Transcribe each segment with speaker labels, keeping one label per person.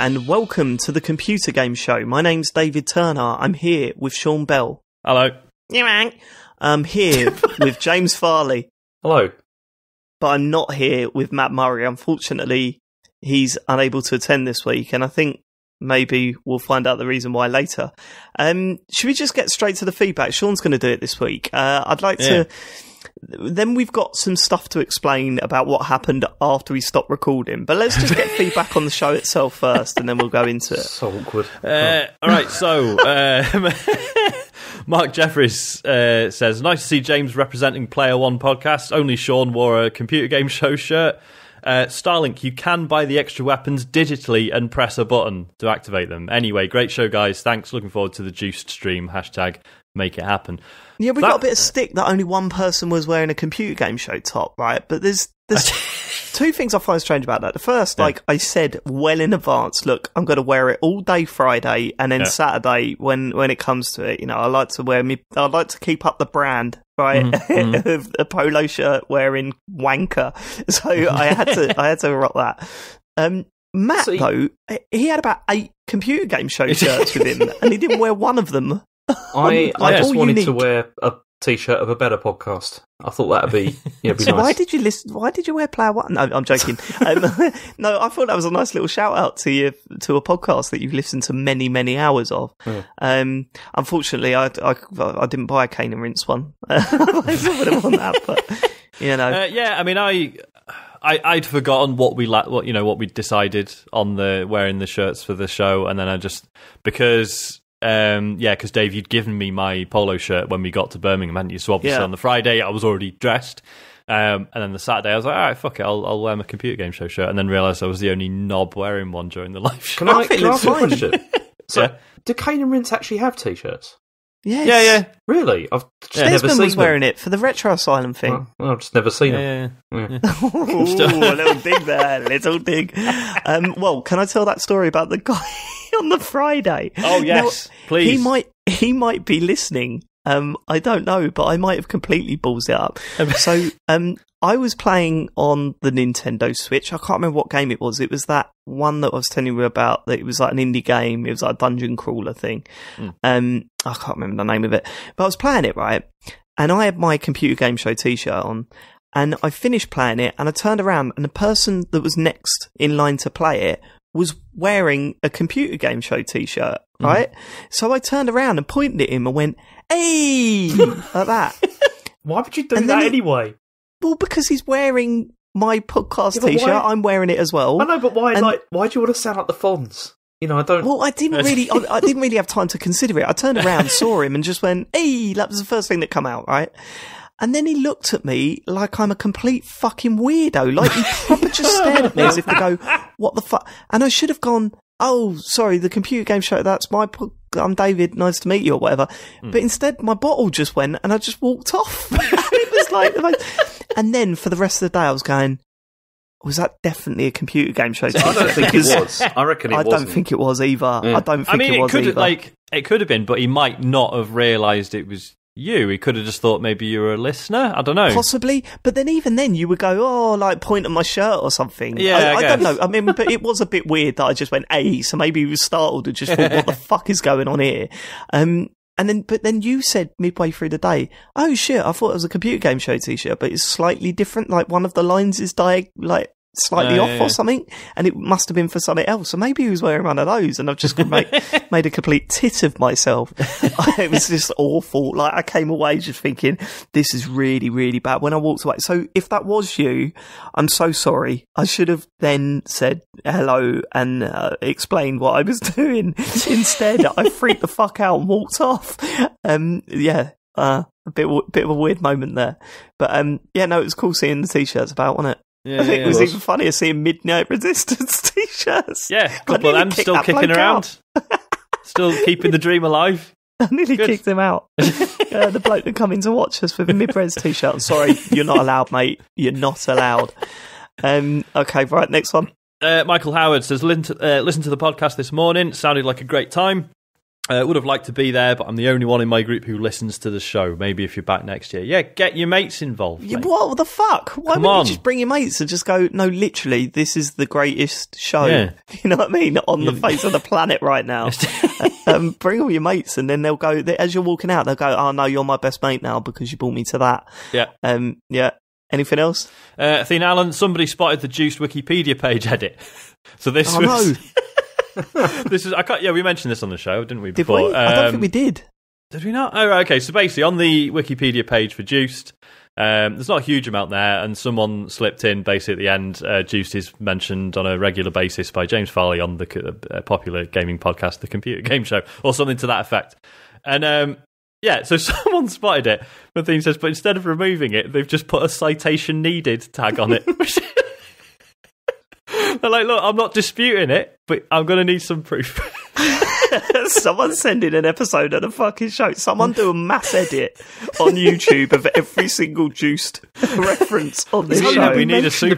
Speaker 1: and welcome to the Computer Game Show. My name's David Turner. I'm here with Sean Bell.
Speaker 2: Hello.
Speaker 1: I'm here with James Farley.
Speaker 3: Hello.
Speaker 1: But I'm not here with Matt Murray. Unfortunately, he's unable to attend this week, and I think maybe we'll find out the reason why later. Should we just get straight to the feedback? Sean's going to do it this week. I'd like to... Then we've got some stuff to explain about what happened after we stopped recording. But let's just get feedback on the show itself first, and then we'll go into it.
Speaker 3: So awkward.
Speaker 2: All right, so Mark Jeffries says, nice to see James representing Player One podcast. Only Sean wore a Computer Game Show shirt. Starlink, you can buy the extra weapons digitally and press a button to activate them. Anyway, great show, guys. Thanks. Looking forward to the juiced stream. Hashtag make it happen.
Speaker 1: Yeah, we got a bit of stick that only one person was wearing a Computer Game Show top, right? But there's two things I find strange about that. The first, I said well in advance, look, I'm going to wear it all day Friday, and then Saturday, when it comes to it, I like to keep up the brand, right? Of a polo shirt wearing wanker. So I had to rock that. Matt, though, he had about 8 Computer Game Show shirts with him, and he didn't wear one of them.
Speaker 3: I just wanted to wear a t-shirt of a better podcast. I thought that'd be
Speaker 1: so
Speaker 3: nice.
Speaker 1: Why did you wear Player One? No, I'm joking. No, I thought that was a nice little shout out to you, to a podcast that you've listened to many, many hours of. Unfortunately, I didn't buy a Cane and Rinse one. I would have won that, but
Speaker 2: I mean, I'd forgotten what we decided on the wearing the shirts for the show, and then I just because Dave, you'd given me my polo shirt when we got to Birmingham, hadn't you? So obviously on the Friday I was already dressed, and then the Saturday I was like, all right, fuck it, I'll wear my Computer Game Show shirt, and then realised I was the only knob wearing one during the live show.
Speaker 3: Can I ask a question? So, do Cane and Rinse actually have t-shirts?
Speaker 1: Yes.
Speaker 2: Yeah.
Speaker 3: Really? I've just never
Speaker 1: Desmond
Speaker 3: seen
Speaker 1: was wearing it for the Retro Asylum thing.
Speaker 3: Well, I've just never seen them.
Speaker 1: Ooh, a little dig there, little dig. Well, can I tell that story about the guy on the Friday?
Speaker 2: Oh yes, please.
Speaker 1: He might be listening. I don't know, but I might have completely balls it up. So, I was playing on the Nintendo Switch. I can't remember what game it was. It was that one that I was telling you about. That it was like an indie game. It was like a dungeon crawler thing. I can't remember the name of it, but I was playing it, right? And I had my Computer Game Show t-shirt on, and I finished playing it, and I turned around, and the person that was next in line to play it was wearing a Computer Game Show t-shirt, right? So I turned around and pointed at him and went, "Hey!" like that.
Speaker 3: Why would you do that anyway?
Speaker 1: Well, because he's wearing my podcast t-shirt. I'm wearing it as well.
Speaker 3: I know, but why? Why do you want to sound like the Fonz? I don't.
Speaker 1: Well, I didn't really have time to consider it. I turned around, saw him, and just went, "Hey!" That was the first thing that came out, right? And then he looked at me like I'm a complete fucking weirdo. Like he proper just stared at me as if to go, "What the fuck?" And I should have gone, "Oh, sorry, the Computer Game Show. That's I'm David. Nice to meet you," or whatever. But instead, my bottle just went, and I just walked off. It was like, and then for the rest of the day, I was going, was that definitely a Computer Game Show?
Speaker 3: I don't think it was. I reckon it wasn't.
Speaker 1: I don't think it was either.
Speaker 3: Yeah.
Speaker 1: I don't think it was either.
Speaker 2: It could have been, but he might not have realised it was you. He could have just thought maybe you were a listener. I don't know.
Speaker 1: Possibly. But then even then you would go, point at my shirt or something.
Speaker 2: Yeah,
Speaker 1: I don't know. I mean, but it was a bit weird that I just went, "Hey," so maybe he was startled and just thought, what the fuck is going on here? But then you said midway through the day, "Oh shit, I thought it was a Computer Game Show t-shirt, but it's slightly different. Like one of the lines is slightly off or something, and it must have been for something else." So maybe he was wearing one of those, and I've just made a complete tit of myself. It was just awful. Like I came away just thinking, this is really, really bad when I walked away. So if that was you, I'm so sorry. I should have then said hello and explained what I was doing. Instead, I freaked the fuck out and walked off. A bit of a weird moment there. But it was cool seeing the t-shirts about, wasn't it?
Speaker 2: Yeah,
Speaker 1: I think it was even funnier seeing Midnight Resistance t-shirts.
Speaker 2: Yeah, a couple of them still kicking around. Still keeping the dream alive.
Speaker 1: I nearly kicked him out. The bloke that come in to watch us with a mid-res t-shirt. I'm sorry, you're not allowed, mate. You're not allowed. Okay, right, next one.
Speaker 2: Michael Howard says, listen to the podcast this morning. Sounded like a great time. Would have liked to be there, but I'm the only one in my group who listens to the show. Maybe if you're back next year. Yeah, get your mates involved.
Speaker 1: Yeah, what the fuck? Why wouldn't you just bring your mates and just go, no, literally, this is the greatest show, you know what I mean, on the face of the planet right now. Bring all your mates, and then they'll go, as you're walking out, they'll go, oh no, you're my best mate now because you brought me to that. Yeah. Anything else?
Speaker 2: Athena Allen, somebody spotted the Juiced Wikipedia page edit. So this was...
Speaker 1: No.
Speaker 2: This is we mentioned this on the show, didn't we? Before?
Speaker 1: Did we? I don't think we did.
Speaker 2: Did we not? Oh, right, okay. So basically, on the Wikipedia page for Juiced, there's not a huge amount there, and someone slipped in basically at the end. Juiced is mentioned on a regular basis by James Farley on the popular gaming podcast, The Computer Game Show, or something to that effect. And so someone spotted it. But then says, but instead of removing it, they've just put a citation needed tag on it. They're like, look, I'm not disputing it, but I'm going to need some proof.
Speaker 1: Someone send in an episode of the fucking show. Someone do a mass edit on YouTube of every single Juiced reference on this show.
Speaker 2: We need a Juiced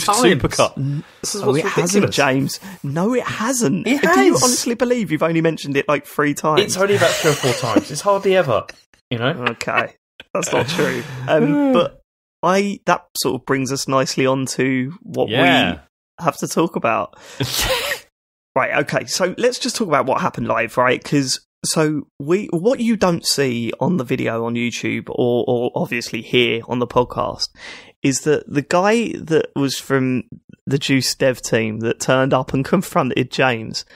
Speaker 2: supercut.
Speaker 1: This is it hasn't, James. No, it hasn't. Do you honestly believe you've only mentioned it like 3 times?
Speaker 3: It's only about 3 or 4 times. It's hardly ever, you know?
Speaker 1: Okay, that's not true. But that sort of brings us nicely on to what we have to talk about. Right, okay, so let's just talk about what happened live, right? Because what you don't see on the video on YouTube or obviously here on the podcast is that the guy that was from the Juice dev team that turned up and confronted James,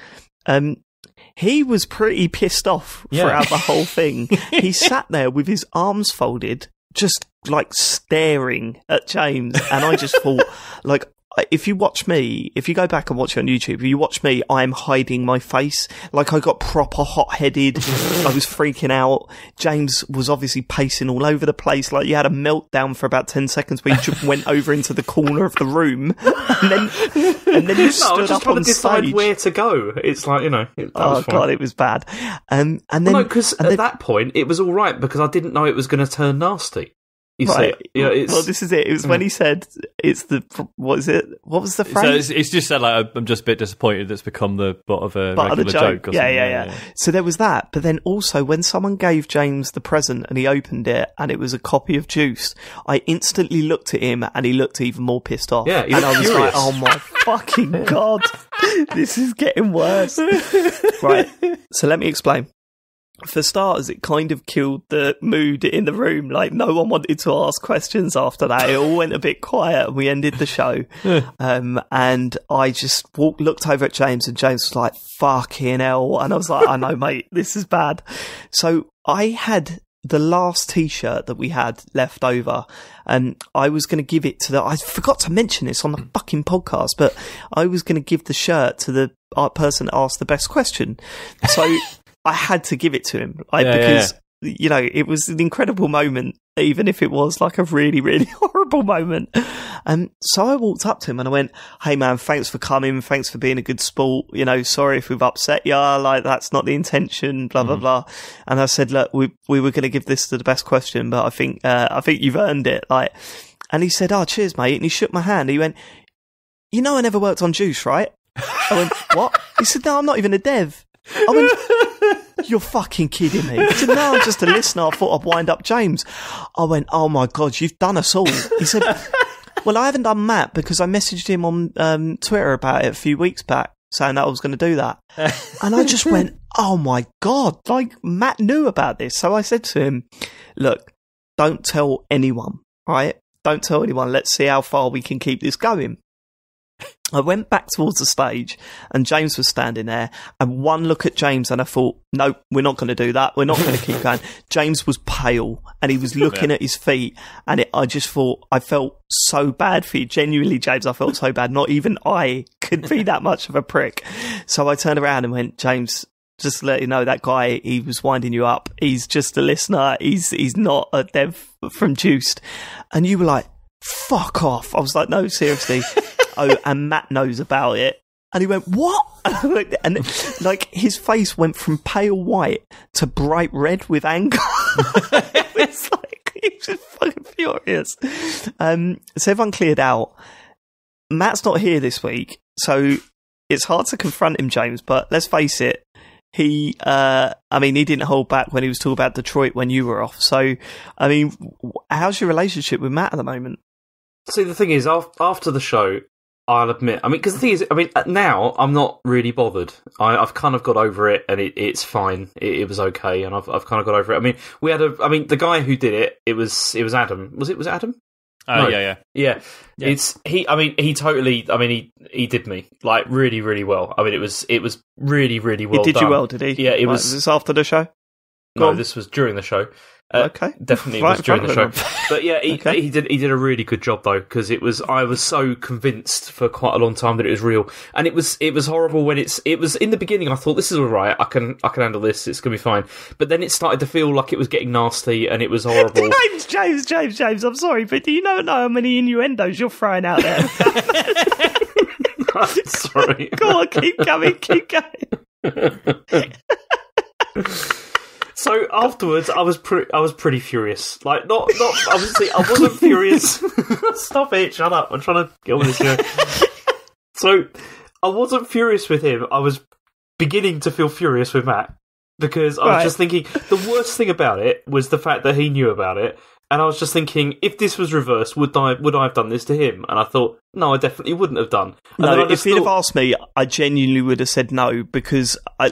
Speaker 1: he was pretty pissed off throughout the whole thing. He sat there with his arms folded, just like staring at James, and I just thought, like, if you go back and watch it on YouTube, if you watch me, I'm hiding my face. Like, I got proper hot-headed. I was freaking out. James was obviously pacing all over the place. Like, you had a meltdown for about 10 seconds where you just went over into the corner of the room. And then you stood up on stage.
Speaker 3: Decide where to go. It's like, you know.
Speaker 1: God, it was bad. And then...
Speaker 3: No, because at that point, it was all right because I didn't know it was going to turn nasty.
Speaker 1: Right. Well, this is it. It was when he said, what is it? What was the phrase?
Speaker 2: So it's just said, like, I'm just a bit disappointed it's become the butt of a regular joke.
Speaker 1: Yeah. So there was that. But then also, when someone gave James the present and he opened it and it was a copy of Juice, I instantly looked at him and he looked even more pissed off.
Speaker 3: Yeah,
Speaker 1: and I was like, oh my fucking God, this is getting worse. Right. So let me explain. For starters, it kind of killed the mood in the room. Like, no one wanted to ask questions after that. It all went a bit quiet and we ended the show. And I just looked over at James and James was like, fucking hell. And I was like, I know, mate, this is bad. So I had the last t-shirt that we had left over, and I was going to give it to I forgot to mention this on the fucking podcast, but I was going to give the shirt to the person that asked the best question. So I had to give it to him, because you know, it was an incredible moment, even if it was like a really, really horrible moment. So I walked up to him and I went, "Hey man, thanks for coming. Thanks for being a good sport. You know, sorry if we've upset you. Like, that's not the intention. Blah blah blah." And I said, "Look, we were going to give this to the best question, but I think you've earned it." Like, and he said, "Oh, cheers, mate." And he shook my hand. He went, "You know, I never worked on Juice, right?" I went, "What?" He said, "No, I'm not even a dev." I went, "You're fucking kidding me." He said, "No, I'm just a listener. I thought I'd wind up James." I went, "Oh my God, you've done us all." He said, "Well, I haven't done Matt because I messaged him on Twitter about it a few weeks back saying that I was going to do that." And I just went, "Oh my God, like, Matt knew about this." So I said to him, "Look, don't tell anyone, right? Don't tell anyone. Let's see how far we can keep this going." I went back towards the stage and James was standing there, and one look at James and I thought, no, we're not going to do that. We're not going to keep going. James was pale and he was looking at his feet, and I just thought, I felt so bad for you. Genuinely, James, I felt so bad. Not even I could be that much of a prick. So I turned around and went, "James, just to let you know, that guy, he was winding you up. He's just a listener. He's not a dev from Juiced." And you were like, "Fuck off." I was like, "No, seriously." Oh, and Matt knows about it. And he went, "What?" And like, his face went from pale white to bright red with anger. It's like, he was just fucking furious. So everyone cleared out. Matt's not here this week, so it's hard to confront him, James, but let's face it, he didn't hold back when he was talking about Detroit when you were off. So, I mean, how's your relationship with Matt at the moment?
Speaker 3: See, the thing is, after the show, I'll admit, because the thing is, now I'm not really bothered. I've kind of got over it, and it's fine. It was okay, and I've kind of got over it. We had the guy who did it. It was Adam. Was it Adam?
Speaker 2: No.
Speaker 3: Yeah. It's he totally. He did me like really, really well. It was really, really well.
Speaker 1: He did
Speaker 3: done.
Speaker 1: you well, did he?
Speaker 3: Yeah, it was.
Speaker 1: Was this after the show?
Speaker 3: No, this was during the show.
Speaker 1: Okay,
Speaker 3: definitely was during the show. But yeah, he did a really good job though, because I was so convinced for quite a long time that it was real, and it was horrible when it was in the beginning. I thought, this is all right, I can handle this, it's gonna be fine. But then it started to feel like it was getting nasty, and it was horrible.
Speaker 1: James, I'm sorry, but do you know how many innuendos you're throwing out there?
Speaker 3: I'm sorry.
Speaker 1: Go on, keep going.
Speaker 3: So afterwards, I was pretty furious. Like, not obviously, I wasn't furious. Stop it! Shut up! I'm trying to get on with this here. So I wasn't furious with him. I was beginning to feel furious with Matt, because I was just thinking the worst thing about it was the fact that he knew about it. And I was just thinking, if this was reversed, would I have done this to him? And I thought, no, I definitely wouldn't have done. And
Speaker 1: no, if he'd have asked me, I genuinely would have said no, because I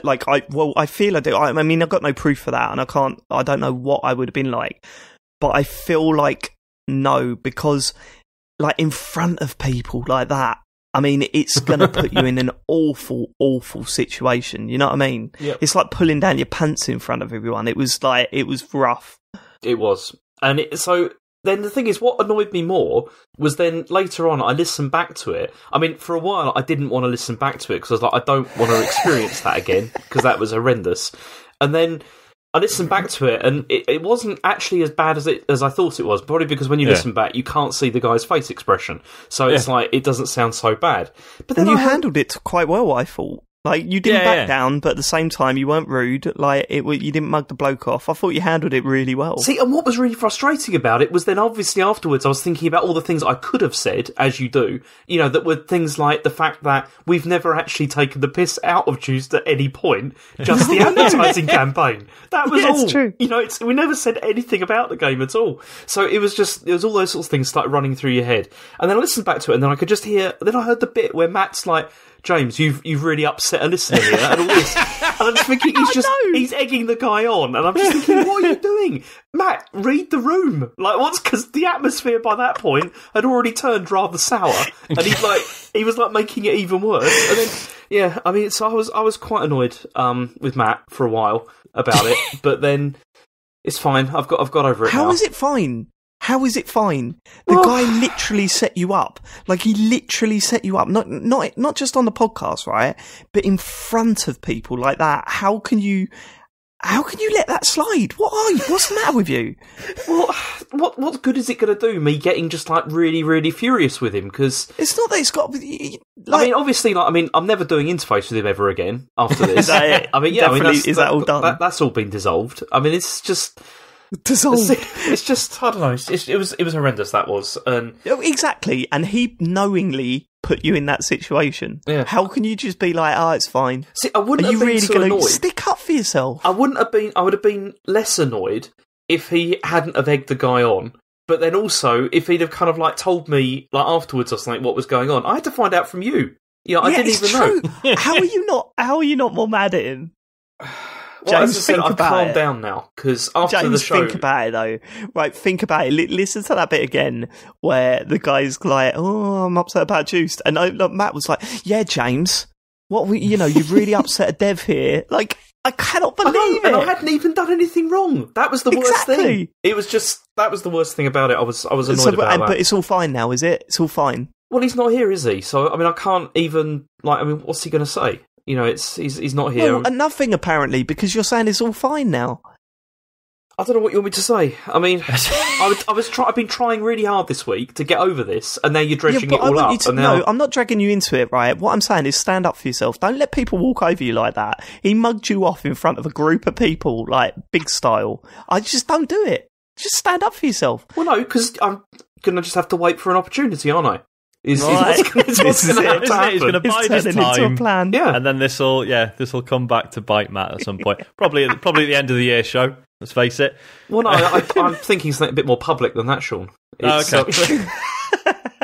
Speaker 1: feel I do. I've got no proof for that, and I don't know what I would have been like, but I feel like no, because like in front of people like that, it's going to put you in an awful, awful situation. You know what I mean?
Speaker 3: Yep.
Speaker 1: It's like pulling down your pants in front of everyone. It was rough.
Speaker 3: It was. And so then the thing is, what annoyed me more was then later on I listened back to it. For a while I didn't want to listen back to it, because I was like, I don't want to experience that again, because that was horrendous. And then I listened back to it, and it wasn't actually as bad as I thought it was, probably because when you listen back, you can't see the guy's face expression. So it's like, it doesn't sound so bad. But then
Speaker 1: you handled it quite well, I thought. Like, you didn't back down, but at the same time, you weren't rude. Like, you didn't mug the bloke off. I thought you handled it really well.
Speaker 3: See, and what was really frustrating about it was then obviously afterwards I was thinking about all the things I could have said, as you do, that were things like the fact that we've never actually taken the piss out of Juiced at any point, just the advertising campaign. That was all.
Speaker 1: It's true.
Speaker 3: We never said anything about the game at all. So it was all those sorts of things started running through your head. And then I listened back to it, and then I could just hear, then I heard the bit where Matt's like, James, you've really upset a listener here, and all this. And I'm just thinking, he's egging the guy on, and I'm just thinking, what are you doing? Matt, read the room. Like, because the atmosphere by that point had already turned rather sour, and he was making it even worse. And then, so I was quite annoyed, with Matt for a while about it, but then it's fine. I've got over it now.
Speaker 1: How is it fine? How is it fine? The guy literally set you up. Like, he literally set you up. Not just on the podcast, right? But in front of people like that. How can you let that slide? What's the matter with you?
Speaker 3: What good is it going to do, me getting just really, really furious with him? Because
Speaker 1: it's not that it's got.
Speaker 3: Obviously, I'm never doing interface with him ever again after this.
Speaker 1: Is that it? Is that all done?
Speaker 3: That's all been dissolved. It's just.
Speaker 1: Dissolved.
Speaker 3: It's just, I don't know. It was horrendous. That was, and
Speaker 1: exactly. And he knowingly put you in that situation.
Speaker 3: Yeah.
Speaker 1: How can you just be like, it's fine?
Speaker 3: See, I wouldn't
Speaker 1: Are
Speaker 3: have
Speaker 1: you
Speaker 3: been
Speaker 1: really
Speaker 3: so
Speaker 1: going
Speaker 3: annoyed.
Speaker 1: to stick up for yourself?
Speaker 3: I would have been less annoyed if he hadn't have egged the guy on. But then also, if he'd have kind of told me afterwards or something what was going on, I had to find out from you. I didn't even know.
Speaker 1: How are you not more mad at him?
Speaker 3: James, I've calmed down now, because after the show...
Speaker 1: think about it, though. Right, think about it. Listen to that bit again, where the guy's like, I'm upset about Juiced. And Matt was like, yeah, James, you've really upset a dev here. Like, I cannot believe it.
Speaker 3: And I hadn't even done anything wrong. That was the worst thing. It was just, that was the worst thing about it. I was annoyed about that.
Speaker 1: But it's all fine now, is it? It's all fine.
Speaker 3: Well, he's not here, is he? So, I can't even, what's he going to say? He's not here.
Speaker 1: Well, nothing apparently, because you're saying it's all fine now.
Speaker 3: I don't know what you want me to say. I've been trying really hard this week to get over this, and now you're dredging it all up.
Speaker 1: No, I'm not dragging you into it, right? What I'm saying is stand up for yourself. Don't let people walk over you like that. He mugged you off in front of a group of people, like, big style. I just don't do it. Just stand up for yourself.
Speaker 3: Well, no, because I'm going to just have to wait for an opportunity, aren't I? Is
Speaker 1: Right.
Speaker 3: what's going to happen.
Speaker 2: He's going to bide his
Speaker 1: turning into a
Speaker 2: time.
Speaker 1: plan.
Speaker 3: Yeah.
Speaker 2: And then this will come back to bite Matt at some point. Probably at the end of the year show. Let's face it.
Speaker 3: Well, no, I'm thinking something a bit more public than that, Sean. It's,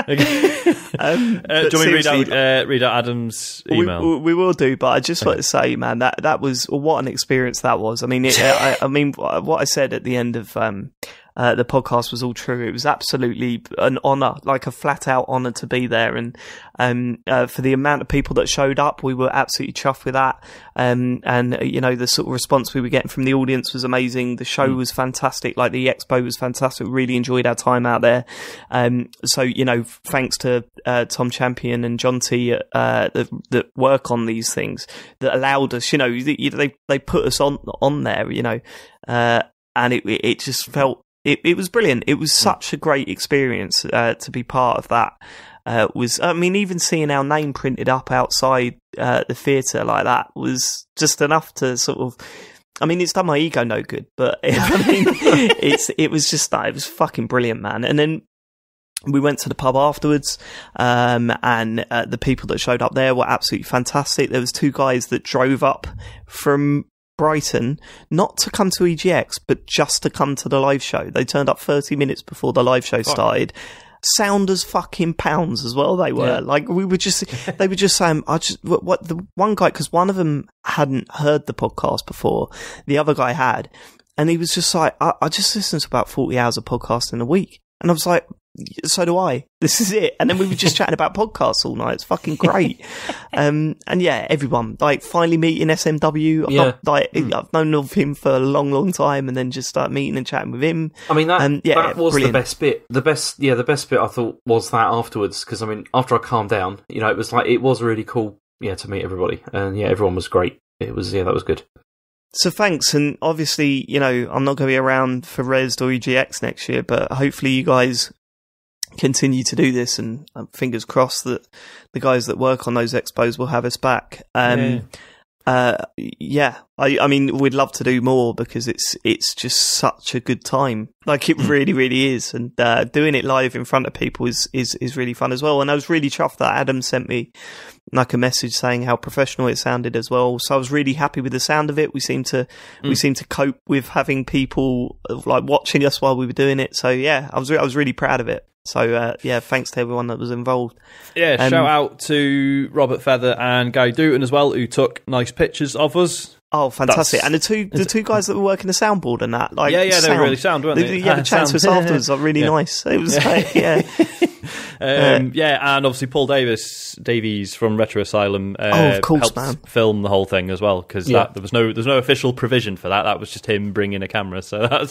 Speaker 2: Okay. Do you want me to read out Adam's email?
Speaker 1: We will do, but I just want to say, man, that was what an experience that was. I mean, I mean, what I said at the end of the podcast was all true. It was absolutely an honour, like a flat out honour to be there, and for the amount of people that showed up, we were absolutely chuffed with that. And the sort of response we were getting from the audience was amazing. The show was fantastic. Like the expo was fantastic. Really enjoyed our time out there. So thanks to Tom Champion and John T that work on these things that allowed us. They put us on there. And it just felt. It was brilliant. It was such a great experience to be part of that. Even seeing our name printed up outside the theatre like that was just enough to sort of. I mean, it's done my ego no good, but it was fucking brilliant, man. And then we went to the pub afterwards, and the people that showed up there were absolutely fantastic. There was 2 guys that drove up from Brighton, not to come to EGX, but just to come to the live show. They turned up 30 minutes before the live show started. Sound as fucking pounds as well. They were like, they were just saying, what the one guy, because one of them hadn't heard the podcast before, the other guy had, and he was just like, I just listened to about 40 hours of podcasting a week, and I was like, so do I. This is it. And then we were just chatting about podcasts all night. It's fucking great. And yeah, everyone, like, finally meeting SMW. I've known of him for a long, long time, and then just start meeting and chatting with him.
Speaker 3: I mean, that was
Speaker 1: brilliant.
Speaker 3: the best bit. The best bit I thought was that afterwards, because I mean, after I calmed down, it was like, it was really cool, to meet everybody, and everyone was great. It was, that was good.
Speaker 1: So thanks, and obviously, I'm not going to be around for Resd or EGX next year, but hopefully you guys continue to do this, and fingers crossed that the guys that work on those expos will have us back. I mean, we'd love to do more because it's just such a good time. Like, it really, really is. And doing it live in front of people is really fun as well. And I was really chuffed that Adam sent me like a message saying how professional it sounded as well. So I was really happy with the sound of it. We seem to cope with having people like watching us while we were doing it. So yeah, I was really proud of it. So, thanks to everyone that was involved.
Speaker 2: Yeah, shout out to Robert Feather and Gary Dutton as well, who took nice pictures of us.
Speaker 1: Oh, fantastic. And the two guys that were working the soundboard and that. Like,
Speaker 2: they were really sound, weren't they?
Speaker 1: Yeah, the chat to us afterwards was really nice. It was like,
Speaker 2: and obviously Paul Davies from Retro Asylum
Speaker 1: of course,
Speaker 2: helped
Speaker 1: man.
Speaker 2: film the whole thing as well, because there's no official provision for that. That was just him bringing a camera, so that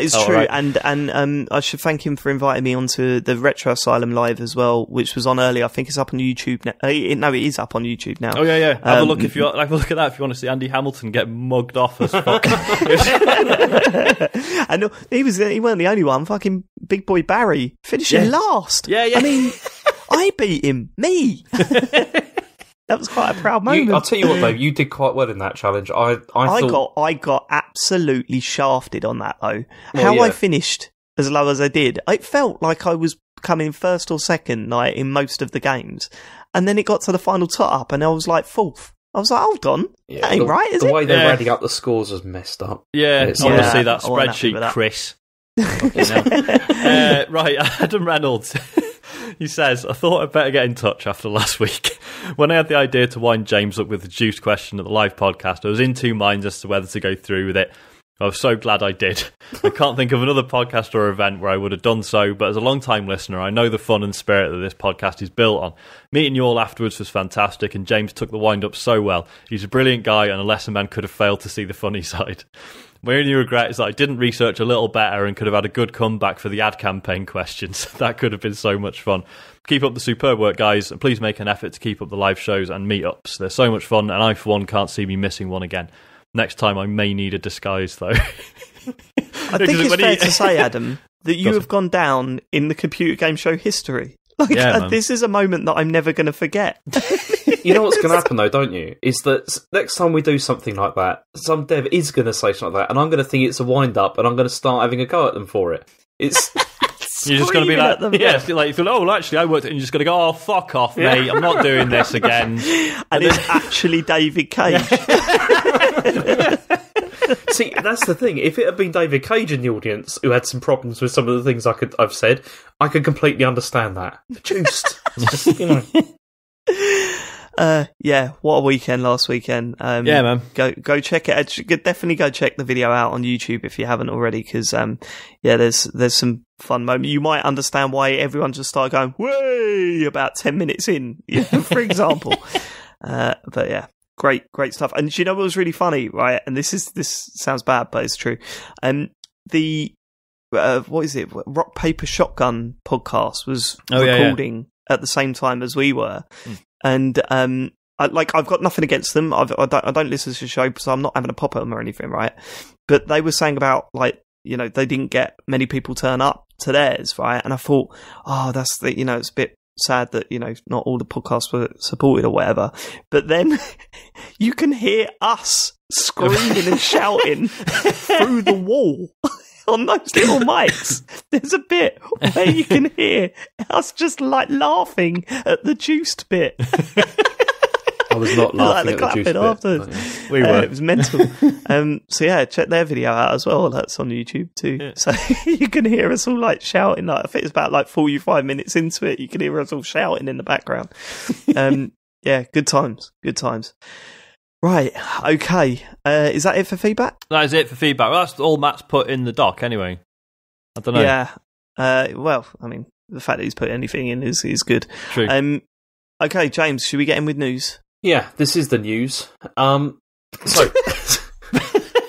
Speaker 1: is true.
Speaker 2: Right.
Speaker 1: And I should thank him for inviting me onto the Retro Asylum live as well, which was on early. I think it's up on YouTube now. No, it is up on YouTube now.
Speaker 2: Oh yeah. Have a look at that if you want to see Andy Hamilton get mugged off as fuck.
Speaker 1: And he weren't the only one. Fucking big boy Barry finishing last.
Speaker 2: Yeah.
Speaker 1: I mean, I beat him. Me. That was quite a proud moment.
Speaker 3: I'll tell you what, though, you did quite well in that challenge. I
Speaker 1: got absolutely shafted on that though. I finished as low as I did, it felt like I was coming first or second, like in most of the games, and then it got to the final tot up, and I was like fourth. I was like, hold on, that ain't right, is it?
Speaker 3: The way they're adding up the scores was messed up.
Speaker 2: Yeah, I want to see that spreadsheet, Chris. Right, Adam Reynolds. He says, I thought I'd better get in touch after last week. When I had the idea to wind James up with the juice question at the live podcast, I was in 2 minds as to whether to go through with it. I was so glad I did. I can't think of another podcast or event where I would have done so, but as a long-time listener, I know the fun and spirit that this podcast is built on. Meeting you all afterwards was fantastic, and James took the wind-up so well. He's a brilliant guy, and a lesser man could have failed to see the funny side. My only regret is that I didn't research a little better and could have had a good comeback for the ad campaign questions. That could have been so much fun. Keep up the superb work, guys, and please make an effort to keep up the live shows and meetups. They're so much fun, and I, for one, can't see me missing one again. Next time I may need a disguise, though.
Speaker 1: I think it's fair to say, Adam, that you have gone down in the computer game show history. This is a moment that I'm never going to forget.
Speaker 3: You know what's going to happen, though, don't you? Is that next time we do something like that, some dev is going to say something like that, and I'm going to think it's a wind-up, and I'm going to start having a go at them for it. It's
Speaker 2: You're just going to be
Speaker 1: screaming
Speaker 2: like,
Speaker 1: at them.
Speaker 2: yeah, like you feel, oh, well, actually, I worked it, and you're just going to go, oh, fuck off, mate, I'm not doing this again.
Speaker 1: And it's actually David Cage.
Speaker 3: See, that's the thing. If it had been David Cage in the audience who had some problems with some of the things I've said, I could completely understand that. Juiced. Just,
Speaker 1: yeah, what a weekend last weekend.
Speaker 2: Yeah, man.
Speaker 1: Go check it. Definitely go check the video out on YouTube if you haven't already, because there's some fun moments. You might understand why everyone just started going way about 10 minutes in, for example. But yeah, great stuff. And you know what was really funny, right? And this sounds bad, but it's true. The what is it? Rock Paper Shotgun podcast was recording at the same time as we were. And I've got nothing against them. I don't listen to the show, so I'm not having a pop at them or anything, right? But they were saying about, like, they didn't get many people turn up to theirs, right? And I thought, that's it's a bit sad that not all the podcasts were supported or whatever. But then you can hear us screaming and shouting through the wall. On those little mics, there's a bit where you can hear us just like laughing at the juiced bit.
Speaker 3: I was not laughing at the juiced bit.
Speaker 1: Afterwards.
Speaker 2: We were.
Speaker 1: It was mental. So yeah, check their video out as well. That's on YouTube too. Yeah. So you can hear us all like shouting. Like, I think it's about like 45 minutes into it. You can hear us all shouting in the background. Yeah, good times. Right, okay. Is that it for feedback?
Speaker 2: That is it for feedback. Well, that's all Matt's put in the doc anyway. I don't know.
Speaker 1: Yeah. Well, I mean, the fact that he's put anything in is good.
Speaker 2: True.
Speaker 1: Okay, James, should we get in with news?
Speaker 3: Yeah, this is the news. So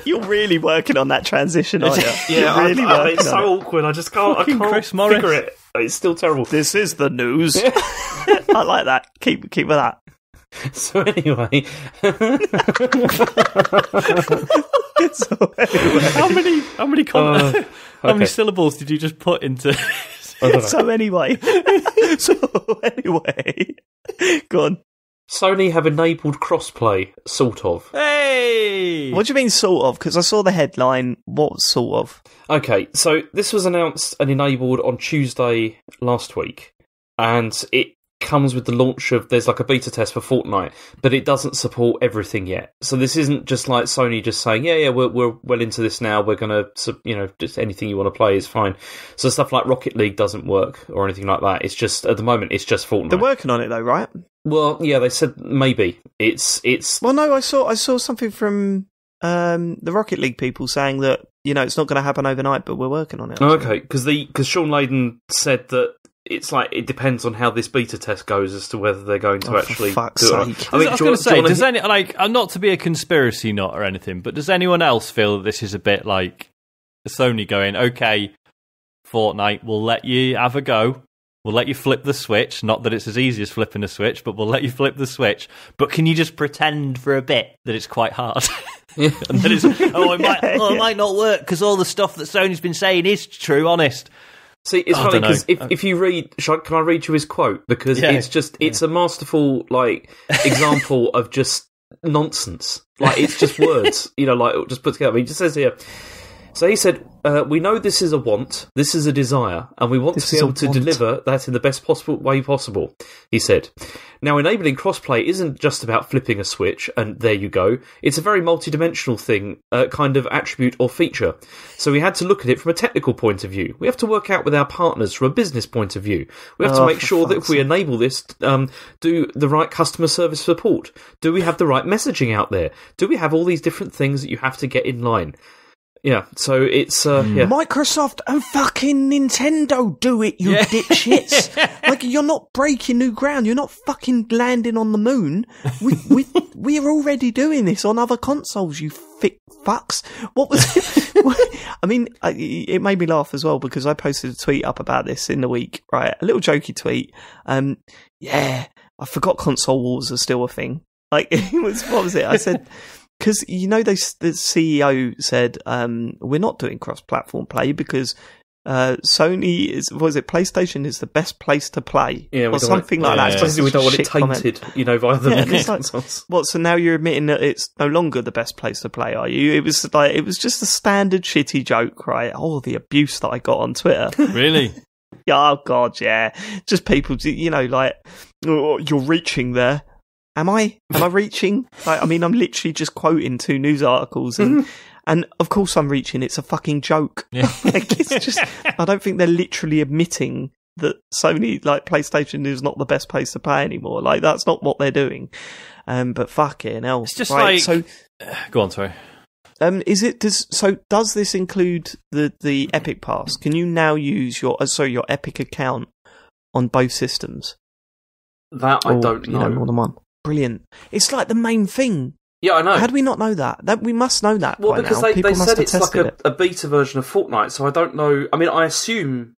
Speaker 1: you're really working on that transition, aren't you?
Speaker 3: Yeah, really it's so awkward. I just can't. I can't
Speaker 2: Chris Morris.
Speaker 3: figure it. It's still terrible.
Speaker 1: This is the news. I like that. Keep with that.
Speaker 3: So anyway,
Speaker 2: how many syllables did you just put into?
Speaker 1: So anyway, go on.
Speaker 3: Sony have enabled crossplay, sort of.
Speaker 2: Hey,
Speaker 1: what do you mean, sort of? Because I saw the headline. What sort of?
Speaker 3: Okay, so this was announced and enabled on Tuesday last week, and it comes with the launch of, there's like a beta test for Fortnite, but it doesn't support everything yet. So this isn't just like Sony just saying, we're well into this now, we're going to, just anything you want to play is fine. So stuff like Rocket League doesn't work or anything like that. It's just, at the moment, it's just Fortnite.
Speaker 1: They're working on it though, right?
Speaker 3: Well, yeah, they said maybe. It's.
Speaker 1: Well, no, I saw something from the Rocket League people saying that, it's not going to happen overnight, but we're working on it.
Speaker 3: Oh, okay, because Sean Layden said that it's like it depends on how this beta test goes as to whether they're going to actually do it.
Speaker 2: I was going to say, does any not to be a conspiracy nut or anything, but does anyone else feel that this is a bit like Sony going, okay, Fortnite, we'll let you have a go. We'll let you flip the switch. Not that it's as easy as flipping a switch, but we'll let you flip the switch. But can you just pretend for a bit that it's quite hard? And that it might not work because all the stuff that Sony's been saying is true, honest.
Speaker 3: See, it's funny because if you read, can I read you his quote? Because it's a masterful example of just nonsense. Like, it's just words, just put together. He just says here. So he said, we know this is a want, this is a desire, and we want to be able to deliver that in the best possible way possible, he said. Now, enabling crossplay isn't just about flipping a switch, and there you go. It's a very multidimensional thing, kind of attribute or feature. So we had to look at it from a technical point of view. We have to work out with our partners from a business point of view. We have to make sure that if we enable this, do the right customer service support? Do we have the right messaging out there? Do we have all these different things that you have to get in line? Yeah, so it's
Speaker 1: Microsoft and fucking Nintendo do it, you dipshits. Like, you're not breaking new ground. You're not fucking landing on the moon. We're already doing this on other consoles, you thick fucks. What was it? I mean, it made me laugh as well because I posted a tweet up about this in the week, right? A little jokey tweet. I forgot console wars are still a thing. Like, what was it? I said, because, the CEO said, we're not doing cross-platform play because Sony PlayStation is the best place to play.
Speaker 3: Yeah,
Speaker 1: or something like that.
Speaker 3: Especially we don't want it tainted, via the consoles.
Speaker 1: What, so now you're admitting that it's no longer the best place to play, are you? It was just a standard shitty joke, right? Oh, the abuse that I got on Twitter.
Speaker 2: Really?
Speaker 1: Oh God, yeah. Just people, like, oh, you're reaching there. Am I reaching? Like, I mean, I'm literally just quoting 2 news articles, and of course I'm reaching. It's a fucking joke.
Speaker 2: Yeah.
Speaker 1: Like, it's just, I don't think they're literally admitting that Sony, like, PlayStation is not the best place to play anymore. Like, that's not what they're doing. But fucking hell.
Speaker 2: It's just
Speaker 1: right,
Speaker 2: like...
Speaker 1: So,
Speaker 2: go on, sorry.
Speaker 1: Does this include the Epic Pass? Can you now use your Epic account on both systems?
Speaker 3: That I don't know.
Speaker 1: More than one. Brilliant. It's like the main thing.
Speaker 3: Yeah, I know.
Speaker 1: How do we not know that? We must know that.
Speaker 3: Well,
Speaker 1: by
Speaker 3: because
Speaker 1: now.
Speaker 3: they said it's like a beta version of Fortnite, so I don't know. I mean, I assume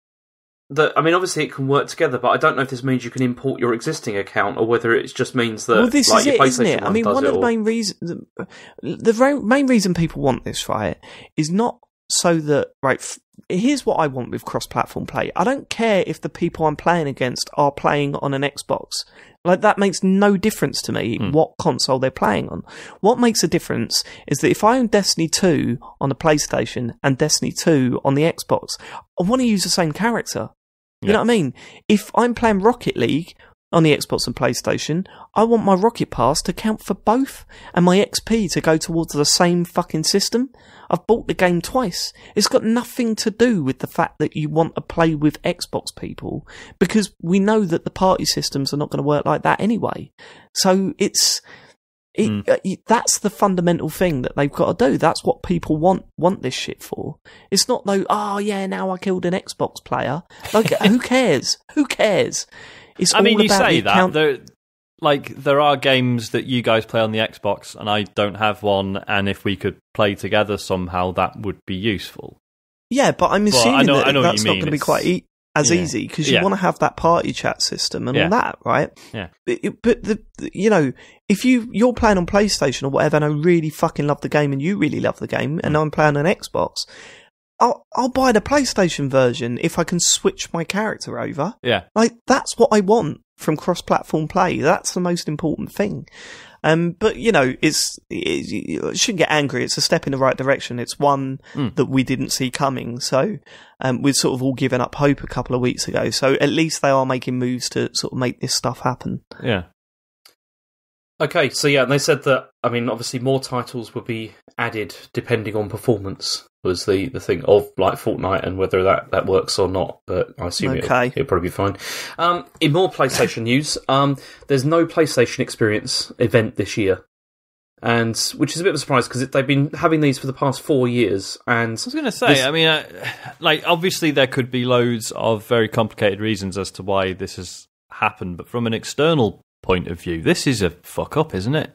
Speaker 3: that. I mean, obviously it can work together, but I don't know if this means you can import your existing account or whether it just means that.
Speaker 1: Well, this
Speaker 3: like,
Speaker 1: is
Speaker 3: your
Speaker 1: it, isn't
Speaker 3: PlayStation
Speaker 1: it? I mean, one of the main reasons, the main reason people want this, right, is not so that here's what I want with cross-platform play. I don't care if the people I'm playing against are playing on an Xbox. Like, that makes no difference to me what console they're playing on. What makes a difference is that if I own Destiny 2 on the PlayStation and Destiny 2 on the Xbox, I want to use the same character. You know what I mean? If I'm playing Rocket League on the Xbox and PlayStation, I want my Rocket Pass to count for both and my XP to go towards the same fucking system. I've bought the game twice. It's got nothing to do with the fact that you want to play with Xbox people, because we know that the party systems are not going to work like that anyway. So that's the fundamental thing that they've got to do. That's what people want this shit for. It's not though, oh yeah, now I killed an Xbox player. Like, who cares? Who cares? It's
Speaker 2: I mean,
Speaker 1: all
Speaker 2: you
Speaker 1: about
Speaker 2: say
Speaker 1: the
Speaker 2: that, there are games that you guys play on the Xbox and I don't have one, and if we could play together somehow, that would be useful.
Speaker 1: Yeah, but I'm assuming
Speaker 2: I know
Speaker 1: that's
Speaker 2: what you
Speaker 1: not
Speaker 2: mean.
Speaker 1: going to be quite easy, because you want to have that party chat system and all that, right?
Speaker 2: Yeah.
Speaker 1: But if you're playing on PlayStation or whatever, and I really fucking love the game, and you really love the game, and I'm playing on Xbox, I'll buy the PlayStation version if I can switch my character over.
Speaker 2: Yeah.
Speaker 1: Like, that's what I want from cross-platform play. That's the most important thing. But, you shouldn't get angry. It's a step in the right direction. It's one that we didn't see coming. So, we'd sort of all given up hope a couple of weeks ago. So at least they are making moves to sort of make this stuff happen.
Speaker 2: Yeah.
Speaker 3: Okay, so yeah, and they said that, I mean, obviously more titles will be added depending on performance, was the thing of, like, Fortnite, and whether that works or not, but I assume it'll probably be fine. In more PlayStation news, there's no PlayStation Experience event this year, and which is a bit of a surprise, because they've been having these for the past 4 years, and... I
Speaker 2: was going to say, I mean, obviously there could be loads of very complicated reasons as to why this has happened, but from an external point of view, this is a fuck up, isn't it?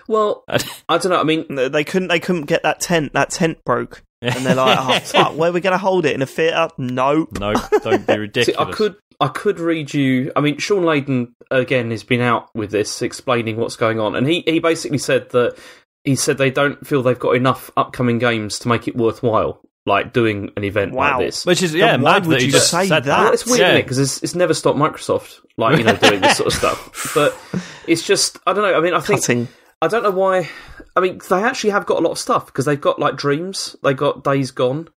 Speaker 3: Well, I don't know. I mean,
Speaker 1: they couldn't get that tent. That tent broke, and they're like, "Oh fuck, where are we going to hold it in a theatre?" Nope.
Speaker 2: No, don't be ridiculous.
Speaker 3: See, I could read you. I mean, Sean Layden again has been out with this, explaining what's going on, and he basically said they don't feel they've got enough upcoming games to make it worthwhile, like doing an event like this.
Speaker 2: Which is mad that you just say that.
Speaker 3: Well, it's weird, isn't it? Because it's never stopped Microsoft, like, doing this sort of stuff. But it's just, I don't know. I mean, I don't know why. I mean, they actually have got a lot of stuff, because they've got, like, Dreams, they got Days Gone.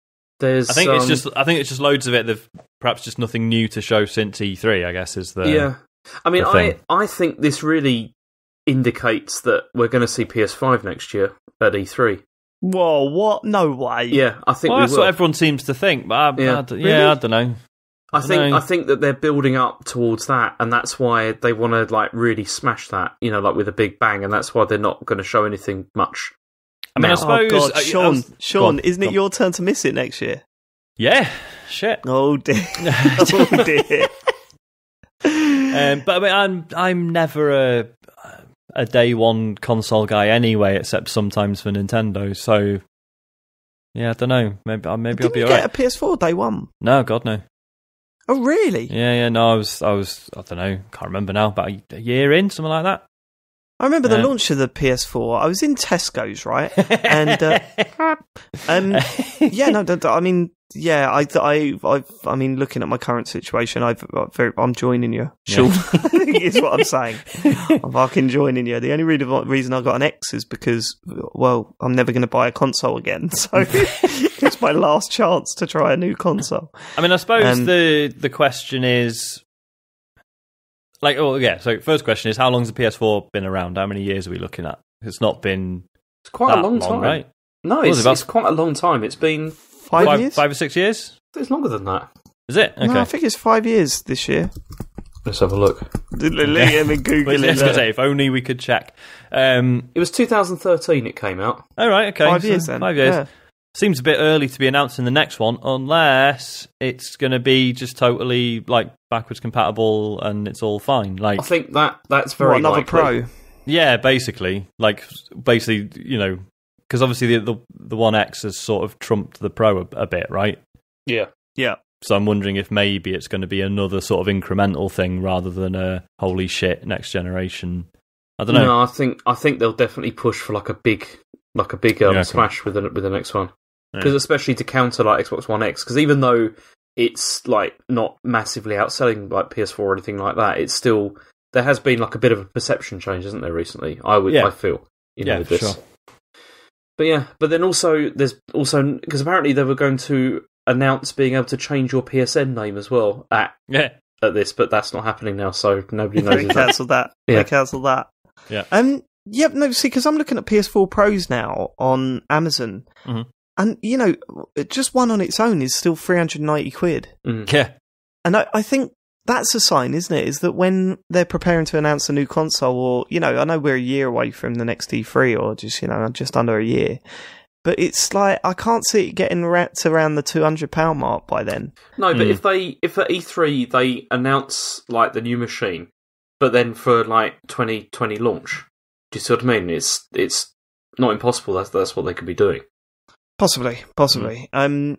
Speaker 3: I
Speaker 2: think it's just loads of it. They've perhaps just nothing new to show since E3, I guess, is the...
Speaker 3: Yeah. I mean, I think this really indicates that we're going to see PS5 next year at E3.
Speaker 1: Whoa, what? No way.
Speaker 3: Yeah, I think
Speaker 2: that's what everyone seems to think, but I don't know.
Speaker 3: I think that they're building up towards that, and that's why they want to, like, really smash that, like, with a big bang, and that's why they're not going to show anything much.
Speaker 2: I mean, I suppose...
Speaker 1: Oh, God, Sean, isn't it your turn to miss it next year?
Speaker 2: Yeah, shit.
Speaker 1: Oh, dear. Oh, dear.
Speaker 2: But I mean, I'm never a day one console guy anyway, except sometimes for Nintendo, so... Yeah, I don't know. Maybe I'll be alright.
Speaker 1: Didn't you get a PS4 day one?
Speaker 2: No, God, no.
Speaker 1: Oh, really?
Speaker 2: Yeah, no, I was, I don't know, can't remember now, about a year in, something like that.
Speaker 1: I remember the launch of the PS4. I was in Tesco's, right? And I mean, looking at my current situation, I'm joining you. Sure, is what I'm saying. I'm fucking joining you. The only reason I got an X is because, well, I'm never going to buy a console again, so it's my last chance to try a new console.
Speaker 2: I mean, I suppose the question is. So first question is, how long's the PS4 been around? How many years are we looking at? It's not been...
Speaker 3: It's quite a long time,
Speaker 2: right?
Speaker 3: No, it's quite a long time. It's been...
Speaker 1: 5 years?
Speaker 2: 5 or 6 years?
Speaker 3: It's longer than that.
Speaker 2: Is it? Okay.
Speaker 1: No, I think it's 5 years this year.
Speaker 3: Let's have a look.
Speaker 1: Let me Google it.
Speaker 2: I was going to say, if only we could check.
Speaker 3: It was 2013 it came out.
Speaker 2: Oh, right, okay.
Speaker 1: 5 years then.
Speaker 2: 5 years.
Speaker 1: Yeah.
Speaker 2: Seems a bit early to be announcing the next one, unless it's going to be just totally backwards compatible and it's all fine.
Speaker 3: I think that's very
Speaker 1: another
Speaker 3: likely.
Speaker 1: Pro.
Speaker 2: Yeah, basically, because obviously the One X has sort of trumped the Pro a bit, right?
Speaker 3: Yeah.
Speaker 2: So I'm wondering if maybe it's going to be another sort of incremental thing rather than a holy shit next generation. I don't know.
Speaker 3: No, I think they'll definitely push for a big smash with the next one. Because especially to counter Xbox One X, because even though it's not massively outselling PS4 or anything like that, it's still there has been a bit of a perception change, hasn't there, recently? I feel with this.
Speaker 2: Sure.
Speaker 3: But then also there's also because apparently they were going to announce being able to change your PSN name as well at this, but that's not happening now, so nobody knows.
Speaker 1: They cancelled that.
Speaker 3: Yeah.
Speaker 1: They cancelled that.
Speaker 2: Yeah.
Speaker 1: Yep. No, see, because I'm looking at PS4 Pros now on Amazon.
Speaker 2: Mm-hmm.
Speaker 1: And, just one on its own is still 390 quid.
Speaker 3: Mm.
Speaker 2: Yeah.
Speaker 1: And I think that's a sign, isn't it? Is that when they're preparing to announce a new console, or, I know we're a year away from the next E3, or just under a year. But it's I can't see it getting to around the £200 mark by then.
Speaker 3: No, but if at E3 they announce, the new machine, but then for, 2020 launch, do you see what I mean? It's not impossible. That's what they could be doing.
Speaker 1: Possibly. It's going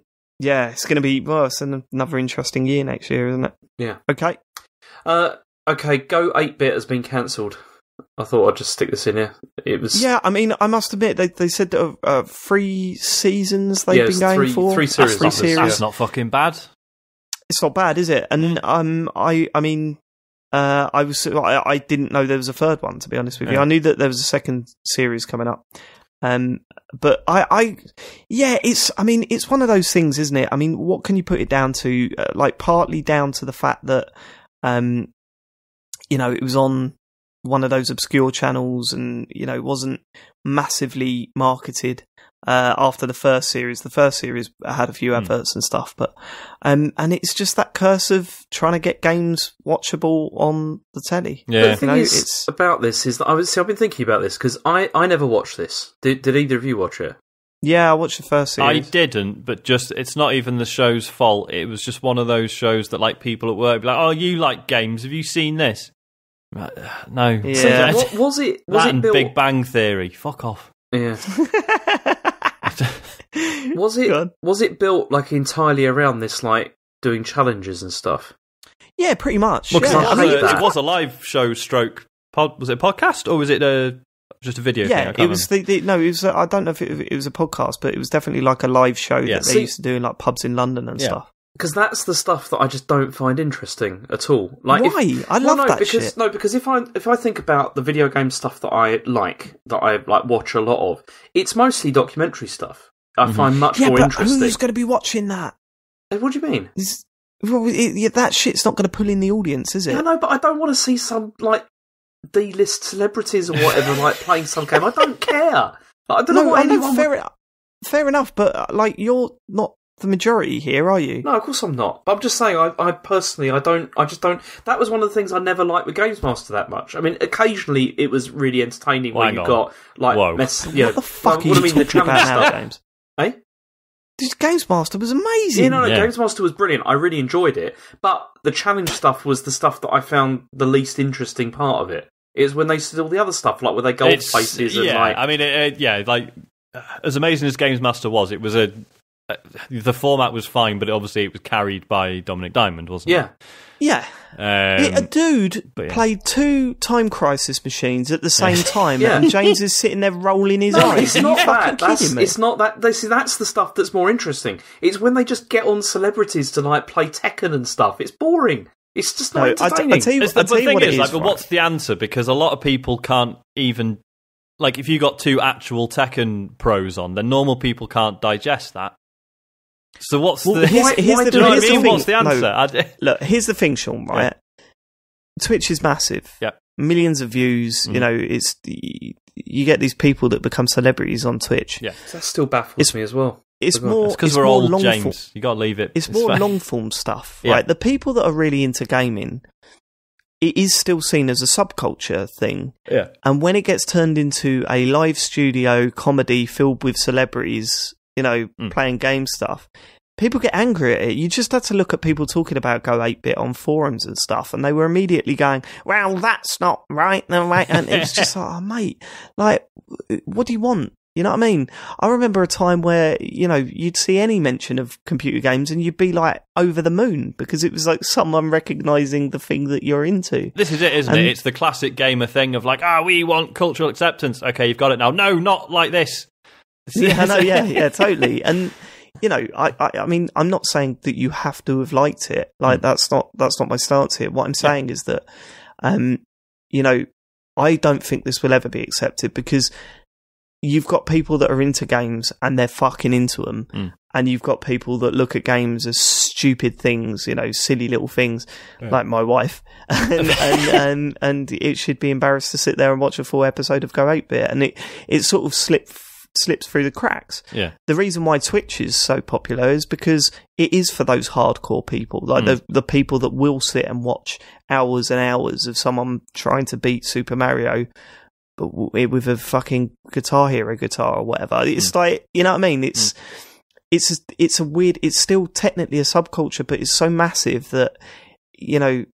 Speaker 1: to be it's another interesting year next year, isn't it?
Speaker 3: Yeah.
Speaker 1: Okay.
Speaker 3: Okay. Go 8-bit has been cancelled. I thought I'd just stick this in here. It was.
Speaker 1: Yeah, I mean, I must admit they said 3 seasons they've been going for.
Speaker 3: 3 series.
Speaker 2: That's not fucking bad.
Speaker 1: It's not bad, is it? And I didn't know there was a third one. To be honest with you, I knew that there was a second series coming up. But it's one of those things, isn't it? I mean, what can you put it down to? Partly down to the fact that, it was on one of those obscure channels and, it wasn't massively marketed, after the first series. The first series had a few adverts and stuff, but, and it's just that curse of trying to get games watchable on the telly.
Speaker 3: Yeah. The thing is about this is that I've been thinking about this because I never watched this. Did either of you watch it?
Speaker 1: Yeah, I watched the first series.
Speaker 2: I didn't, but it's not even the show's fault. It was just one of those shows that people at work be like, "Oh, you like games? Have you seen this?" No.
Speaker 1: Yeah.
Speaker 3: So, was it
Speaker 2: and
Speaker 3: built...
Speaker 2: Big Bang Theory? Fuck off.
Speaker 3: Yeah. Was it built entirely around this doing challenges and stuff?
Speaker 1: Yeah, pretty much.
Speaker 2: Well,
Speaker 3: yeah,
Speaker 2: it was a live show stroke pod. Was it a podcast or was it just a video thing?
Speaker 1: Yeah, it was it was. I don't know if it was a podcast, but it was definitely a live show that they used to do in pubs in London and stuff.
Speaker 3: Because that's the stuff that I just don't find interesting at all.
Speaker 1: Why? I love that shit.
Speaker 3: No, because if I think about the video game stuff that I watch a lot of, it's mostly documentary stuff. I find much more interesting.
Speaker 1: Who's going to be watching that?
Speaker 3: What do you mean?
Speaker 1: That shit's not going to pull in the audience, is it?
Speaker 3: Yeah, no, but I don't want to see some D-list celebrities or whatever playing some game. I don't care. I don't know what anyone.
Speaker 1: Fair enough, but you're not the majority here, are you?
Speaker 3: No, of course I'm not. But I'm just saying, I personally, I just don't. That was one of the things I never liked with Games Master that much. I mean, occasionally it was really entertaining when you got
Speaker 1: what the fuck are you talking about now, James?
Speaker 3: Eh?
Speaker 1: This Games Master was amazing.
Speaker 3: Yeah, no, Games Master was brilliant. I really enjoyed it. But the challenge stuff was the stuff that I found the least interesting part of it. It was when they did all the other stuff, where they golf places and
Speaker 2: I mean, as amazing as Games Master was, it was the format was fine, but obviously it was carried by Dominic Diamond, wasn't it?
Speaker 1: Yeah. A dude played 2 Time Crisis machines at the same time, and James is sitting there rolling his eyes.
Speaker 3: It's not that. It's not that. See, that's the stuff that's more interesting. It's when they just get on celebrities to like play Tekken and stuff. It's boring. It's just not entertaining.
Speaker 1: I tell you what it is.
Speaker 2: But what's the answer? Because a lot of people can't even, like, if you got 2 actual Tekken pros on, then normal people can't digest that. So what's the answer?
Speaker 1: Look, here's the thing, Sean. Right, Twitch is massive.
Speaker 2: Yeah,
Speaker 1: millions of views. You know, you get these people that become celebrities on Twitch.
Speaker 2: Yeah,
Speaker 3: that still baffles me as well.
Speaker 1: It's more
Speaker 2: because we're old, James. You got to leave it.
Speaker 1: It's more long form stuff, right? The people that are really into gaming, it is still seen as a subculture thing.
Speaker 2: Yeah,
Speaker 1: and when it gets turned into a live studio comedy filled with celebrities, you know, playing game stuff, people get angry at it. You just had to look at people talking about Go 8-Bit on forums and stuff, and they were immediately going, well, that's not right. No, right. And it was just like, oh, mate, like, what do you want? You know what I mean? I remember a time where, you know, you'd see any mention of computer games and you'd be like over the moon because it was like someone recognising the thing that you're into.
Speaker 2: This is it, isn't it? It's the classic gamer thing of like, we want cultural acceptance. Okay, you've got it now. No, not like this.
Speaker 1: Yeah, totally. And, you know, I mean, I'm not saying that you have to have liked it. Like, that's not my stance here. What I'm saying is that, you know, I don't think this will ever be accepted because you've got people that are into games and they're fucking into them. And you've got people that look at games as stupid things, you know, silly little things, like my wife. And it should be embarrassed to sit there and watch a full episode of Go 8-Bit. And it sort of slips through the cracks.
Speaker 2: Yeah.
Speaker 1: The reason why Twitch is so popular is because it is for those hardcore people, like the people that will sit and watch hours and hours of someone trying to beat Super Mario, but with a fucking Guitar Hero guitar or whatever. It's like, you know what I mean? It's a weird. It's still technically a subculture, but it's so massive that, you know,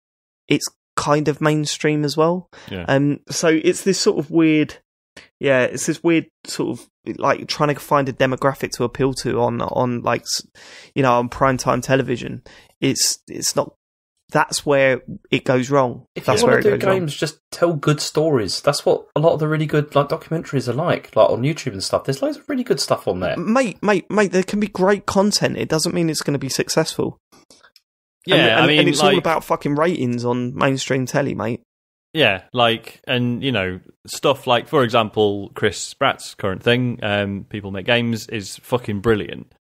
Speaker 1: it's kind of mainstream as well.
Speaker 2: Yeah.
Speaker 1: So it's this sort of weird. Yeah, it's this weird sort of like trying to find a demographic to appeal to on like, you know, on primetime television. It's not. That's where it goes wrong.
Speaker 3: If you want to do games, just tell good stories. That's what a lot of the really good like documentaries are like on YouTube and stuff. There's loads of really good stuff on there.
Speaker 1: Mate, there can be great content. It doesn't mean it's going to be successful.
Speaker 2: Yeah,
Speaker 1: and it's all about fucking ratings on mainstream telly, mate.
Speaker 2: Yeah, like, and, you know, stuff like, for example, Chris Spratt's current thing, People Make Games, is fucking brilliant.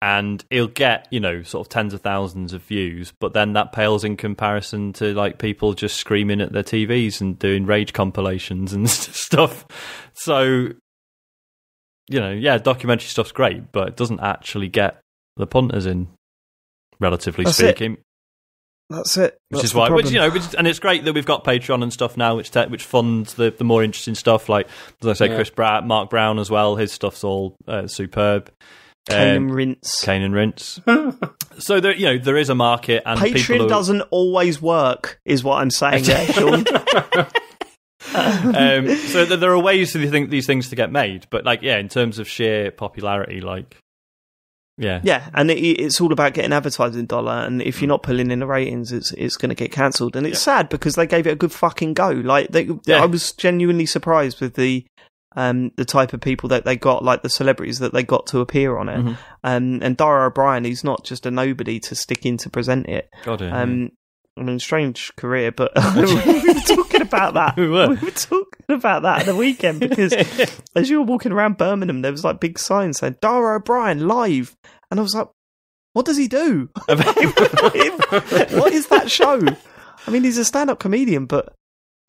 Speaker 2: And he'll get, you know, sort of tens of thousands of views, but then that pales in comparison to, like, people just screaming at their TVs and doing rage compilations and stuff. So, you know, yeah, documentary stuff's great, but it doesn't actually get the punters in, relatively speaking.
Speaker 1: That's it.
Speaker 2: Which is why, and it's great that we've got Patreon and stuff now, which funds the more interesting stuff. Like, as I say, Chris Pratt, Mark Brown as well. His stuff's all superb.
Speaker 1: Kane and Rince.
Speaker 2: So there is a market, and
Speaker 1: Patreon doesn't always work, is what I'm saying there, Sean.
Speaker 2: So there are ways for these things to get made, but like, in terms of sheer popularity, like. Yeah, and it's all about getting advertising dollar, and if you're not pulling in the ratings, it's going to get cancelled, and it's sad because they gave it a good fucking go. Like
Speaker 1: I was genuinely surprised with the type of people that they got, like the celebrities that they got to appear on it, and Dara O'Brien, he's not just a nobody to stick in to present it.
Speaker 2: God, yeah.
Speaker 1: I mean, strange career, but we were talking about that. We were talking about that at the weekend because as you were walking around Birmingham, there was like big signs saying Dara O'Brien live, and I was like, "What does he do? What is that show?" I mean, he's a stand-up comedian, but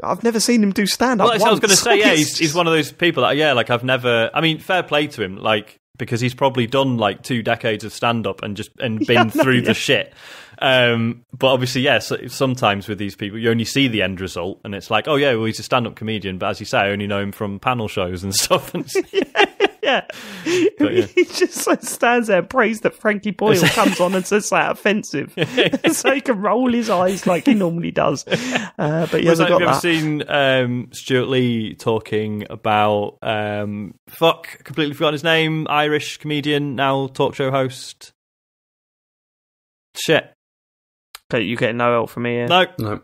Speaker 1: I've never seen him do stand-up.
Speaker 2: Well, I was going to say, he's one of those people that, like I've never. I mean, fair play to him, like, because he's probably done like 2 decades of stand-up and been through the shit. But obviously, sometimes with these people, you only see the end result, and it's like, oh yeah, well, he's a stand-up comedian, but as you say, I only know him from panel shows and stuff. And
Speaker 1: But he just like stands there and prays that Frankie Boyle comes on and says that offensive, so he can roll his eyes like he normally does. But he hasn't got that.
Speaker 2: Have you ever seen Stuart Lee talking about completely forgotten his name, Irish comedian, now talk show host? Shit.
Speaker 1: Okay, you get no help from me here.
Speaker 2: No.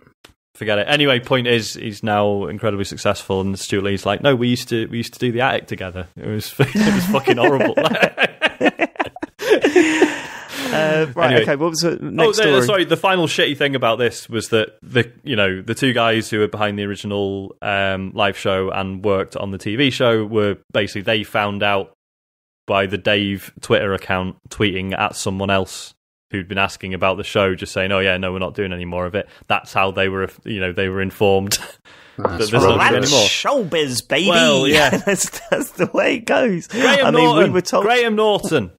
Speaker 2: Forget it. Anyway, point is, he's now incredibly successful, and Stuart Lee's like, no, we used to do the attic together. It was fucking horrible.
Speaker 1: Right.
Speaker 2: Anyway.
Speaker 1: Okay. What was the next story?
Speaker 2: Sorry. The final shitty thing about this was that the two guys who were behind the original live show and worked on the TV show were basically, they found out by the Dave Twitter account tweeting at someone else who'd been asking about the show, just saying, "Oh yeah, no, we're not doing any more of it." That's how they were, they were informed.
Speaker 3: That's
Speaker 1: showbiz, baby.
Speaker 2: Well, yeah,
Speaker 1: that's the way it goes.
Speaker 2: Graham Norton.
Speaker 1: We were told
Speaker 2: Graham Norton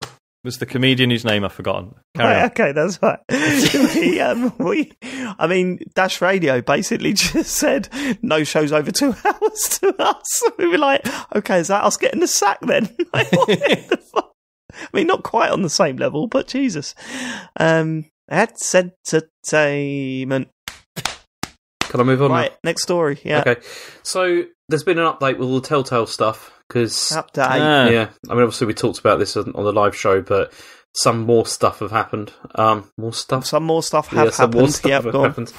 Speaker 2: was the comedian whose name I've forgotten. Carry on.
Speaker 1: Okay, that's right. Dash Radio basically just said no shows over 2 hours to us. We were like, okay, is that us getting the sack then? Like, what the fuck? I mean, not quite on the same level, but Jesus. That's entertainment.
Speaker 3: Can I move on?
Speaker 1: Right,
Speaker 3: now?
Speaker 1: Next story. Yeah.
Speaker 3: Okay. So there's been an update with all the Telltale stuff because
Speaker 1: Update.
Speaker 3: yeah, I mean, obviously we talked about this on the live show, but some more stuff have happened. More stuff.
Speaker 1: Some more stuff have
Speaker 3: some
Speaker 1: happened.
Speaker 3: more stuff
Speaker 1: Yep,
Speaker 3: have
Speaker 1: go on.
Speaker 3: happened.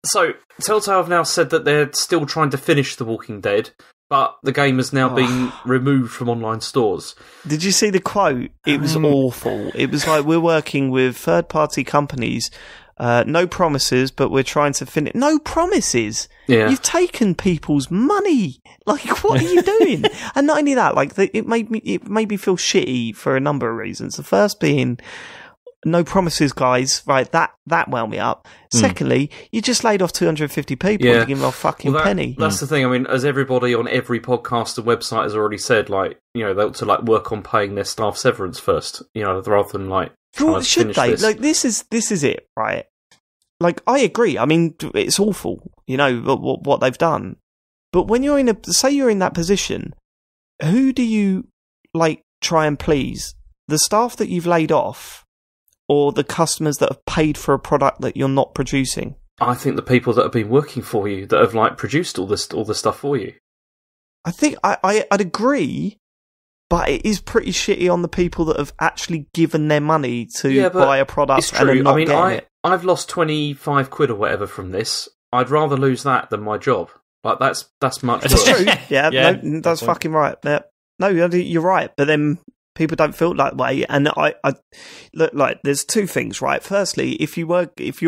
Speaker 3: So Telltale have now said that they're still trying to finish The Walking Dead, but the game has now been removed from online stores.
Speaker 1: Did you see the quote? It was awful. It was like, we're working with third-party companies. No promises, but we're trying to finish. No promises.
Speaker 3: Yeah.
Speaker 1: You've taken people's money. Like, what are you doing? And not only that, like, it made me feel shitty for a number of reasons. The first being, no promises, guys. Right, that wound me up. Secondly, you just laid off 250 people to give them a fucking penny.
Speaker 3: That's the thing. I mean, as everybody on every podcast and website has already said, like, they ought to work on paying their staff severance first. Rather than
Speaker 1: Well, should they? Like, this is it, right? Like, I agree. I mean, it's awful, what they've done. But when you're you're in that position, who do you try and please? The staff that you've laid off, or the customers that have paid for a product that you're not producing?
Speaker 3: I think the people that have been working for you, that have produced all the stuff for you.
Speaker 1: I think I'd agree. But it is pretty shitty on the people that have actually given their money to buy a product and are not getting it.
Speaker 3: I've lost 25 quid or whatever from this. I'd rather lose that than my job. That's much worse.
Speaker 1: That's true. Yeah, no, that's fucking right. Yeah. No, you're right. But then people don't feel that way. And I look, there's two things, right? Firstly, if you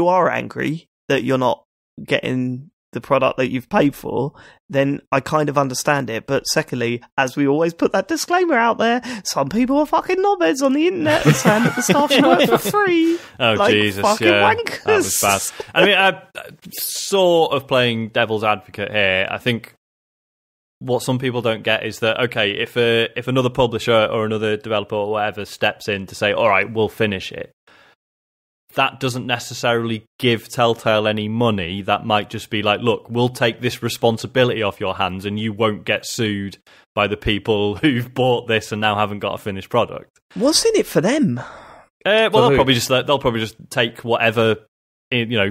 Speaker 1: are angry that you're not getting the product that you've paid for, then I kind of understand it. But secondly, as we always put that disclaimer out there, some people are fucking knobheads on the internet saying that the staff should work for free.
Speaker 2: Oh, Jesus,
Speaker 1: fucking wankers.
Speaker 2: That was bad. I mean, I'm sort of playing devil's advocate here. I think what some people don't get is that, okay, if another publisher or another developer or whatever steps in to say, all right, we'll finish it, that doesn't necessarily give Telltale any money. That might just be like, look, we'll take this responsibility off your hands and you won't get sued by the people who've bought this and now haven't got a finished product.
Speaker 1: What's in it for them?
Speaker 2: Well, they'll probably just take whatever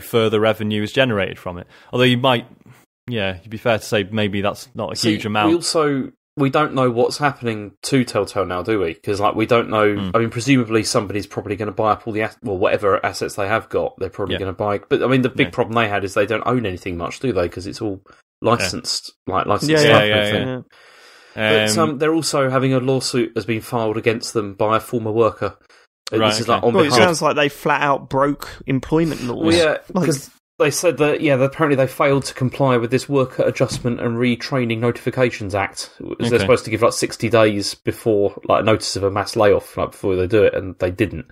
Speaker 2: further revenue is generated from it. Although you'd be fair to say maybe that's not a huge amount.
Speaker 3: We don't know what's happening to Telltale now, do we? Because we don't know. I mean, presumably somebody's probably going to buy up all the whatever assets they have got. They're probably going to buy. But I mean, the big problem they had is they don't own anything much, do they? Because it's all licensed, licensed stuff.
Speaker 2: Yeah.
Speaker 3: But they're also having a lawsuit has been filed against them by a former worker.
Speaker 2: Right,
Speaker 3: this is
Speaker 1: it sounds like they flat out broke employment laws.
Speaker 3: Well, yeah, because they said that apparently they failed to comply with this Worker Adjustment and Retraining Notifications Act. They're supposed to give 60 days before notice of a mass layoff before they do it, and they didn't.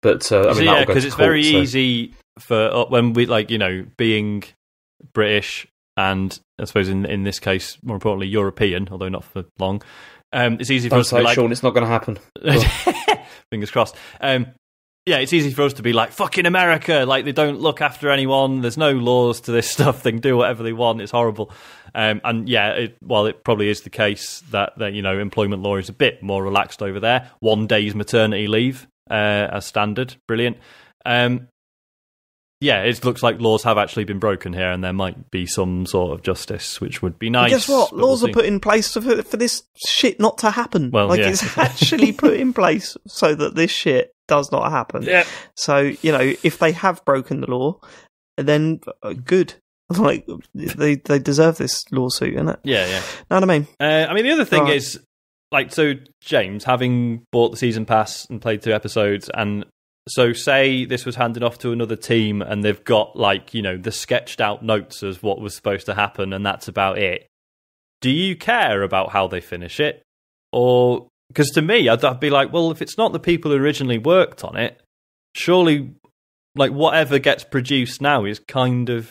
Speaker 3: But
Speaker 2: because it's very easy for when we being British and I suppose in this case more importantly European, although not for long. It's easy for us to be
Speaker 3: Sean, it's not going to happen.
Speaker 2: Fingers crossed. It's easy for us to be like, fucking America, they don't look after anyone, there's no laws to this stuff, they can do whatever they want, it's horrible. While it probably is the case that employment law is a bit more relaxed over there, 1 day's maternity leave as standard, brilliant. yeah, it looks like laws have actually been broken here, and there might be some sort of justice, which would be nice.
Speaker 1: And guess what?
Speaker 2: but
Speaker 1: Laws
Speaker 2: we'll
Speaker 1: are put in place for this shit not to happen.
Speaker 2: Well, yeah.
Speaker 1: It's actually put in place so that this shit does not happen.
Speaker 2: Yeah.
Speaker 1: So, if they have broken the law, then good. Like, they deserve this lawsuit, innit?
Speaker 2: Yeah, yeah.
Speaker 1: Know what I mean?
Speaker 2: The other thing is, like, so James, having bought the season pass and played 2 episodes, and so say this was handed off to another team and they've got, like, the sketched out notes as what was supposed to happen and that's about it. Do you care about how they finish it? Or, because to me, I'd be like, well, if it's not the people who originally worked on it, surely, like, whatever gets produced now is kind of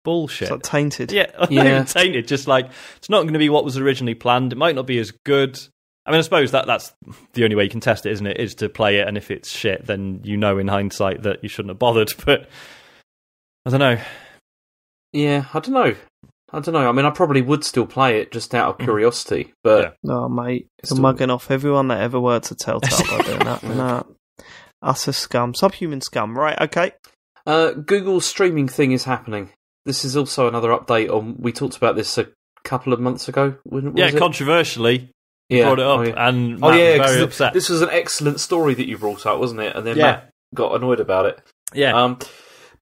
Speaker 2: bullshit.
Speaker 1: It's like tainted.
Speaker 2: Yeah, not even tainted. Just like, it's not going to be what was originally planned. It might not be as good. I mean, I suppose that's the only way you can test it, isn't it? Is to play it, and if it's shit, then in hindsight that you shouldn't have bothered. But I don't know.
Speaker 3: Yeah, I don't know. I mean, I probably would still play it just out of curiosity, but...
Speaker 1: Yeah. Oh, mate, you're mugging off everyone that ever worked at Telltale by doing that. No. Utter scum. Subhuman scum. Right, okay.
Speaker 3: Google's streaming thing is happening. This is also another update on... We talked about this a couple of months ago.
Speaker 2: Controversially... brought it up, and Matt was very upset.
Speaker 3: This was an excellent story that you brought up, wasn't it? And then Matt got annoyed about it.
Speaker 2: Yeah.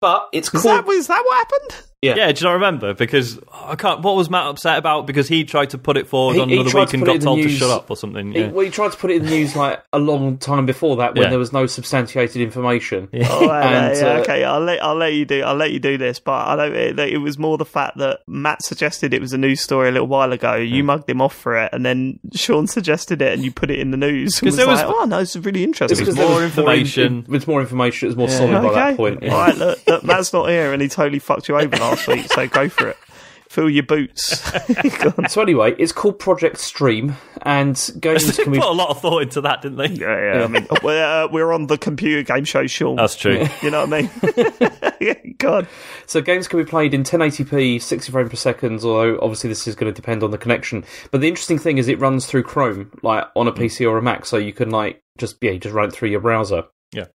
Speaker 3: But it's called...
Speaker 1: Is that what happened?
Speaker 2: Yeah, do you not remember? Because I can't. What was Matt upset about? Because he tried to put it forward on another week and got told to shut up or something. Yeah.
Speaker 3: He tried to put it in the news like a long time before that when there was no substantiated information.
Speaker 2: Yeah.
Speaker 1: Okay, I'll let you do this, but I don't. It was more the fact that Matt suggested it was a news story a little while ago. You mugged him off for it, and then Sean suggested it, and you put it in the news. Because there was oh no, it's really interesting.
Speaker 2: It was more information.
Speaker 3: With more information, it was more solid by that point.
Speaker 1: All right, look, Matt's not here, and he totally fucked you over last week. So go for it. Fill your boots.
Speaker 3: So anyway, it's called Project Stream, and games
Speaker 2: can put a lot of thought into that, didn't they?
Speaker 1: Yeah. I mean, we're on the computer game show, Sean.
Speaker 2: That's true.
Speaker 1: You know what I mean? God.
Speaker 3: So games can be played in 1080p, 60 frames per second, although obviously this is going to depend on the connection. But the interesting thing is it runs through Chrome, like on a PC or a Mac, so you can just run it through your browser.
Speaker 2: Yeah.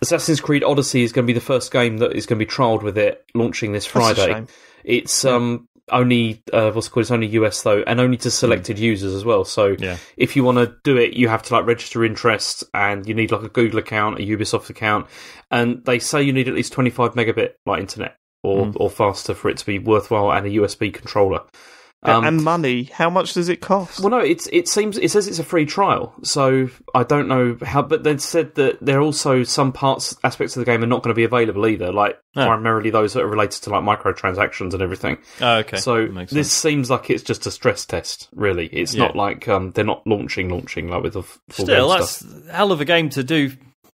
Speaker 3: Assassin's Creed Odyssey is going to be the first game that is going to be trialled with it, launching this Friday. It's only it's only US though, and only to selected users as well. So if you want to do it, you have to like register interest, and you need like a Google account, a Ubisoft account, and they say you need at least 25 megabit like internet or faster for it to be worthwhile, and a USB controller.
Speaker 1: And money, how much does it cost?
Speaker 3: Well, no, it says it's a free trial, so I don't know how. But they said that there are also some aspects of the game are not going to be available either, like primarily those that are related to like microtransactions and everything.
Speaker 2: Oh, okay.
Speaker 3: So this seems like it's just a stress test, really. It's not like they're not launching like with the full
Speaker 2: Still,
Speaker 3: game
Speaker 2: that's
Speaker 3: stuff.
Speaker 2: a hell of a game to do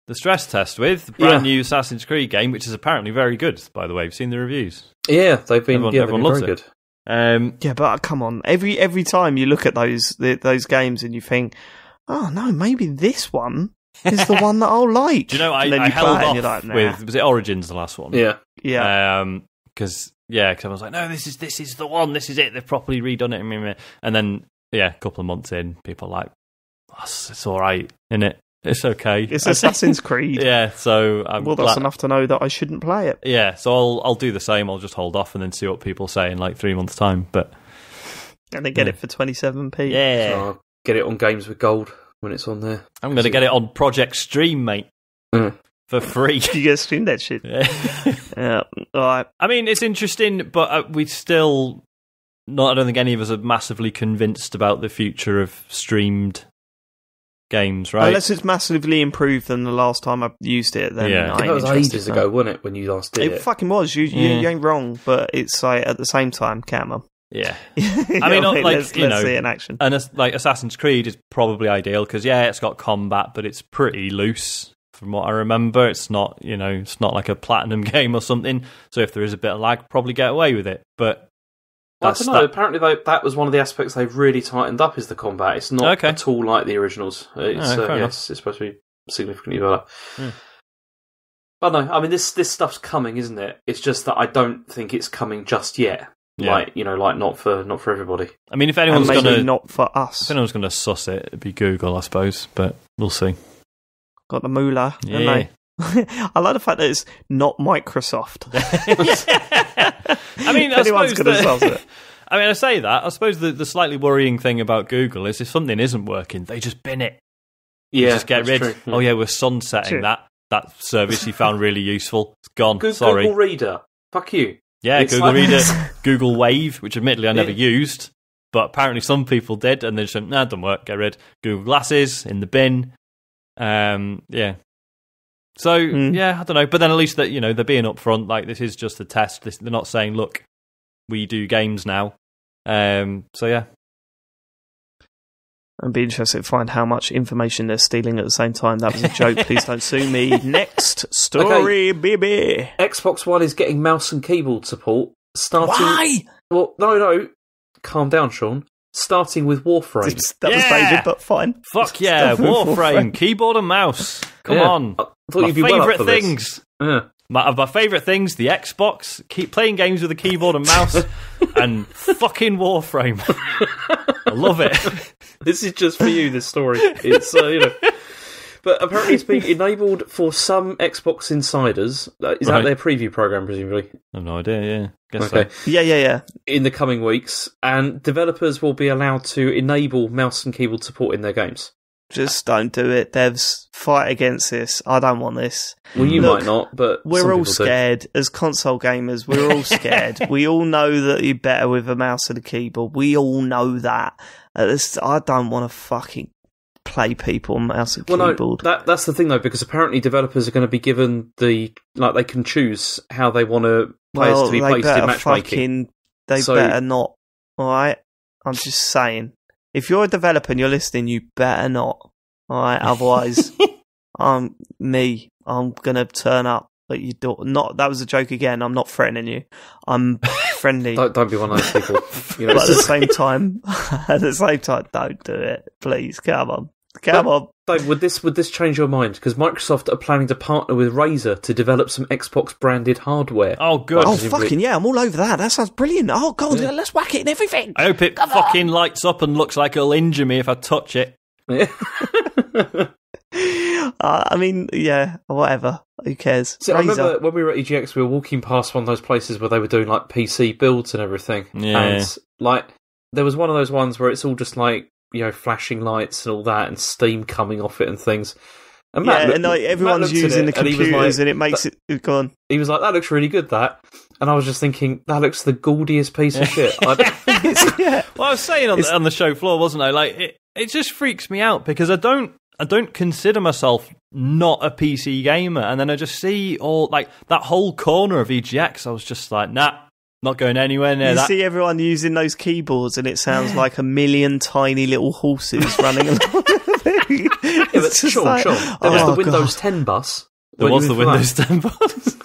Speaker 2: the stress test with. The brand new Assassin's Creed game, which is apparently very good, by the way. We've seen the reviews.
Speaker 3: Yeah, they've been
Speaker 2: everyone loves
Speaker 3: very
Speaker 2: it.
Speaker 3: Good.
Speaker 1: But come on, every time you look at those games and you think, oh no, maybe this one is the one that I'll like.
Speaker 2: Do you know, I held off with, was it Origins, the last one?
Speaker 1: Yeah.
Speaker 2: Because I was like, no, this is the one, this is it, they've properly redone it. And then, a couple of months in, people are like, it's alright, innit? It's okay.
Speaker 1: It's Assassin's Creed.
Speaker 2: Yeah, so
Speaker 1: that's enough to know that I shouldn't play it.
Speaker 2: Yeah, so I'll do the same. I'll just hold off and then see what people say in like 3 months' time.
Speaker 1: And they get it for 27p.
Speaker 2: Yeah,
Speaker 3: so I'll get it on Games with Gold when it's on there.
Speaker 2: I'm going to get it on Project Stream, mate, for free.
Speaker 1: You get stream that shit.
Speaker 2: Yeah.
Speaker 1: All right.
Speaker 2: I mean, it's interesting, but we still not. I don't think any of us are massively convinced about the future of streamed games, right?
Speaker 1: Unless it's massively improved than the last time I used it, then
Speaker 3: that was ages ago, wasn't it, when you last did it?
Speaker 1: It fucking was. You ain't wrong, but it's like at the same time, camera.
Speaker 2: Yeah. I mean, let's see it in
Speaker 1: action.
Speaker 2: And like Assassin's Creed is probably ideal because it's got combat, but it's pretty loose from what I remember. It's not, it's not like a platinum game or something. So if there is a bit of lag, probably get away with it. But
Speaker 3: I don't know. Apparently, that was one of the aspects they've really tightened up is the combat. It's not at all like the originals. It's supposed to be significantly better. But no, I mean this stuff's coming, isn't it? It's just that I don't think it's coming just yet. Yeah. Like not for everybody.
Speaker 2: I mean, if anyone's
Speaker 1: not for us,
Speaker 2: if anyone's going to suss it, it'd be Google, I suppose. But we'll see.
Speaker 1: Got the moolah,
Speaker 2: yeah.
Speaker 1: I like the fact that it's not Microsoft.
Speaker 2: I mean,
Speaker 1: Anyone's going to solve it.
Speaker 2: I mean, I say that. I suppose the slightly worrying thing about Google is if something isn't working, they just bin it.
Speaker 3: Yeah,
Speaker 2: just get rid.
Speaker 3: True, yeah.
Speaker 2: Oh yeah, we're sunsetting that service you found really useful. It's gone. Sorry.
Speaker 3: Google Reader. Fuck you.
Speaker 2: Yeah,
Speaker 3: It's
Speaker 2: Google
Speaker 3: like-
Speaker 2: Reader, Google Wave, which admittedly I never used, but apparently some people did, and they just went, nah, it doesn't work, get rid. Google Glasses, in the bin. Yeah. So, yeah, I don't know. But then at least that, they're being upfront, like, this is just a test. They're not saying, look, we do games now. So, yeah.
Speaker 1: I'd be interested to find how much information they're stealing at the same time. That was a joke. Please don't sue me. Next story, baby.
Speaker 3: Xbox One is getting mouse and keyboard support.
Speaker 1: Why?
Speaker 3: Well, no. Calm down, Sean. Starting with Warframe.
Speaker 1: That was David, but fine.
Speaker 2: Fuck yeah, Warframe, keyboard and mouse. Come on.
Speaker 3: I thought you'd be well up for this.
Speaker 2: Things.
Speaker 3: Yeah.
Speaker 2: My favourite things, the Xbox, keep playing games with a keyboard and mouse, and fucking Warframe. I love it.
Speaker 3: This is just for you, this story. It's, But apparently it's being enabled for some Xbox insiders. Is that their preview program, presumably?
Speaker 2: I have no idea, yeah. Guess
Speaker 3: Okay.
Speaker 2: so.
Speaker 1: Yeah.
Speaker 3: In the coming weeks. And developers will be allowed to enable mouse and keyboard support in their games.
Speaker 1: Just don't do it. Devs, fight against this. I don't want this.
Speaker 3: Well, you
Speaker 1: Look,
Speaker 3: might not, but
Speaker 1: we're
Speaker 3: some
Speaker 1: all
Speaker 3: people do.
Speaker 1: scared. As console gamers, we're all scared. We all know that you're better with a mouse and a keyboard. We all know that. I don't want to fucking play people on mouse and keyboard.
Speaker 3: No, that's the thing though, because apparently developers are going to be given they can choose how they want players to be placed in matchmaking.
Speaker 1: They better not. All right, I'm just saying. If you're a developer and you're listening, you better not. All right, otherwise, I'm gonna turn up at your door. Not that was a joke again. I'm not threatening you. I'm friendly.
Speaker 3: Don't be one of those people.
Speaker 1: But at the same time, don't do it, please. Come on.
Speaker 3: Dave, would this change your mind? Because Microsoft are planning to partner with Razer to develop some Xbox branded hardware.
Speaker 2: Oh, good.
Speaker 1: Oh, fucking yeah, I'm all over that. That sounds brilliant. Oh, God, let's whack it and everything.
Speaker 2: I hope it fucking lights up and looks like it'll injure me if I touch it.
Speaker 3: Yeah.
Speaker 1: I mean, yeah, whatever. Who cares?
Speaker 3: See, I remember when we were at EGX, we were walking past one of those places where they were doing like PC builds and everything.
Speaker 2: Yeah.
Speaker 3: And like, there was one of those ones where it's all just like, flashing lights and all that, and steam coming off it and things. And
Speaker 1: everyone's using the computers, and it makes it go on.
Speaker 3: He was like, "That looks really good." That, and I was just thinking, that looks the gaudiest piece of shit.
Speaker 1: Yeah.
Speaker 2: Well, I was saying on the show floor, wasn't I? Like, it just freaks me out because I don't consider myself not a PC gamer, and then I just see all like that whole corner of EGX. I was just like, nah. Not going anywhere near that.
Speaker 1: You see everyone using those keyboards, and it sounds like a million tiny little horses running along.
Speaker 3: Yeah, but Sean, there was the Windows 10 bus.
Speaker 2: There was the Windows 10 bus.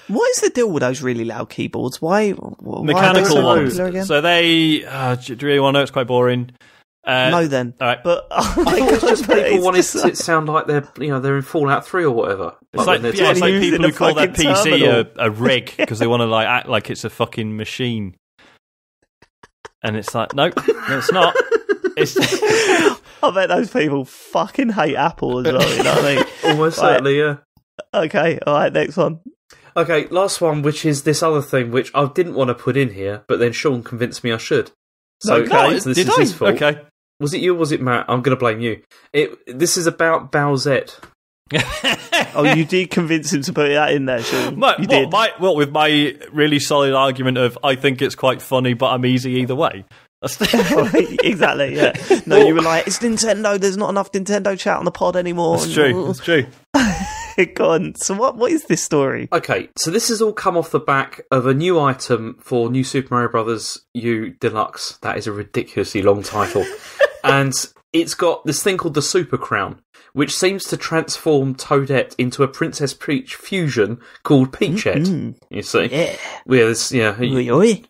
Speaker 1: What is the deal with those really loud keyboards? Why
Speaker 2: mechanical
Speaker 1: are they
Speaker 2: ones?
Speaker 1: so popular again?
Speaker 2: So they. Do you really want to know? It's quite boring.
Speaker 1: No, then.
Speaker 2: All right.
Speaker 1: But
Speaker 3: I thought it was just people wanted to sound like they're in Fallout 3 or whatever.
Speaker 2: It's like people who call their PC a rig because they want to act like it's a fucking machine. And it's like, no, it's not.
Speaker 1: I bet those people fucking hate Apple as well, you know what I mean?
Speaker 3: Almost certainly, yeah.
Speaker 1: Okay, alright, next one.
Speaker 3: Okay, last one, which is this other thing, which I didn't want to put in here, but then Sean convinced me I should. So,
Speaker 1: Okay.
Speaker 3: so this is his fault.
Speaker 2: Okay.
Speaker 3: Was it you or was it Matt? I'm going to blame you. This is about Bowsette.
Speaker 1: Oh, you did convince him to put that in there, Sean. You did.
Speaker 2: With my really solid argument of I think it's quite funny, but I'm easy either way.
Speaker 1: Exactly, yeah. No, you were like, it's Nintendo, there's not enough Nintendo chat on the pod anymore.
Speaker 2: It's true.
Speaker 1: Go on. So what is this story?
Speaker 3: Okay, so this has all come off the back of a new item for New Super Mario Bros. U Deluxe. That is a ridiculously long title. And it's got this thing called the Super Crown, which seems to transform Toadette into a Princess Peach fusion called Peachette. You see?
Speaker 1: Yeah.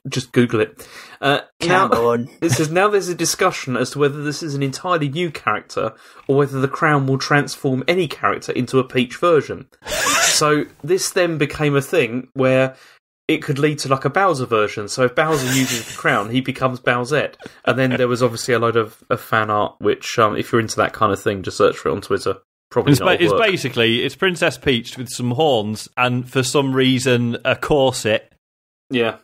Speaker 3: Just Google it.
Speaker 1: Come on.
Speaker 3: It says now there's a discussion as to whether this is an entirely new character or whether the crown will transform any character into a Peach version. So this then became a thing where it could lead to like a Bowser version. So if Bowser uses the crown, he becomes Bowsette. And then there was obviously a load of fan art, which if you're into that kind of thing, just search for it on Twitter. probably not
Speaker 2: It's
Speaker 3: work.
Speaker 2: basically it's Princess Peach with some horns and for some reason a corset.
Speaker 3: Yeah.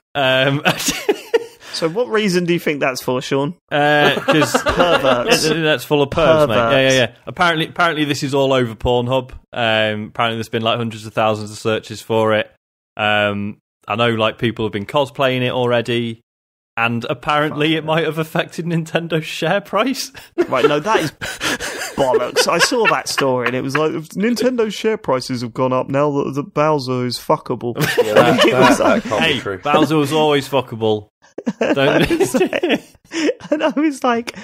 Speaker 1: So what reason do you think that's for, Sean?
Speaker 2: Because
Speaker 1: Perverts.
Speaker 2: that's full of pervs, mate.
Speaker 1: Perverts.
Speaker 2: Yeah. Apparently this is all over Pornhub. Apparently there's been like hundreds of thousands of searches for it. I know like people have been cosplaying it already, and apparently it might have affected Nintendo's share price.
Speaker 1: Right, no, that is bollocks. I saw that story and it was like, Nintendo's share prices have gone up now that the Bowser is fuckable.
Speaker 4: Yeah, that can't be
Speaker 2: Hey,
Speaker 4: true.
Speaker 2: Bowser was always fuckable.
Speaker 1: And I was like,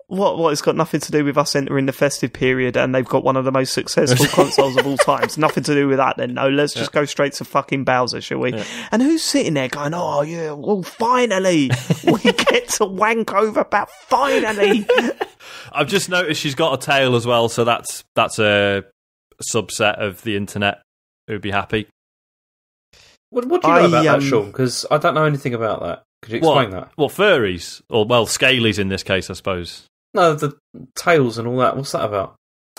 Speaker 1: what? It's got nothing to do with us entering the festive period and they've got one of the most successful consoles of all time. It's nothing to do with that then. No, let's just go straight to fucking Bowser, shall we? Yeah. And who's sitting there going, oh yeah, well finally, we get to wank over about finally.
Speaker 2: I've just noticed she's got a tail as well, so that's a subset of the internet who'd be happy.
Speaker 3: What do you know about that, Sean? Because I don't know anything about that. Could you explain that?
Speaker 2: What, furries? Or, well, scalies in this case, I suppose.
Speaker 3: No, the tails and all that. What's that about?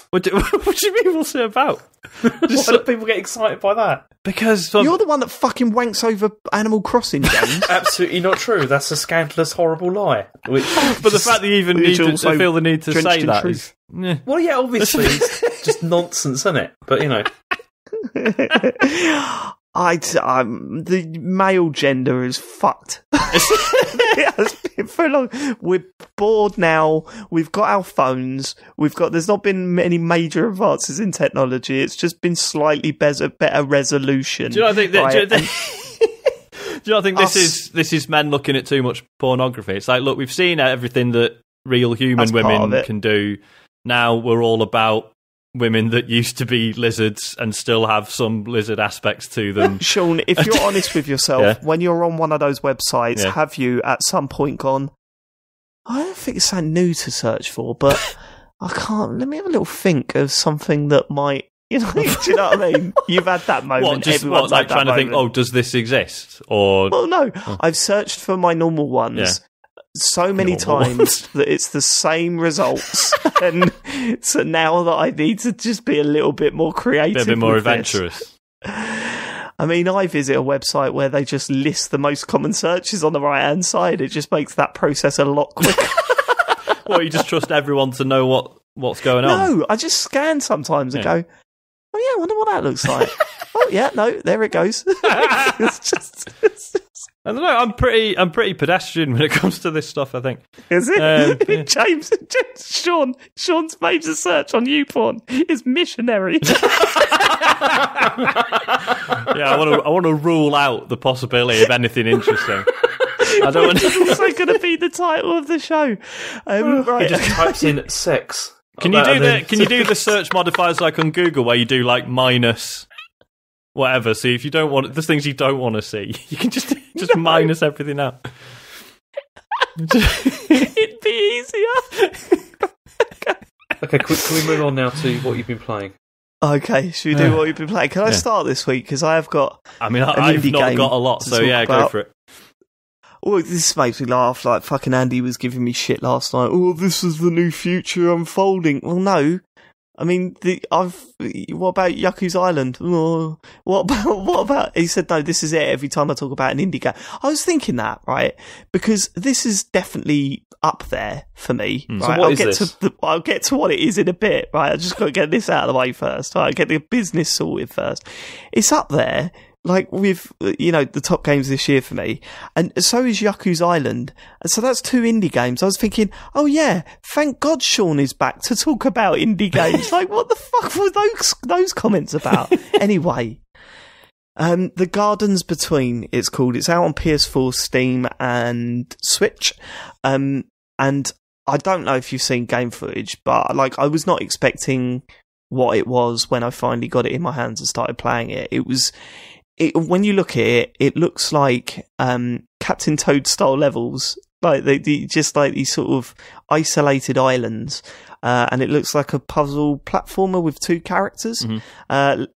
Speaker 2: What do you mean, what's it about?
Speaker 3: Why do people get excited by that?
Speaker 2: Because...
Speaker 1: You're the one that fucking wanks over Animal Crossing, James.
Speaker 3: Absolutely not true. That's a scandalous, horrible lie. But
Speaker 2: the fact that you even need to feel the need to say that is...
Speaker 3: Yeah. Well, yeah, obviously, it's just nonsense, isn't it? But, you know...
Speaker 1: the male gender is fucked. It has been for long. We're bored now. We've got our phones. There's not been many major advances in technology. It's just been slightly better resolution.
Speaker 2: Do you not think that? Right? Do you not think this is men looking at too much pornography? It's like, look, we've seen everything that real human women can do. Now we're all about women that used to be lizards and still have some lizard aspects to them.
Speaker 1: Sean, if you're honest with yourself, when you're on one of those websites, have you at some point gone, I don't think it's something new to search for, but I can't, let me have a little think of something that might, do you know what I mean? You've had that moment.
Speaker 2: What, like trying to think, does this exist? Or
Speaker 1: well, no, I've searched for my normal ones. So many times that it's the same results, and so now that I need to just be a little bit more creative,
Speaker 2: a bit more adventurous.
Speaker 1: I mean, I visit a website where they just list the most common searches on the right hand side. It just makes that process a lot quicker.
Speaker 2: Well, you just trust everyone to know what's going on.
Speaker 1: No, I just scan sometimes and go, oh yeah, I wonder what that looks like. Oh yeah, no, there it goes. It's just.
Speaker 2: I don't know. I'm pretty pedestrian when it comes to this stuff, I think.
Speaker 1: Is it? James, Sean's major search on YouPorn is missionary.
Speaker 2: I want to rule out the possibility of anything interesting. I don't want.
Speaker 1: It's also going to be the title of the show. Right.
Speaker 3: He just types in sex.
Speaker 2: Can you do the search modifiers like on Google where you do like minus whatever? So if you don't want the things you don't want to see, you can just minus everything out.
Speaker 1: It'd be easier.
Speaker 3: Okay, can we move on now to what you've been playing?
Speaker 1: Okay, should we do what you've been playing? Can I start this week? Because I have got.
Speaker 2: I mean, I've not got a lot, so go for it.
Speaker 1: Oh, this makes me laugh. Like fucking Andy was giving me shit last night. Oh, this is the new future unfolding. Well, no. I mean, what about Yaku's Island? Oh, what about, he said, no, this is it every time I talk about an indie game. I was thinking that, right? Because this is definitely up there for me. Right?
Speaker 3: So what is this?
Speaker 1: I'll get to what it is in a bit, right? I just got to get this out of the way first, right? Get the business sorted first. It's up there. Like with, the top games this year for me. And so is Yaku's Island. And so that's 2 indie games. I was thinking, oh yeah, thank God Sean is back to talk about indie games. Like, what the fuck were those comments about? Anyway, The Gardens Between, it's called. It's out on PS4, Steam and Switch. And I don't know if you've seen game footage, but like, I was not expecting what it was when I finally got it in my hands and started playing it. When you look at it, it looks like Captain Toad style levels, like just like these sort of isolated islands, and it looks like a puzzle platformer with 2 characters, a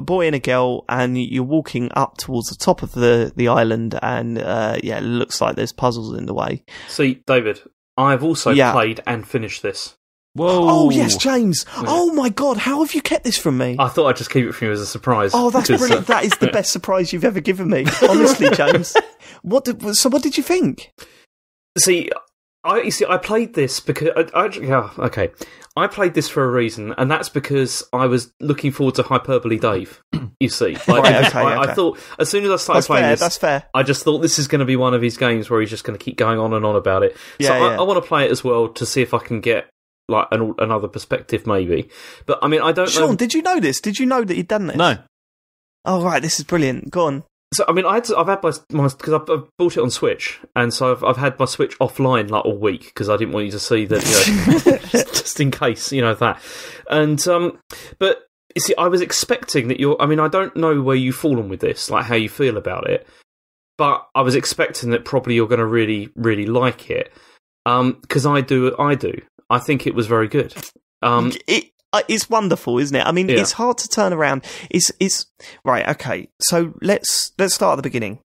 Speaker 1: boy and a girl, and you're walking up towards the top of the island, and it looks like there's puzzles in the way.
Speaker 3: See, David, I've also played and finished this.
Speaker 2: Whoa!
Speaker 1: Oh yes, James. Oh my God, how have you kept this from me?
Speaker 3: I thought I'd just keep it from you as a surprise.
Speaker 1: Oh, that's brilliant. That is the best surprise you've ever given me. Honestly, James. What did you think?
Speaker 3: See, I played this because I played this for a reason, and that's because I was looking forward to Hyperbole Dave. You see, I thought as soon as I started playing this,
Speaker 1: that's fair.
Speaker 3: I just thought this is going to be one of his games where he's just going to keep going on and on about it. I want to play it as well to see if I can get like another perspective, maybe. But I mean, I don't know.
Speaker 1: Sean, did you know this? Did you know that he'd done this?
Speaker 2: No.
Speaker 1: Oh right, this is brilliant. Go on.
Speaker 3: So I mean, I've had my because I've bought it on Switch, and so I've had my Switch offline like all week because I didn't want you to see that, just in case, that. And but you see, I was expecting that I mean, I don't know where you've fallen with this, like how you feel about it, but I was expecting that probably you're going to really, really like it, because I do. I think it was very good.
Speaker 1: It's wonderful, isn't it? I mean, It's hard to turn around. It's right. Okay, so let's start at the beginning.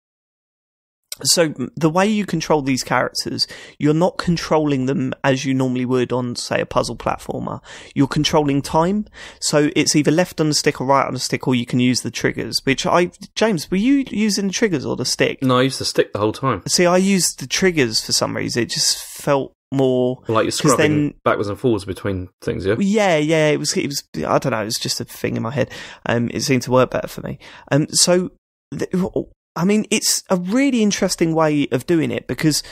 Speaker 1: So the way you control these characters, you're not controlling them as you normally would on, say, a puzzle platformer. You're controlling time. So it's either left on the stick or right on the stick, or you can use the triggers. James, were you using the triggers or the stick?
Speaker 3: No, I used the stick the whole time.
Speaker 1: See, I used the triggers for some reason. It just felt more
Speaker 3: like you're scrubbing backwards and forwards between things.
Speaker 1: Yeah. It was. I don't know. It was just a thing in my head. It seemed to work better for me. I mean, it's a really interesting way of doing it because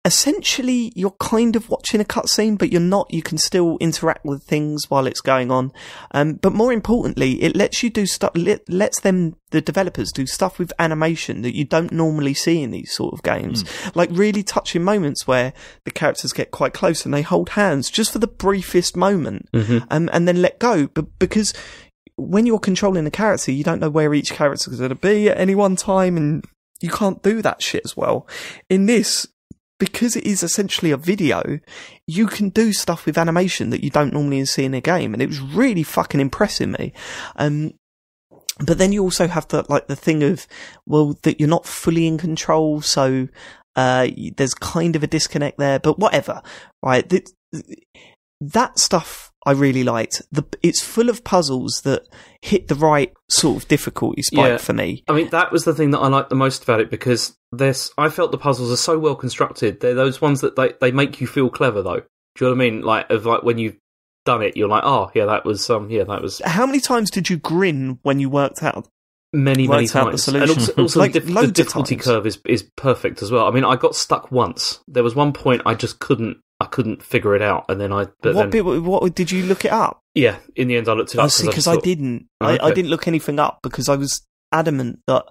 Speaker 1: essentially you're kind of watching a cutscene, but you're not. You can still interact with things while it's going on. But more importantly, it lets you do stuff. Lets the developers do stuff with animation that you don't normally see in these sort of games, like really touching moments where the characters get quite close and they hold hands just for the briefest moment, and then let go. But because when you're controlling a character, you don't know where each character is going to be at any one time, and you can't do that shit as well. In this, because it is essentially a video, you can do stuff with animation that you don't normally see in a game, and it was really fucking impressing me. But then you also have the thing of, that you're not fully in control, so there's kind of a disconnect there, but whatever, right? That stuff I really liked. It's full of puzzles that hit the right sort of difficulty spike for me. I
Speaker 3: mean, that was the thing that I liked the most about it, because I felt the puzzles are so well constructed. They're those ones that they make you feel clever, though. Do you know what I mean? Like when you've done it, you're like, oh yeah, that was. How
Speaker 1: many times did you grin when you worked out?
Speaker 3: Many times.
Speaker 1: The solution.
Speaker 3: And also the difficulty curve is perfect as well. I mean, I got stuck once. There was one point I just couldn't figure it out, and then
Speaker 1: what did you look it up?
Speaker 3: Yeah, in the end I looked it up.
Speaker 1: Because I didn't. Okay. I didn't look anything up because I was adamant that.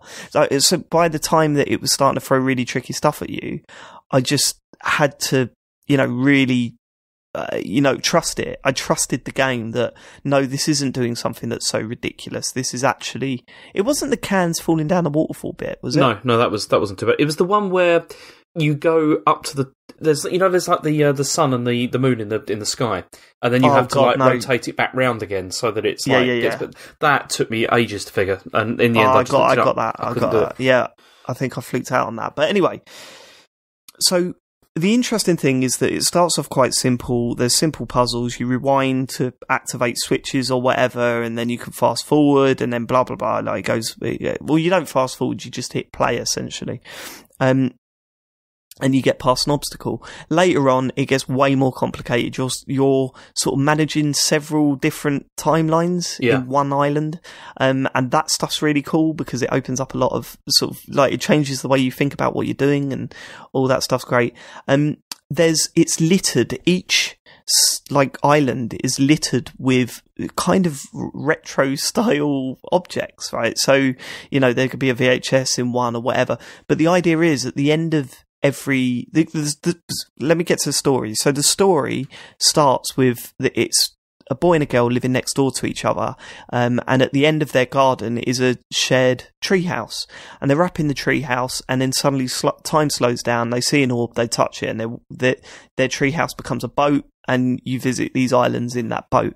Speaker 1: So by the time that it was starting to throw really tricky stuff at you, I just had to, really. Trust it. I trusted the game that, no, this isn't doing something that's so ridiculous. This is actually... It wasn't the cans falling down the waterfall bit, was it?
Speaker 3: No, that wasn't too bad. It was the one where you go up to the... There's like the sun and the moon in the sky, and then you have to rotate it back round again so that it's But that took me ages to figure, and in the end I got that. I got that.
Speaker 1: Yeah, I think I fluked out on that. But anyway, so... The interesting thing is that it starts off quite simple. There's simple puzzles. You rewind to activate switches or whatever, and then you can fast forward, and then blah, blah, blah. Like it goes, well, you don't fast forward, you just hit play, essentially. And you get past an obstacle. Later on, it gets way more complicated. You're sort of managing several different timelines in one island. And that stuff's really cool because it opens up a lot of sort of, it changes the way you think about what you're doing, and all that stuff's great. It's littered. Each, island is littered with kind of retro style objects, right? So, there could be a VHS in one or whatever. But the idea is at the end of let me get to the story. So the story starts with it's a boy and a girl living next door to each other, and at the end of their garden is a shared treehouse, and they're up in the treehouse, and then suddenly time slows down. They see an orb, they touch it, and their treehouse becomes a boat, and you visit these islands in that boat.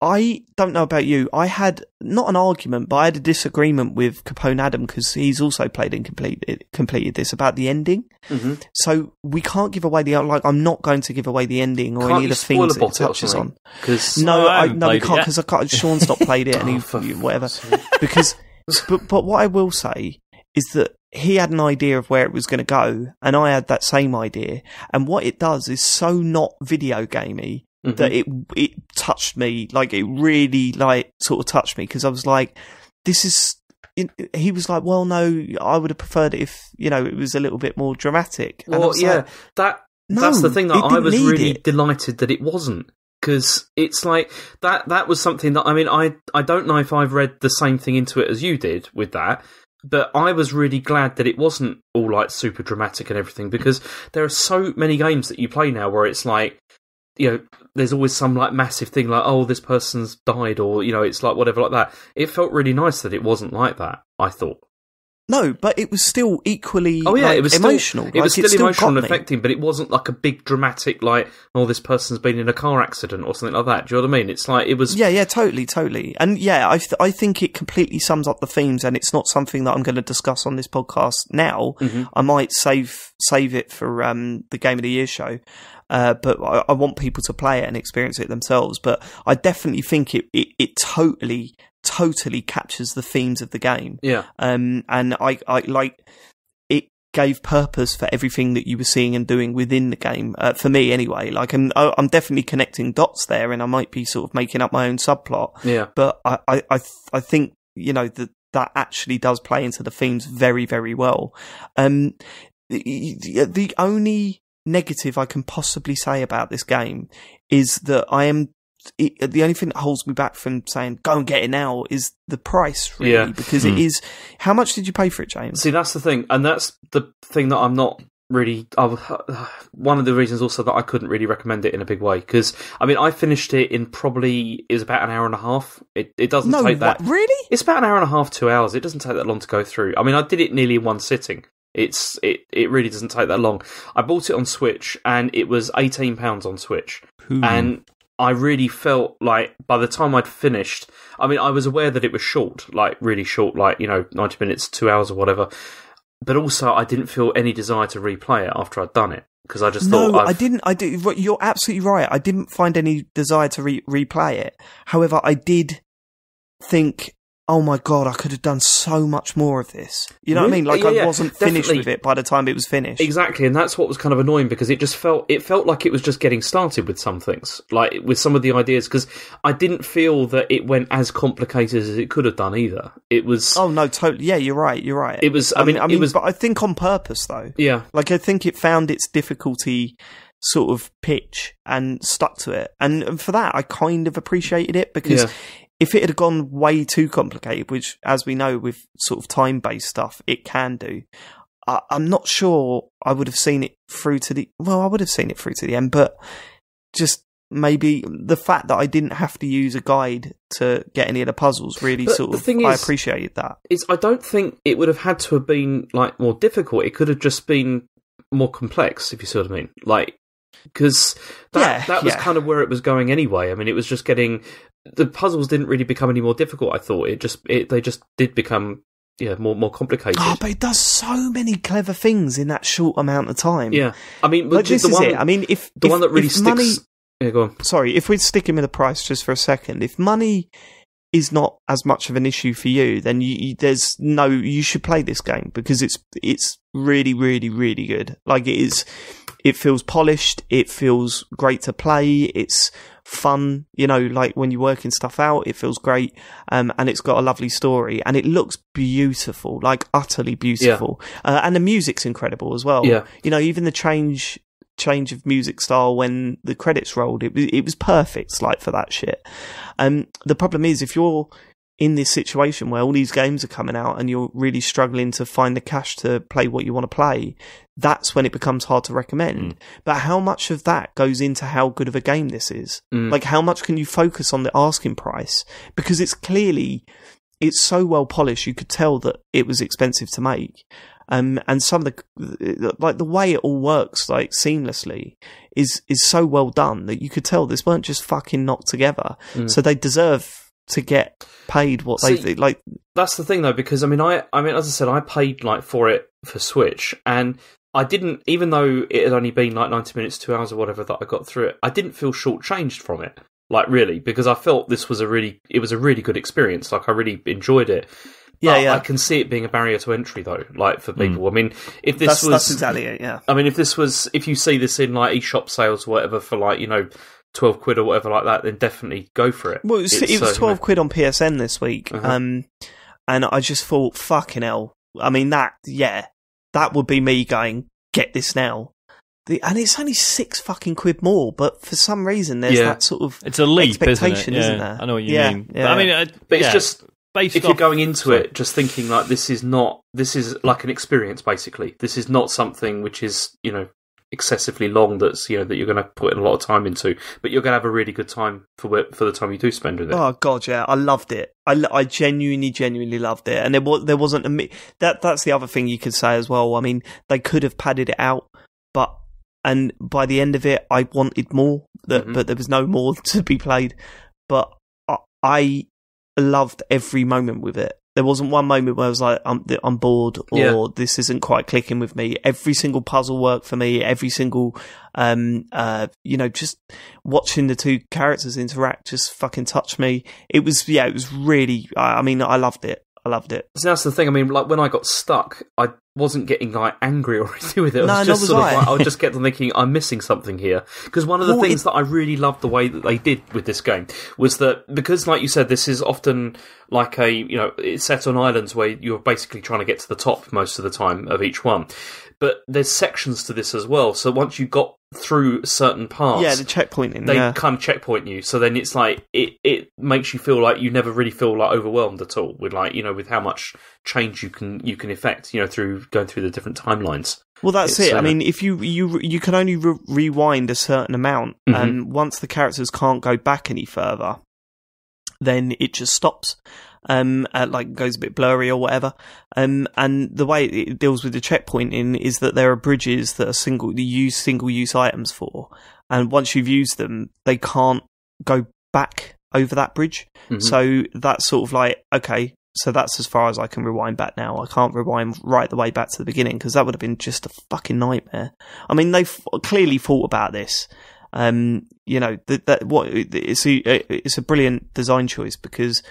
Speaker 1: I don't know about you. I had not an argument, but I had a disagreement with Capone Adam because he's also played and completed this about the ending. Mm-hmm. So we can't give away I'm not going to give away the ending or any of the things that it touches on. No, we can't because Sean's not played it and whatever. But what I will say is that he had an idea of where it was going to go, and I had that same idea. And what it does is so not video gamey. Mm-hmm. That it touched me, like it really sort of touched me because I was like, this is. He was like, well, no, I would have preferred it if it was a little bit more dramatic. And
Speaker 3: that's the thing that I was really delighted that it wasn't, because it's like that was something that I don't know if I've read the same thing into it as you did with that. But I was really glad that it wasn't all like super dramatic and everything, because there are so many games that you play now where it's like, there's always some like massive thing like, oh, this person's died, or it's like whatever like that. It felt really nice that it wasn't like that, I thought.
Speaker 1: No, but it was still equally
Speaker 3: it was
Speaker 1: emotional.
Speaker 3: It was still emotional and affecting, but it wasn't like a big dramatic like, oh, this person's been in a car accident or something like that. Do you know what I mean? It's like it was.
Speaker 1: Yeah, totally. And yeah, I think it completely sums up the themes, and it's not something that I'm going to discuss on this podcast now. Mm-hmm. I might save it for the Game of the Year show. But I want people to play it and experience it themselves. But I definitely think it totally captures the themes of the game.
Speaker 3: Yeah.
Speaker 1: And I like it gave purpose for everything that you were seeing and doing within the game. For me, anyway. Like I'm definitely connecting dots there, and I might be sort of making up my own subplot.
Speaker 3: Yeah.
Speaker 1: But I think that actually does play into the themes very, very well. The only negative I can possibly say about this game is that the only thing that holds me back from saying go and get it now is the price, really, because it is. How much did you pay for it, James?
Speaker 3: See, that's the thing, and that's the thing that I'm not really. One of the reasons also that I couldn't really recommend it in a big way, because I finished it in it was about an hour and a half. It doesn't take that.
Speaker 1: Really?
Speaker 3: It's about an hour and a half, 2 hours. It doesn't take that long to go through. I did it nearly in one sitting. It really doesn't take that long. I bought it on Switch, and it was £18 on Switch. And I really felt like by the time I'd finished, I was aware that it was short, like really short, like 90 minutes, 2 hours or whatever. But also, I didn't feel any desire to replay it after I'd done it, because I just thought
Speaker 1: I didn't. You're absolutely right. I didn't find any desire to replay it. However, I did think, oh my God, I could have done so much more of this. You know what I mean? Like, I wasn't finished with it by the time it was finished.
Speaker 3: Exactly, and that's what was kind of annoying, because it felt like it was just getting started with some things, like with some of the ideas, because I didn't feel that it went as complicated as it could have done either. It was...
Speaker 1: Oh, no, totally. Yeah, you're right.
Speaker 3: It was... it was...
Speaker 1: But I think on purpose, though.
Speaker 3: Yeah.
Speaker 1: Like, I think it found its difficulty sort of pitch and stuck to it. And for that, I kind of appreciated it, because... Yeah. If it had gone way too complicated, which, as we know, with sort of time-based stuff, it can do, I'm not sure I would have seen it through to the... Well, I would have seen it through to the end, but just maybe the fact that I didn't have to use a guide to get any of the puzzles really I appreciated that.
Speaker 3: I don't think it would have had to have been, like, more difficult. It could have just been more complex, if you see what I mean. Like, because that was kind of where it was going anyway. It was just getting... The puzzles didn't really become any more difficult, I thought. They just did become more complicated.
Speaker 1: Oh, but it does so many clever things in that short amount of time.
Speaker 3: Yeah.
Speaker 1: But this is it.
Speaker 3: If the one that really sticks... Money, yeah, go on.
Speaker 1: Sorry, if we're sticking with the price just for a second, if money is not as much of an issue for you, then you should play this game, because it's really, really, really good. Like, it is... It feels polished, it feels great to play, it's fun, like when you're working stuff out, it feels great, and it's got a lovely story, and it looks beautiful, like utterly beautiful. Yeah. And the music's incredible as well.
Speaker 3: Yeah.
Speaker 1: Even the change of music style when the credits rolled, it was perfect, like, for that shit. The problem is, if you're in this situation where all these games are coming out and you're really struggling to find the cash to play what you want to play, that's when it becomes hard to recommend. But how much of that goes into how good of a game this is? Like, how much can you focus on the asking price? Because it's so well polished, you could tell that it was expensive to make. And some of the way it all works like seamlessly is so well done that you could tell this weren't just fucking knocked together. So they deserve to get paid what they like.
Speaker 3: That's the thing though, because I mean, as I said, I paid like for it for Switch, and I didn't, even though it had only been like 90 minutes, 2 hours or whatever that I got through it, I didn't feel shortchanged from it. Like really, because I felt it was a really good experience. Like I really enjoyed it. Yeah. I can see it being a barrier to entry though, like for people. I mean, if this was,
Speaker 1: that's exactly it. Yeah.
Speaker 3: I mean, if you see this in like eShop sales or whatever for like, you know, £12 or whatever like that, then definitely go for it.
Speaker 1: Well, it was £12 on PSN this week. And I just thought, fucking hell. I mean, that would be me going, get this now. And it's only £6 more, but for some reason there's that sort of
Speaker 2: it's a leap,
Speaker 1: expectation,
Speaker 2: isn't
Speaker 1: there?
Speaker 2: I know what you mean.
Speaker 1: Yeah.
Speaker 2: But, I mean,
Speaker 3: it's just if you're going into it just thinking like this is like an experience basically. This is not something which is, you know, excessively long. That's, you know, that you're going to put in a lot of time into, but you're going to have a really good time for the time you do spend with it.
Speaker 1: Oh god, yeah, I loved it. I genuinely loved it, and there wasn't that's the other thing you could say as well. I mean, they could have padded it out, and by the end of it, I wanted more, but there was no more to be played. But I loved every moment with it. There wasn't one moment where I was like, I'm bored, or this isn't quite clicking with me. Every single puzzle worked for me. Every single, just watching the two characters interact just fucking touched me. It was really, I mean, I loved it.
Speaker 3: So that's the thing. I mean, like when I got stuck, I wasn't getting like angry or anything with it.
Speaker 1: I
Speaker 3: would just get them thinking I'm missing something here. Because one of the things that I really loved the way that they did with this game was that, because like you said, this is often like it's set on islands where you're basically trying to get to the top most of the time of each one. But there's sections to this as well. So once you got through certain parts,
Speaker 1: the checkpointing,
Speaker 3: they kind of checkpoint you. So then it's like it makes you feel like you never really feel like overwhelmed at all with like, you know, with how much change you can effect, you know, through going through the different timelines.
Speaker 1: Well, that's it. I mean, if you can only rewind a certain amount, and once the characters can't go back any further, then it just stops. Like goes a bit blurry or whatever. And the way it deals with the checkpointing is that there are bridges that are single use items for, and once you've used them, they can't go back over that bridge. So that's sort of like, okay, so that's as far as I can rewind back now. I can't rewind right the way back to the beginning, because that would have been just a fucking nightmare. I mean, they've clearly thought about this. It's a brilliant design choice, because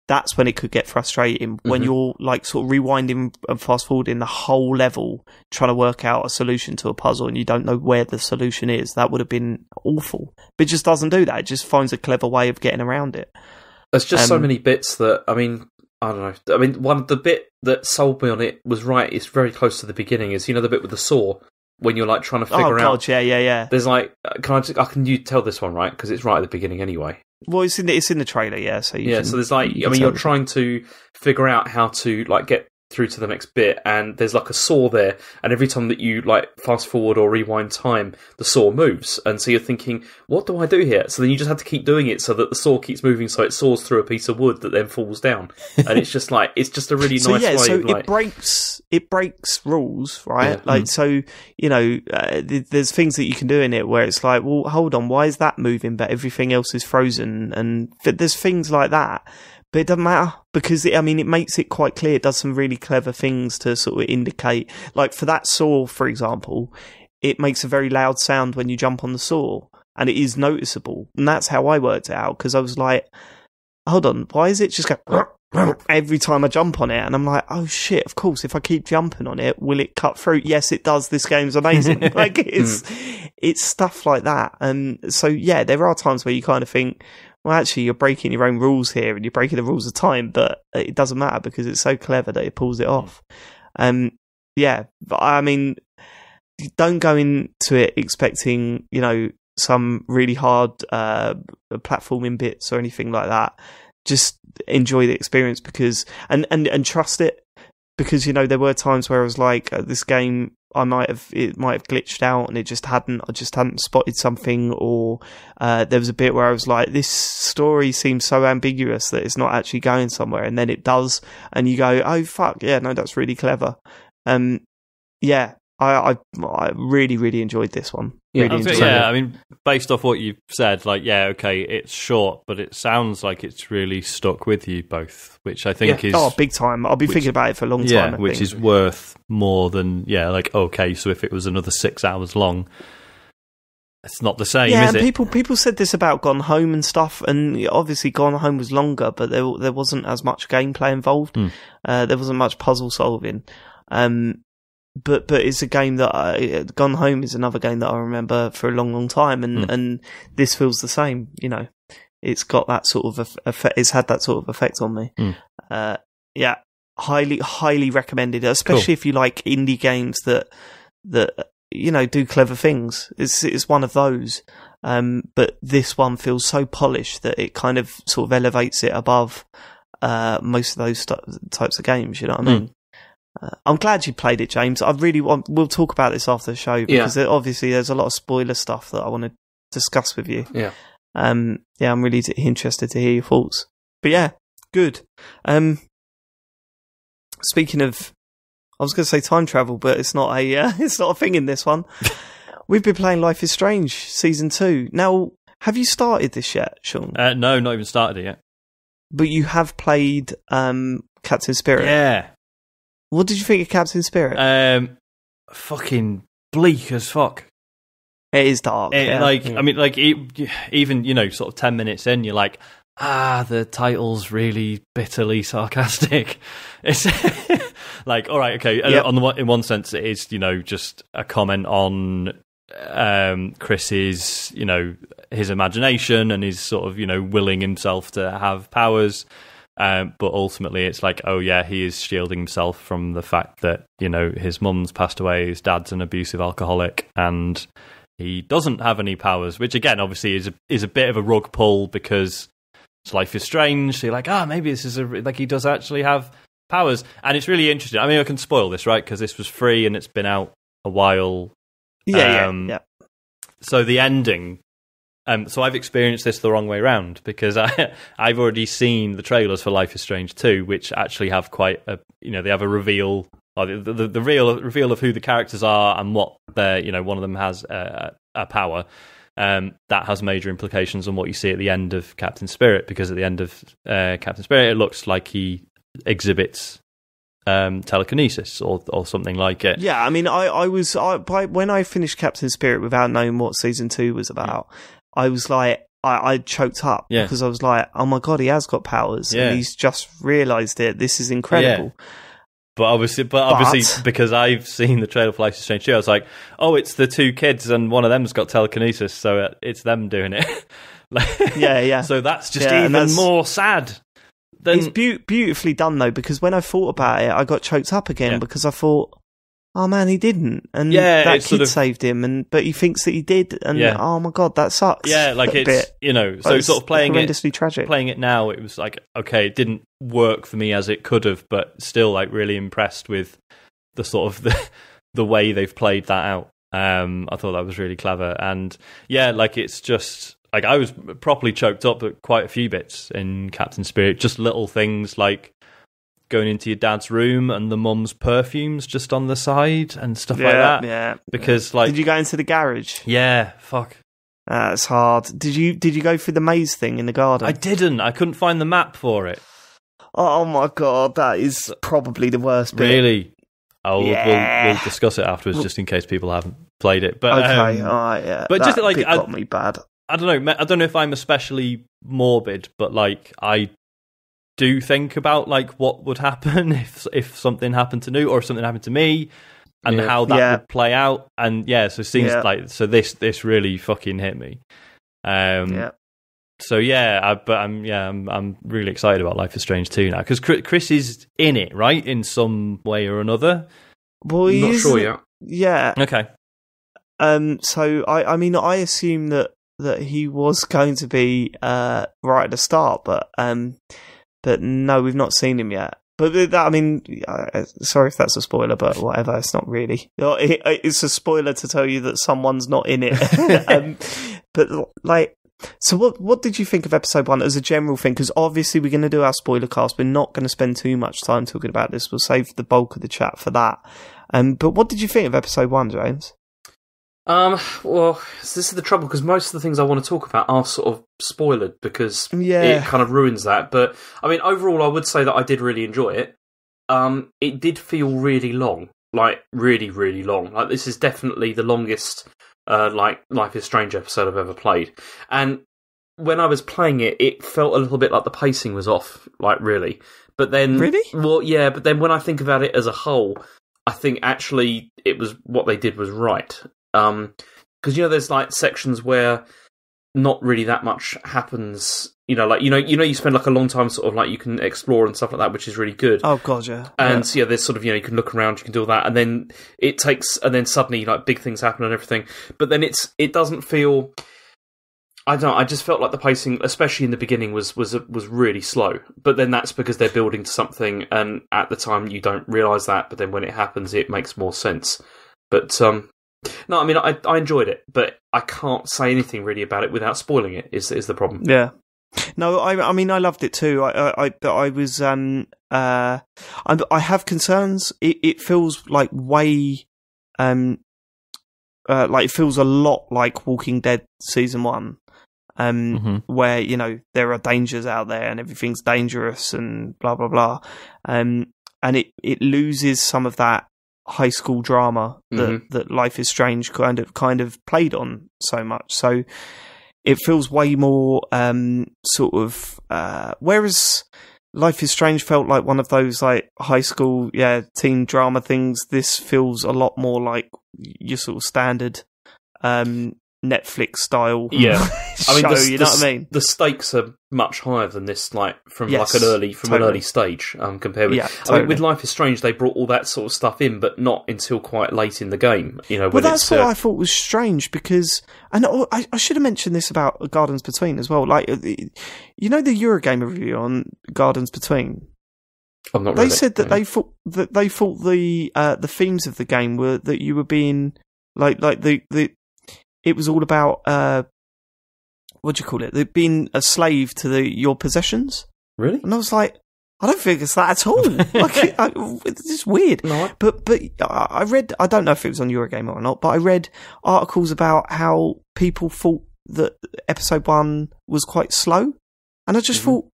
Speaker 1: that's when it could get frustrating, when you're like sort of rewinding and fast forwarding the whole level trying to work out a solution to a puzzle and you don't know where the solution is. That would have been awful. But it just doesn't do that. It just finds a clever way of getting around it.
Speaker 3: There's just so many bits that, I mean, I don't know. I mean, the bit that sold me on it was right. It's very close to the beginning. Is, you know, the bit with the saw when you're like trying to figure out.
Speaker 1: Oh god, yeah.
Speaker 3: There's like, can you tell this one, right? Because it's right at the beginning anyway.
Speaker 1: Well, it's in the trailer, yeah. So
Speaker 3: so there's like, I mean, you're trying to figure out how to like get through to the next bit, and there's like a saw there, and every time that you like fast forward or rewind time, the saw moves, and so you're thinking, what do I do here? So then you just have to keep doing it so that the saw keeps moving, so it saws through a piece of wood that then falls down, and it's just like, it's just a really nice way.
Speaker 1: So
Speaker 3: of, like,
Speaker 1: it breaks rules, right? Like, so you know, there's things that you can do in it where it's like, well, hold on, why is that moving, but everything else is frozen, and there's things like that. But it doesn't matter, because it makes it quite clear. It does some really clever things to sort of indicate, like for that saw, for example, it makes a very loud sound when you jump on the saw, and it is noticeable. And that's how I worked it out, because I was like, hold on, why is it just go every time I jump on it? And I'm like, oh shit, of course, if I keep jumping on it, will it cut through? Yes, it does. This game's amazing. Like, it's stuff like that. And so, yeah, there are times where you kind of think, well, actually, you're breaking your own rules here, and you're breaking the rules of time, but it doesn't matter because it's so clever that it pulls it off. Yeah, but I mean, don't go into it expecting, you know, some really hard platforming bits or anything like that. Just enjoy the experience, because and trust it, because, you know, there were times where I was like, this game, it might have glitched out, and I just hadn't spotted something, or there was a bit where I was like, this story seems so ambiguous that it's not actually going somewhere, and then it does, and you go, oh fuck, yeah, no, that's really clever. Yeah, I really, really enjoyed this one.
Speaker 3: Yeah,
Speaker 1: Really enjoyed it.
Speaker 2: I mean, based off what you've said, like, yeah, okay, it's short, but it sounds like it's really stuck with you both, which I think is...
Speaker 1: Oh, big time. I'll be thinking about it for a long time, I
Speaker 2: which
Speaker 1: think.
Speaker 2: is worth more than, like, okay, so if it was another 6 hours long, it's not the same, is it?
Speaker 1: Yeah, people said this about Gone Home and stuff, and obviously Gone Home was longer, but there wasn't as much gameplay involved. There wasn't much puzzle solving. But it's a game that Gone Home is another game that I remember for a long, long time, and this feels the same. You know, it's got that sort of effect. It's had that sort of effect on me. Yeah, highly, highly recommended, especially if you like indie games that you know do clever things. It's one of those. But this one feels so polished that it kind of sort of elevates it above most of those types of games. You know what I mean? I'm glad you played it, James. I really want. We'll talk about this after the show because obviously there's a lot of spoiler stuff that I want to discuss with you.
Speaker 3: Yeah.
Speaker 1: I'm really interested to hear your thoughts. But yeah, good. Speaking of, I was going to say time travel, but it's not a thing in this one. We've been playing Life is Strange Season 2. Now, have you started this yet, Sean?
Speaker 2: No, not even started it yet.
Speaker 1: But you have played Captain Spirit.
Speaker 2: Yeah.
Speaker 1: What did you think of Captain Spirit?
Speaker 2: Fucking bleak as fuck.
Speaker 1: It is dark.
Speaker 2: I mean, like even sort of 10 minutes in, you're like, the title's really bitterly sarcastic. It's like, all right, okay.
Speaker 1: Yep.
Speaker 2: In one sense, it is just a comment on Chris's his imagination and his sort of willing himself to have powers. But ultimately, it's like, oh yeah, he is shielding himself from the fact that his mum's passed away, his dad's an abusive alcoholic, and he doesn't have any powers. Which again, obviously, is a bit of a rug pull because Life is Strange. So you're like, maybe this is he does actually have powers, and it's really interesting. I mean, I can spoil this, right? Because this was free and it's been out a while.
Speaker 1: Yeah.
Speaker 2: So the ending. So I've experienced this the wrong way round because I've already seen the trailers for Life is Strange 2, which actually have quite a they have a reveal, or the real reveal of who the characters are and what they're one of them has a power that has major implications on what you see at the end of Captain Spirit, because at the end of Captain Spirit it looks like he exhibits telekinesis or something like it.
Speaker 1: Yeah, I mean, when I finished Captain Spirit without knowing what Season 2 was about. I was like, I choked up because I was like, oh my God, he has got powers and he's just realised it. This is incredible.
Speaker 2: Yeah. But obviously, because I've seen the trailer for Life is Strange 2, I was like, oh, it's the two kids and one of them's got telekinesis, so it's them doing it.
Speaker 1: Yeah.
Speaker 2: So that's just even more sad.
Speaker 1: It's beautifully done though, because when I thought about it, I got choked up again because I thought, oh man, he didn't, and that kid saved him, but he thinks that he did, and oh my God, that sucks.
Speaker 2: Yeah, like it's so sort of playing
Speaker 1: horrendously tragic.
Speaker 2: Playing it now, it was like, okay, it didn't work for me as it could have, but still, like, really impressed with the sort of the way they've played that out. I thought that was really clever, and like it's just like I was properly choked up at quite a few bits in Captain Spirit, just little things like going into your dad's room and the mum's perfumes just on the side and stuff like that.
Speaker 1: Yeah.
Speaker 2: Because like,
Speaker 1: did you go into the garage?
Speaker 2: Yeah. Fuck.
Speaker 1: It's hard. Did you go through the maze thing in the garden?
Speaker 2: I didn't. I couldn't find the map for it.
Speaker 1: Oh my God, that is probably the worst bit.
Speaker 2: Really? Oh, we'll discuss it afterwards, just in case people haven't played it. But
Speaker 1: okay, all right, yeah.
Speaker 2: But
Speaker 1: that
Speaker 2: just like,
Speaker 1: bit got me bad.
Speaker 2: I don't know. I don't know if I'm especially morbid, but like I do think about like what would happen if something happened to Newt or if something happened to me, and how that would play out. And so it seems like this really fucking hit me. So I'm really excited about Life is Strange 2 now, because Chris is in it, right, in some way or another.
Speaker 1: Well,
Speaker 3: I'm not sure yet.
Speaker 1: Yeah.
Speaker 2: Okay.
Speaker 1: So I mean, I assume that he was going to be right at the start, but no, we've not seen him yet. But that, I mean, sorry if that's a spoiler, but whatever, it's not really. It's a spoiler to tell you that someone's not in it. But like, so what did you think of episode 1 as a general thing? Because obviously we're going to do our spoiler cast. We're not going to spend too much time talking about this. We'll save the bulk of the chat for that. But what did you think of episode 1, James?
Speaker 3: Well, this is the trouble, because most of the things I want to talk about are sort of spoilered, because it kind of ruins that. But, I mean, overall, I would say that I did really enjoy it. It did feel really long. Like, really, really long. Like, this is definitely the longest, Life is Strange episode I've ever played. And when I was playing it, it felt a little bit like the pacing was off, like, really. But then...
Speaker 1: Really?
Speaker 3: Well, yeah, but then when I think about it as a whole, I think actually it was... What they did was right. Because, there's, like, sections where not really that much happens... you spend like a long time sort of like you can explore and stuff like that, which is really good.
Speaker 1: Oh god, yeah.
Speaker 3: And so, there's sort of you can look around, you can do all that, and then suddenly like big things happen and everything. But then it doesn't feel. I don't know. I just felt like the pacing, especially in the beginning, was really slow. But then that's because they're building to something, and at the time you don't realise that. But then when it happens, it makes more sense. But no, I mean I enjoyed it, but I can't say anything really about it without spoiling it. Is the problem?
Speaker 1: Yeah. No, I mean I loved it too. I was I have concerns. It feels like way like it feels a lot like Walking Dead season 1, where there are dangers out there and everything's dangerous and blah blah blah, and it loses some of that high school drama that Life is Strange kind of played on so much. So. It feels way more whereas Life is Strange felt like one of those like high school teen drama things. This feels a lot more like your sort of standard Netflix style
Speaker 3: show. I mean,
Speaker 1: you know what I mean?
Speaker 3: The stakes are much higher than this, like from an early stage compared with.
Speaker 1: Totally.
Speaker 3: I mean, with Life is Strange, they brought all that sort of stuff in, but not until quite late in the game.
Speaker 1: Well, that's what I thought was strange, because, and I should have mentioned this about Gardens Between as well. Like, the Eurogamer review on Gardens Between.
Speaker 3: I've not read
Speaker 1: They
Speaker 3: it,
Speaker 1: said that they thought the themes of the game were that you were being like it was all about what do you call it? Being a slave to your possessions.
Speaker 3: Really?
Speaker 1: And I was like, I don't think it's that at all. Like, it's just weird.
Speaker 3: No.
Speaker 1: But I read, I don't know if it was on Eurogamer or not, but I read articles about how people thought that episode 1 was quite slow, and I just thought,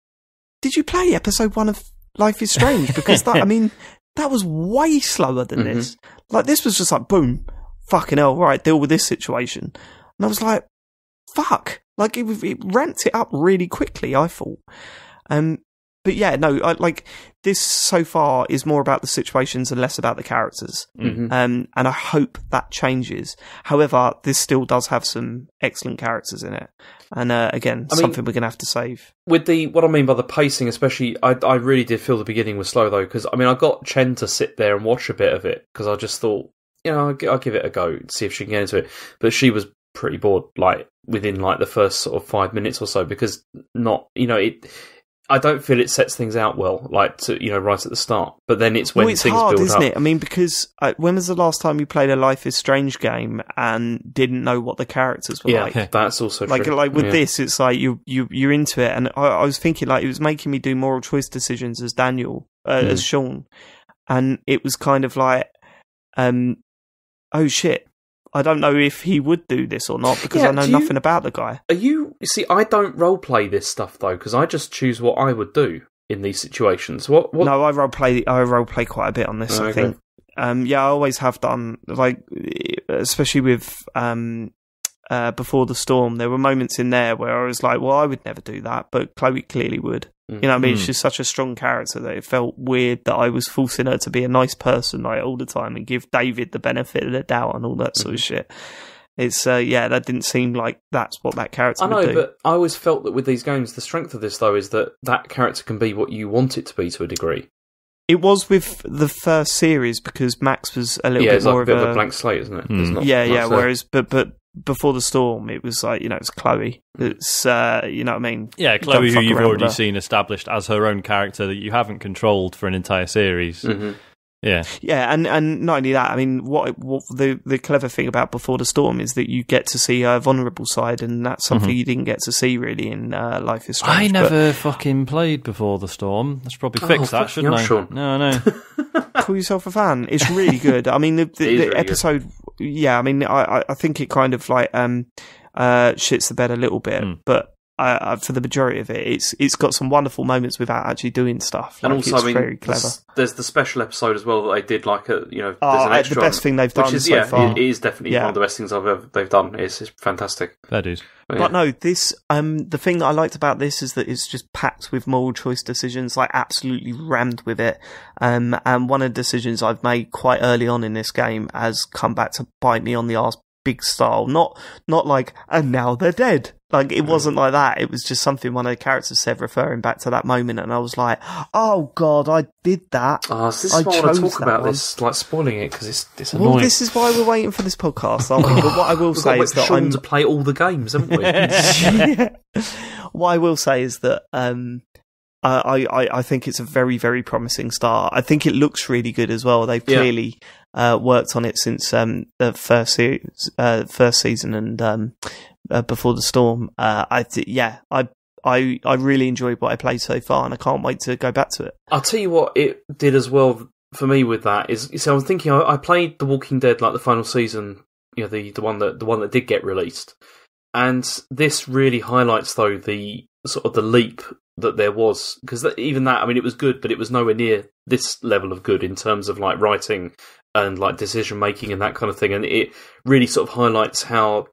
Speaker 1: did you play episode 1 of Life is Strange? Because that was way slower than this. Like, this was just like, boom, fucking hell, right, deal with this situation. And I was like, fuck. Like, it ramped it up really quickly, I thought. But yeah, no, this so far is more about the situations and less about the characters. And I hope that changes. However, this still does have some excellent characters in it. And again, something we're going to have to save.
Speaker 3: With what I mean by the pacing, especially, I really did feel the beginning was slow, though, because, I got Chen to sit there and watch a bit of it, because I just thought, I'll give it a go, see if she can get into it. But she was pretty bored, like, within, like, the first sort of 5 minutes or so, because I don't feel it sets things out well, like, right at the start. But then it's when
Speaker 1: it's
Speaker 3: things
Speaker 1: hard,
Speaker 3: build
Speaker 1: isn't
Speaker 3: up.
Speaker 1: it? I mean, because when was the last time you played a Life is Strange game and didn't know what the characters were like?
Speaker 3: Yeah, that's also
Speaker 1: like,
Speaker 3: true.
Speaker 1: Like with this, it's like you're into it, and I was thinking, like, it was making me do moral choice decisions as Daniel, as Sean, and it was kind of like, oh shit, I don't know if he would do this or not, because I know nothing about the guy.
Speaker 3: See, I don't roleplay this stuff, though, because I just choose what I would do in these situations. What?
Speaker 1: No, I roleplay quite a bit on this, I think. I always have done, like, especially with Before the Storm, there were moments in there where I was like, well, I would never do that, but Chloe clearly would. You know what I mean? She's such a strong character that it felt weird that I was forcing her to be a nice person, like, all the time, and give David the benefit of the doubt and all that sort of shit. It's that didn't seem like that's what that character would do.
Speaker 3: I know, but I always felt that with these games, the strength of this, though, is that character can be what you want it to be to a degree.
Speaker 1: It was with the first series, because Max was a little bit more
Speaker 3: of a blank slate, isn't it?
Speaker 1: Whereas, but Before the Storm, it was like, it's Chloe. It's, you know what I mean?
Speaker 2: Yeah, Chloe, who you've already seen established as her own character that you haven't controlled for an entire series. Yeah.
Speaker 1: Yeah, and not only that, I mean, what the clever thing about Before the Storm is that you get to see a vulnerable side, and that's something you didn't get to see really in Life is Strange.
Speaker 2: I never fucking played Before the Storm. I should probably fix that, shouldn't I?
Speaker 3: Sean.
Speaker 2: No.
Speaker 1: Call yourself a fan. It's really good. I mean, the
Speaker 3: really
Speaker 1: episode. Good. Yeah, I mean, I think it kind of like shits the bed a little bit, but. For the majority of it, it's got some wonderful moments without actually doing stuff.
Speaker 3: And also,
Speaker 1: it's
Speaker 3: I mean,
Speaker 1: very clever.
Speaker 3: There's the special episode as well that they did, like there's an extra
Speaker 1: the best thing they've done
Speaker 3: which is,
Speaker 1: so far.
Speaker 3: It is definitely one of the best things they've done. It's fantastic.
Speaker 2: Fair dues.
Speaker 1: But no, this the thing that I liked about this is that it's just packed with moral choice decisions, like absolutely rammed with it. And one of the decisions I've made quite early on in this game has come back to bite me on the arse. Big style, not like, and now they're dead. Like, it wasn't like that. It was just something one of the characters said, referring back to that moment, and I was like, "Oh God, I did that."
Speaker 3: So this is why I want to talk about this, like spoiling it, because it's annoying.
Speaker 1: Well, this is why we're waiting for this podcast, aren't we? But what I will say is that
Speaker 3: I'm to play all the games, haven't we?
Speaker 1: Yeah. What I will say is that I think it's a very, very promising start. I think it looks really good as well. They've clearly worked on it since the first season and Before the Storm. I really enjoyed what I played so far, and I can't wait to go back to it.
Speaker 3: I'll tell you what it did as well for me with that is. So I was thinking, I played The Walking Dead, like the final season, the one that did get released, and this really highlights though the sort of the leap that there was, because even that, I mean, it was good, but it was nowhere near this level of good in terms of like writing and like decision making and that kind of thing. And it really sort of highlights how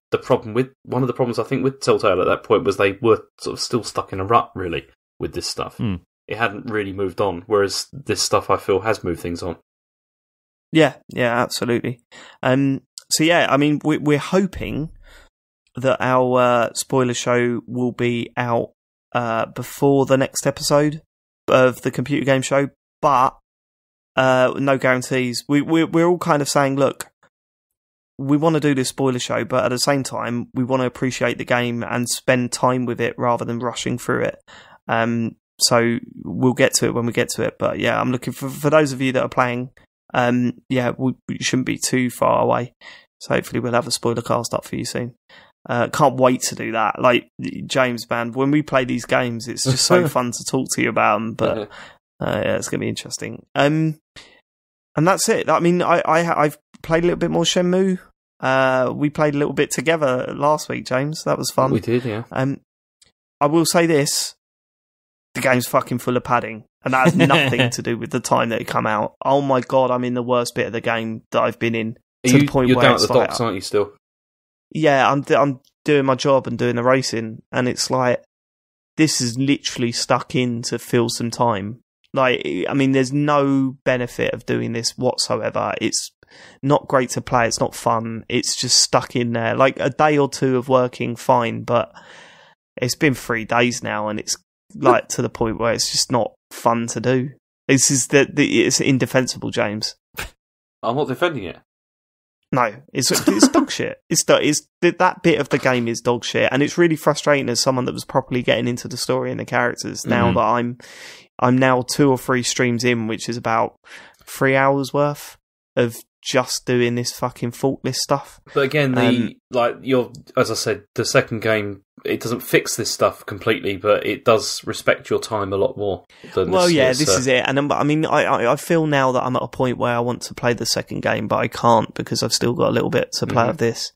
Speaker 3: one of the problems I think with Telltale at that point was they were sort of still stuck in a rut really with this stuff. It hadn't really moved on, whereas this stuff I feel has moved things on.
Speaker 1: Yeah, absolutely. So yeah, I mean, we're hoping that our spoiler show will be out before the next episode of the computer game show, but no guarantees. We're all kind of saying, look, we want to do this spoiler show, but at the same time, we want to appreciate the game and spend time with it rather than rushing through it. So we'll get to it when we get to it. But yeah, I'm looking for those of you that are playing. We shouldn't be too far away. So hopefully we'll have a spoiler cast up for you soon. Can't wait to do that. Like, James, man, when we play these games, it's just so fun to talk to you about them. But it's going to be interesting. And that's it. I mean, I've played a little bit more Shenmue. We played a little bit together last week, James. That was fun.
Speaker 3: We did, yeah.
Speaker 1: I will say this. The game's fucking full of padding. And that has nothing to do with the time that it come out. Oh my God, I'm in the worst bit of the game that I've been in. To the point
Speaker 3: you're
Speaker 1: where
Speaker 3: down
Speaker 1: it's
Speaker 3: at the
Speaker 1: like,
Speaker 3: docks, aren't you, still?
Speaker 1: Yeah, I'm doing my job and doing the racing, and it's like, this is literally stuck in to fill some time. Like, I mean, there's no benefit of doing this whatsoever. It's not great to play. It's not fun. It's just stuck in there. Like, a day or two of working, fine, but it's been 3 days now, and it's like to the point where it's just not fun to do. It's indefensible, James.
Speaker 3: I'm not defending it.
Speaker 1: No, it's dog shit. That bit of the game is dog shit, and it's really frustrating as someone that was properly getting into the story and the characters. Now that I'm now 2 or 3 streams in, which is about 3 hours worth of just doing this fucking faultless stuff.
Speaker 3: But again, as I said, the second game, it doesn't fix this stuff completely, but it does respect your time a lot more.
Speaker 1: This is it. And I mean, I feel now that I'm at a point where I want to play the second game, but I can't because I've still got a little bit to play of this.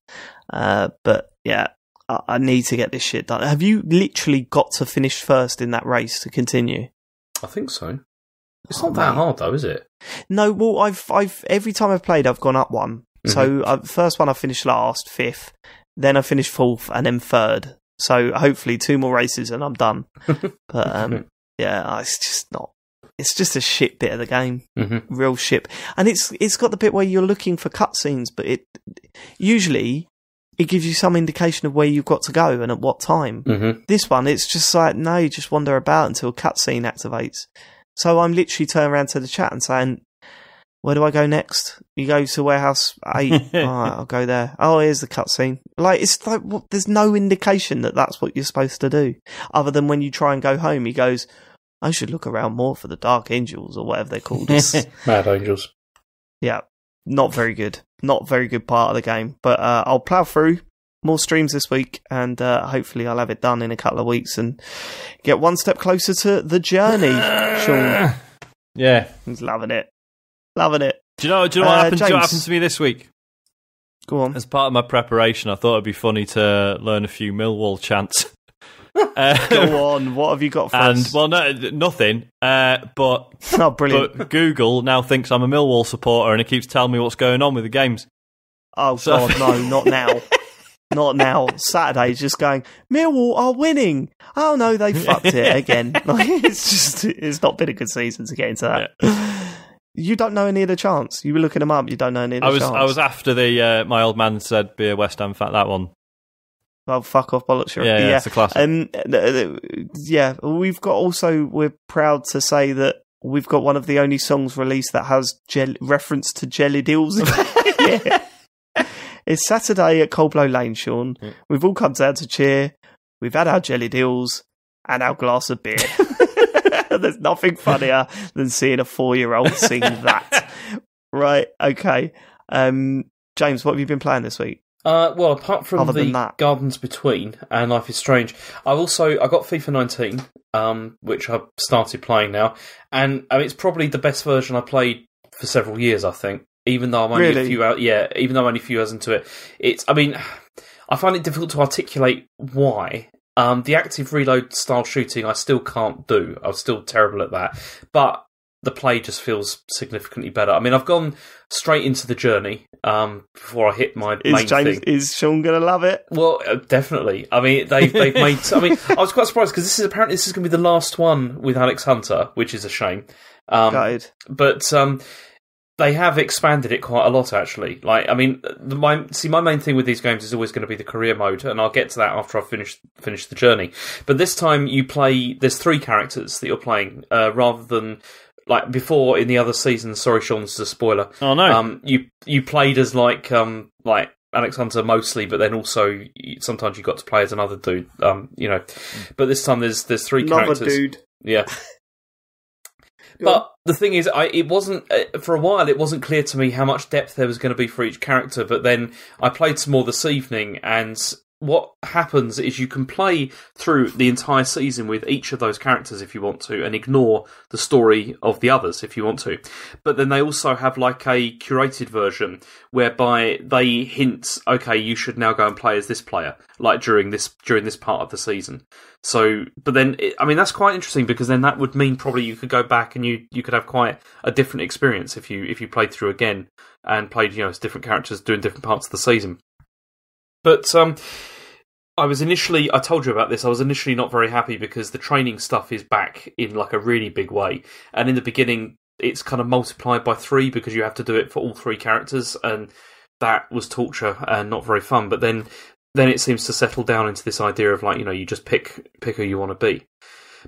Speaker 1: But yeah, I need to get this shit done. Have you literally got to finish first in that race to continue?
Speaker 3: I think so. It's not that hard though, is it?
Speaker 1: No, well, I've every time I've played, I've gone up one. So first one I finished last, 5th, then I finished 4th, and then 3rd. So hopefully 2 more races and I'm done. But it's just not. It's just a shit bit of the game, real shit. And it's got the bit where you're looking for cutscenes, but it usually it gives you some indication of where you've got to go and at what time. This one, it's just like, no, you just wander about until a cutscene activates. So I'm literally turning around to the chat and saying, where do I go next? You go to warehouse 8. All right, I'll go there. Oh, here's the cutscene. Like, it's like, there's no indication that that's what you're supposed to do. Other than when you try and go home, he goes, I should look around more for the Dark Angels or whatever they're called.
Speaker 3: Mad Angels.
Speaker 1: Yeah, not very good. Not very good part of the game. But I'll plough through more streams this week, and hopefully I'll have it done in a couple of weeks and get one step closer to the journey. Sean,
Speaker 2: Yeah,
Speaker 1: he's loving it. Loving it.
Speaker 2: Do you know what happened?
Speaker 1: James,
Speaker 2: Do you know what happened to me this week?
Speaker 1: Go on.
Speaker 2: As part of my preparation, I thought it'd be funny to learn a few Millwall chants.
Speaker 1: Go on. What have you got for us?
Speaker 2: No, nothing. But
Speaker 1: Oh, brilliant.
Speaker 2: But Google now thinks I'm a Millwall supporter, and it keeps telling me what's going on with the games.
Speaker 1: Oh, God, no, not now. Not now. Saturday's just going, Millwall are winning. Oh, no, they fucked it again. It's not been a good season to get into that. Yeah. You don't know any of the chants. You were looking them up. You don't know any of the chants.
Speaker 2: I was after the my old man said be a West Ham fan, that one.
Speaker 1: Oh, fuck off, bollocks.
Speaker 2: Yeah, it's a classic.
Speaker 1: Yeah, we're proud to say that we've got one of the only songs released that has reference to jelly deals. Yeah. It's Saturday at Coldblow Lane, Sean. Yeah. We've all come down to cheer. We've had our jelly deals and our glass of beer. There's nothing funnier than seeing a 4-year-old sing that. Right, okay. James, what have you been playing this week?
Speaker 3: Well, apart from the Gardens Between and Life is Strange, I got FIFA 19, which I've started playing now, and it's probably the best version I played for several years, I think. Even though I'm only a few hours into it, I find it difficult to articulate why. The active reload style shooting I still can't do. I'm still terrible at that. But the play just feels significantly better. I mean, I've gone straight into the journey before I hit my main thing.
Speaker 1: Is Sean going to love it?
Speaker 3: Well, definitely. I mean, they've made... I mean, I was quite surprised because this is going to be the last one with Alex Hunter, which is a shame.
Speaker 1: Gutted.
Speaker 3: But... they have expanded it quite a lot, actually. Like, I mean, my main thing with these games is always going to be the career mode, and I'll get to that after I've finished the journey. But this time, there's 3 characters that you're playing, rather than like before in the other seasons. Sorry, Sean, this is a spoiler.
Speaker 2: Oh no!
Speaker 3: You played as like Alex Hunter mostly, but then also sometimes you got to play as another dude. But this time there's 3 characters.
Speaker 1: Another dude.
Speaker 3: Yeah. But the thing is, it wasn't for a while. It wasn't clear to me how much depth there was going to be for each character. But then I played some more this evening, and what happens is you can play through the entire season with each of those characters if you want to, and ignore the story of the others if you want to. But then they also have like a curated version whereby they hint, okay, you should now go and play as this player, like during this part of the season. So, but then, that's quite interesting because then that would mean probably you could go back and you could have quite a different experience if you played through again and played, as different characters doing different parts of the season. But, I told you about this, I was initially not very happy because the training stuff is back in like a really big way. And in the beginning, it's kind of multiplied by 3 because you have to do it for all 3 characters, and that was torture and not very fun. But then it seems to settle down into this idea of like, you just pick who you want to be.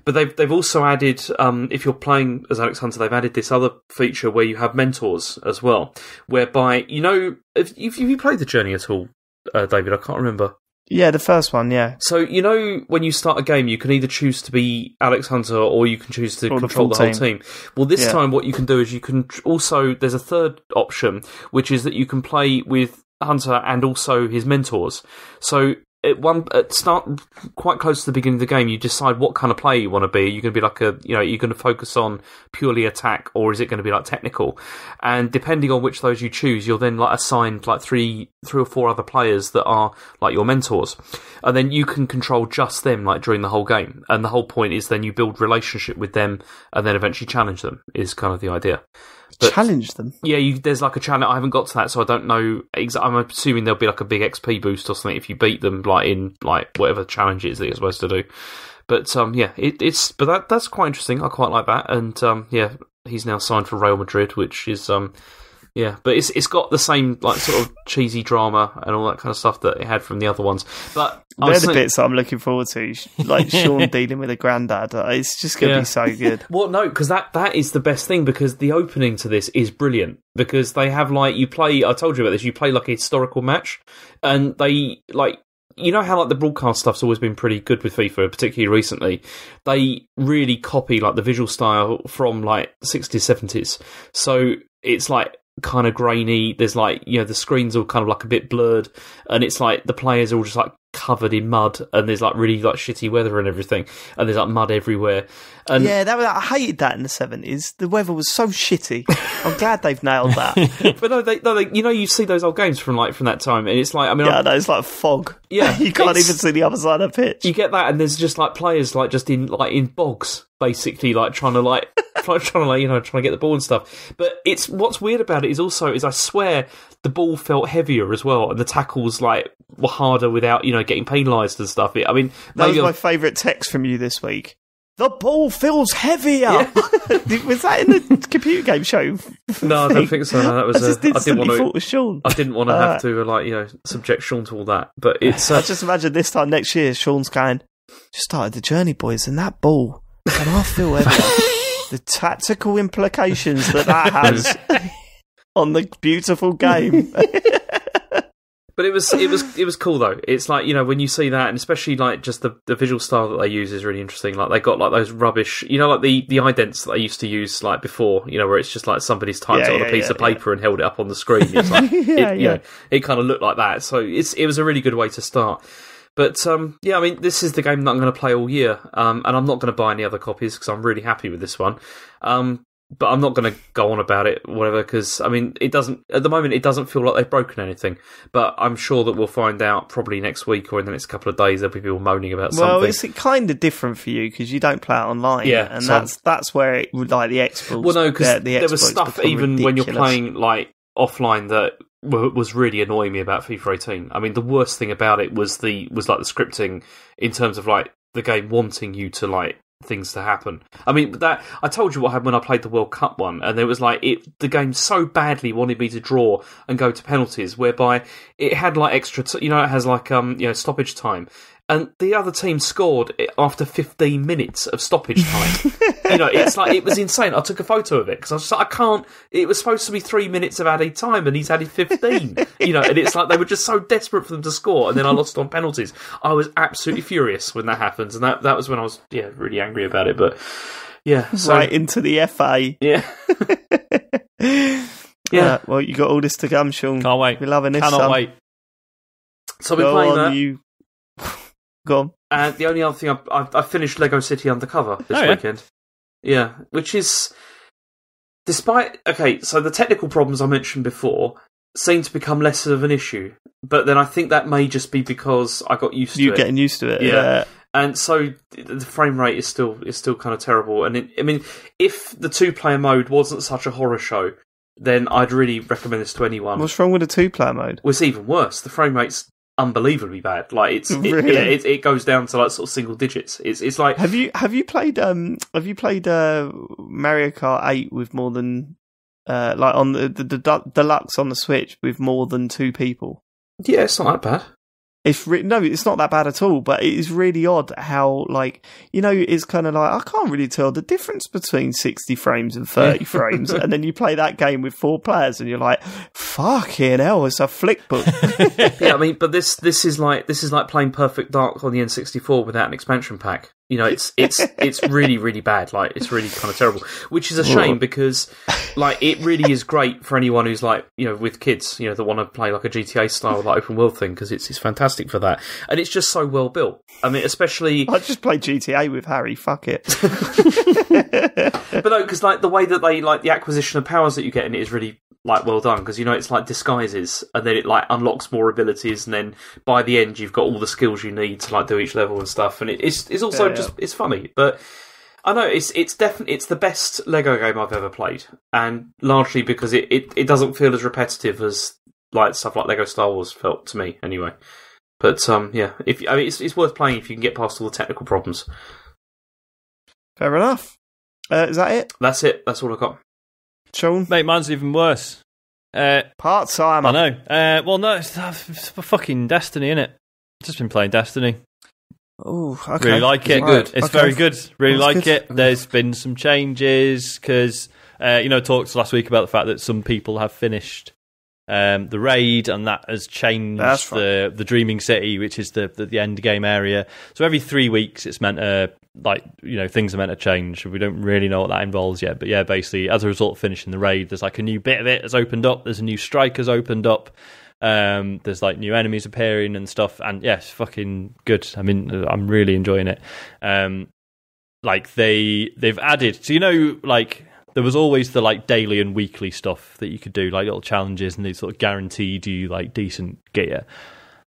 Speaker 3: But they've also added, if you're playing as Alex Hunter, they've added this other feature where you have mentors as well, whereby, if you played the journey at all, David, I can't remember.
Speaker 1: Yeah, the first one, yeah.
Speaker 3: So, when you start a game, you can either choose to be Alex Hunter or you can choose to control the whole team. Well, this time what you can do is you can also, there's a third option, which is that you can play with Hunter and also his mentors. So start quite close to the beginning of the game, you decide what kind of player you want to be. You're going to be like you're going to focus on purely attack, or is it going to be like technical? And depending on which of those you choose, you're then like assigned like three or 4 other players that are like your mentors, and then you can control just them like during the whole game. And the whole point is then you build relationship with them, and then eventually challenge them. Is kind of the idea. But,
Speaker 1: challenge them? Yeah,
Speaker 3: there's like a challenge. I haven't got to that, so I don't know. I'm assuming there'll be like a big XP boost or something if you beat them, like in like whatever challenge it is that you're supposed to do. But that's quite interesting. I quite like that, and he's now signed for Real Madrid, which is but it's got the same like sort of cheesy drama and all that kind of stuff that it had from the other ones. But
Speaker 1: they're the bits that I'm looking forward to, like Sean dealing with a granddad. It's just going to be so good.
Speaker 3: Well, no, because that is the best thing, because the opening to this is brilliant, because they have like I told you about this. You play like a historical match, and they like. How like the broadcast stuff's always been pretty good with FIFA, particularly recently. They really copy like the visual style from like 60s, 70s. So it's like kind of grainy. There's like, the screens are kind of like a bit blurred, and it's like the players are all just like covered in mud, and there's like really like shitty weather and everything, and there's like mud everywhere. And
Speaker 1: yeah, I hated that in the 70s. The weather was so shitty. I'm glad they've nailed that.
Speaker 3: But no, they you see those old games from that time, and it's like, I mean,
Speaker 1: yeah, no, it's like fog.
Speaker 3: Yeah,
Speaker 1: you can't even see the other side of the pitch.
Speaker 3: You get that, and there's just like players like just in bogs, basically, like trying to get the ball and stuff. But it's what's weird about it is I swear the ball felt heavier as well, and the tackles like were harder without getting penalised and stuff. I mean,
Speaker 1: that was my favourite text from you this week. The ball feels heavier. Yeah. Was that in the computer game show?
Speaker 3: No, I don't think so. No, that was.
Speaker 1: I didn't want to. Thought it was Sean.
Speaker 3: I didn't want to have to subject Sean to all that. But it's.
Speaker 1: I just imagine this time next year, Sean's going. Just started the journey, boys, and that ball. And I feel the tactical implications that has on the beautiful game.
Speaker 3: But it was cool though. It's like, when you see that, and especially like just the visual style that they use is really interesting. Like they got like those rubbish, like the idents that they used to use like before, where it's just like somebody's typed it on a piece of paper and held it up on the screen. It's like it kind of looked like that. So it was a really good way to start. But I mean, this is the game that I'm going to play all year, and I'm not going to buy any other copies because I'm really happy with this one. But I'm not going to go on about it, whatever, because, I mean, at the moment, it doesn't feel like they've broken anything. But I'm sure that we'll find out probably next week or in the next couple of days, there'll be people moaning about something.
Speaker 1: Well, it's kind of different for you because you don't play it online.
Speaker 3: Yeah.
Speaker 1: And that's where it would, like, the exploits.
Speaker 3: Well, no, because there was stuff even ridiculous. When you're playing, like, offline that was really annoying me about FIFA 18. I mean, the worst thing about it was the scripting in terms of, like, the game wanting you to, like, things to happen. I mean, that I told you what happened when I played the World Cup one, and there was like the game so badly wanted me to draw and go to penalties, whereby it had like extra, it has like stoppage time, and the other team scored after 15 minutes of stoppage time. It's like, it was insane. I took a photo of it because I was just like, I can't. It was supposed to be 3 minutes of added time, and he's added 15. And it's like they were just so desperate for them to score, and then I lost on penalties. I was absolutely furious when that happened, and that was when I was really angry about it. But
Speaker 1: right into the FA.
Speaker 3: Yeah.
Speaker 1: Yeah. Well, you got all this to come, Sean.
Speaker 2: Can't wait.
Speaker 1: We're loving this.
Speaker 2: Cannot wait.
Speaker 3: So we're playing that.
Speaker 1: Go on.
Speaker 3: And the only other thing, I finished Lego City Undercover this weekend. Yeah, which is, despite, so the technical problems I mentioned before seem to become less of an issue, but then I think that may just be because I got used to it.
Speaker 1: You're getting used to it, yeah.
Speaker 3: And so the frame rate is still kind of terrible. And I mean, if the 2-player mode wasn't such a horror show, then I'd really recommend this to anyone.
Speaker 1: What's wrong with the 2-player mode?
Speaker 3: Well, it's even worse. The frame rate's unbelievably bad. Like
Speaker 1: really?
Speaker 3: it goes down to like sort of single digits. It's like,
Speaker 1: have you played Mario Kart 8 with more than like on the deluxe on the Switch with more than 2 people?
Speaker 3: Yeah, it's not that bad.
Speaker 1: No, it's not that bad at all, but it is really odd how, like, it's kind of like, I can't really tell the difference between 60 frames and 30 frames, and then you play that game with 4 players, and you're like, fucking hell, it's a flick book.
Speaker 3: Yeah, I mean, but this is like playing Perfect Dark on the N64 without an expansion pack. It's really, really bad. Like, it's really kind of terrible, which is a shame because, like, it really is great for anyone who's like, with kids, that want to play like a GTA style, like open world thing, because it's fantastic for that. And it's just so well built. I mean, especially.
Speaker 1: I just play GTA with Harry, fuck it.
Speaker 3: But no, because like the way that they, like, the acquisition of powers that you get in it is really, like, well done, because it's like disguises, and then it like unlocks more abilities, and then by the end you've got all the skills you need to like do each level and stuff, and it's also it's funny. But I know it's the best Lego game I've ever played, and largely because it doesn't feel as repetitive as like stuff like Lego Star Wars felt to me anyway. But it's worth playing if you can get past all the technical problems.
Speaker 1: Fair enough. Is that it?
Speaker 3: That's it. That's all I got.
Speaker 1: Sean?
Speaker 2: Mate, mine's even worse.
Speaker 1: Part-time.
Speaker 2: I know. Well, no, it's fucking Destiny, innit? Just been playing Destiny.
Speaker 1: Oh, okay.
Speaker 2: Really like it.
Speaker 3: Good.
Speaker 2: It's very good. Really like
Speaker 1: good.
Speaker 2: it. There's been some changes because, talked last week about the fact that some people have finished the raid, and that has changed the Dreaming City, which is the end game area. So every 3 weeks, it's meant to things are meant to change. We don't really know what that involves yet, but yeah, basically as a result of finishing the raid, there's like a new bit of it has opened up. There's a new strike has opened up. There's like new enemies appearing and stuff, and yeah, it's fucking good. I mean, I'm really enjoying it. Like they've added, so there was always the like daily and weekly stuff that you could do, like little challenges, and they sort of guaranteed you like decent gear.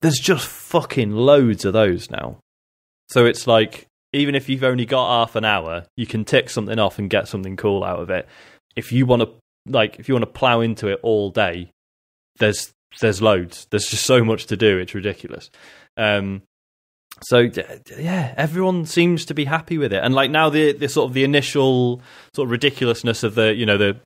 Speaker 2: There's just fucking loads of those now. So it's like, even if you've only got half an hour, you can tick something off and get something cool out of it. If you want to plow into it all day, there's loads. There's just so much to do. It's ridiculous. So yeah, everyone seems to be happy with it. And like now, the sort of the initial sort of ridiculousness of the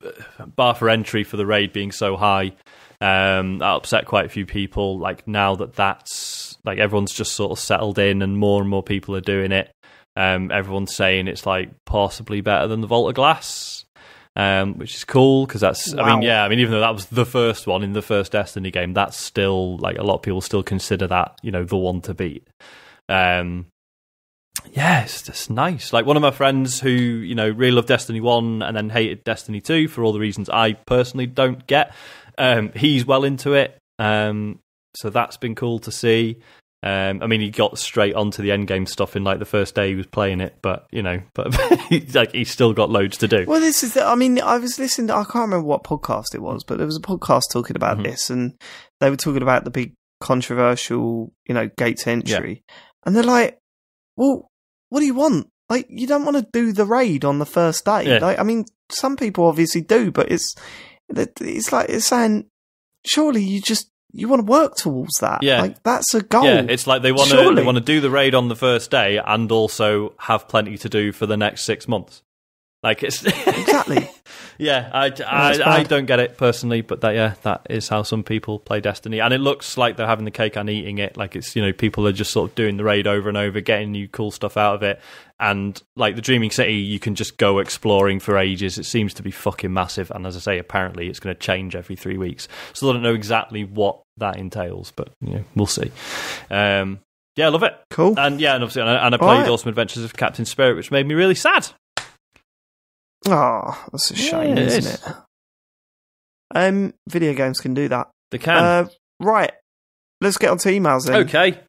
Speaker 2: bar for entry for the raid being so high, that upset quite a few people. Like now that's like everyone's just sort of settled in, and more people are doing it. Everyone's saying it's like possibly better than the Vault of Glass, which is cool because that's. Wow. I mean, even though that was the first one in the first Destiny game, that's still like a lot of people still consider that the one to beat. Yeah, it's just nice. Like one of my friends who really loved Destiny 1 and then hated Destiny 2 for all the reasons I personally don't get. He's well into it, so that's been cool to see. I mean, he got straight onto the endgame stuff in like the first day he was playing it, but like he's still got loads to do.
Speaker 1: Well, this is. I was listening to, I can't remember what podcast it was, but there was a podcast talking about this, and they were talking about the big controversial, gate to entry, and they're like, "Well, what do you want? Like, you don't want to do the raid on the first day. Yeah. Like, I mean, some people obviously do, but it's like it's saying, surely you want to work towards that. Yeah. Like, that's a goal.
Speaker 2: Yeah, it's like they want to do the raid on the first day and also have plenty to do for the next 6 months. Like, it's
Speaker 1: exactly.
Speaker 2: Yeah, I don't get it personally, but that is how some people play Destiny, and it looks like they're having the cake and eating it. Like, it's people are just sort of doing the raid over and over, getting new cool stuff out of it, and like the Dreaming City, you can just go exploring for ages. It seems to be fucking massive, and as I say, apparently it's going to change every 3 weeks. So I don't know exactly what that entails, but we'll see. Yeah, I love it.
Speaker 1: Cool.
Speaker 2: And yeah, and obviously, and I played Awesome Adventures of Captain Spirit, which made me really sad.
Speaker 1: Oh, that's a shame, isn't it? Video games can do that.
Speaker 2: They can.
Speaker 1: Right. Let's get on to emails then.
Speaker 2: Okay.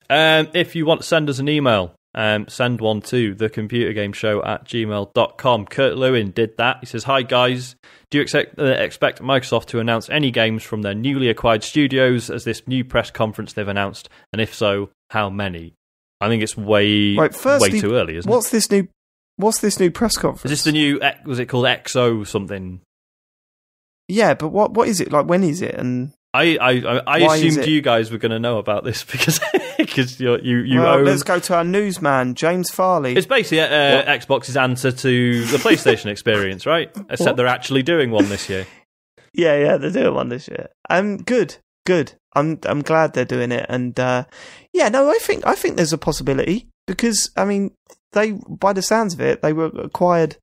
Speaker 2: If you want to send us an email, send one to thecomputergameshow@gmail.com. Kurt Lewin did that. He says, "Hi guys, do you expect Microsoft to announce any games from their newly acquired studios as this new press conference they've announced? And if so, how many?" I think it's way too early, isn't it?
Speaker 1: What's this new press conference?
Speaker 2: Is this the new, was it called XO something?
Speaker 1: Yeah, but what is it? Like, when is it? And
Speaker 2: I assumed you guys were going to know about this because you own...
Speaker 1: Let's go to our newsman, James Farley.
Speaker 2: It's basically Xbox's answer to the PlayStation experience, right? Except they're actually doing one this year.
Speaker 1: Yeah, they're doing one this year. Good. I'm glad they're doing it, and I think there's a possibility because I mean, they, by the sounds of it, they were acquired.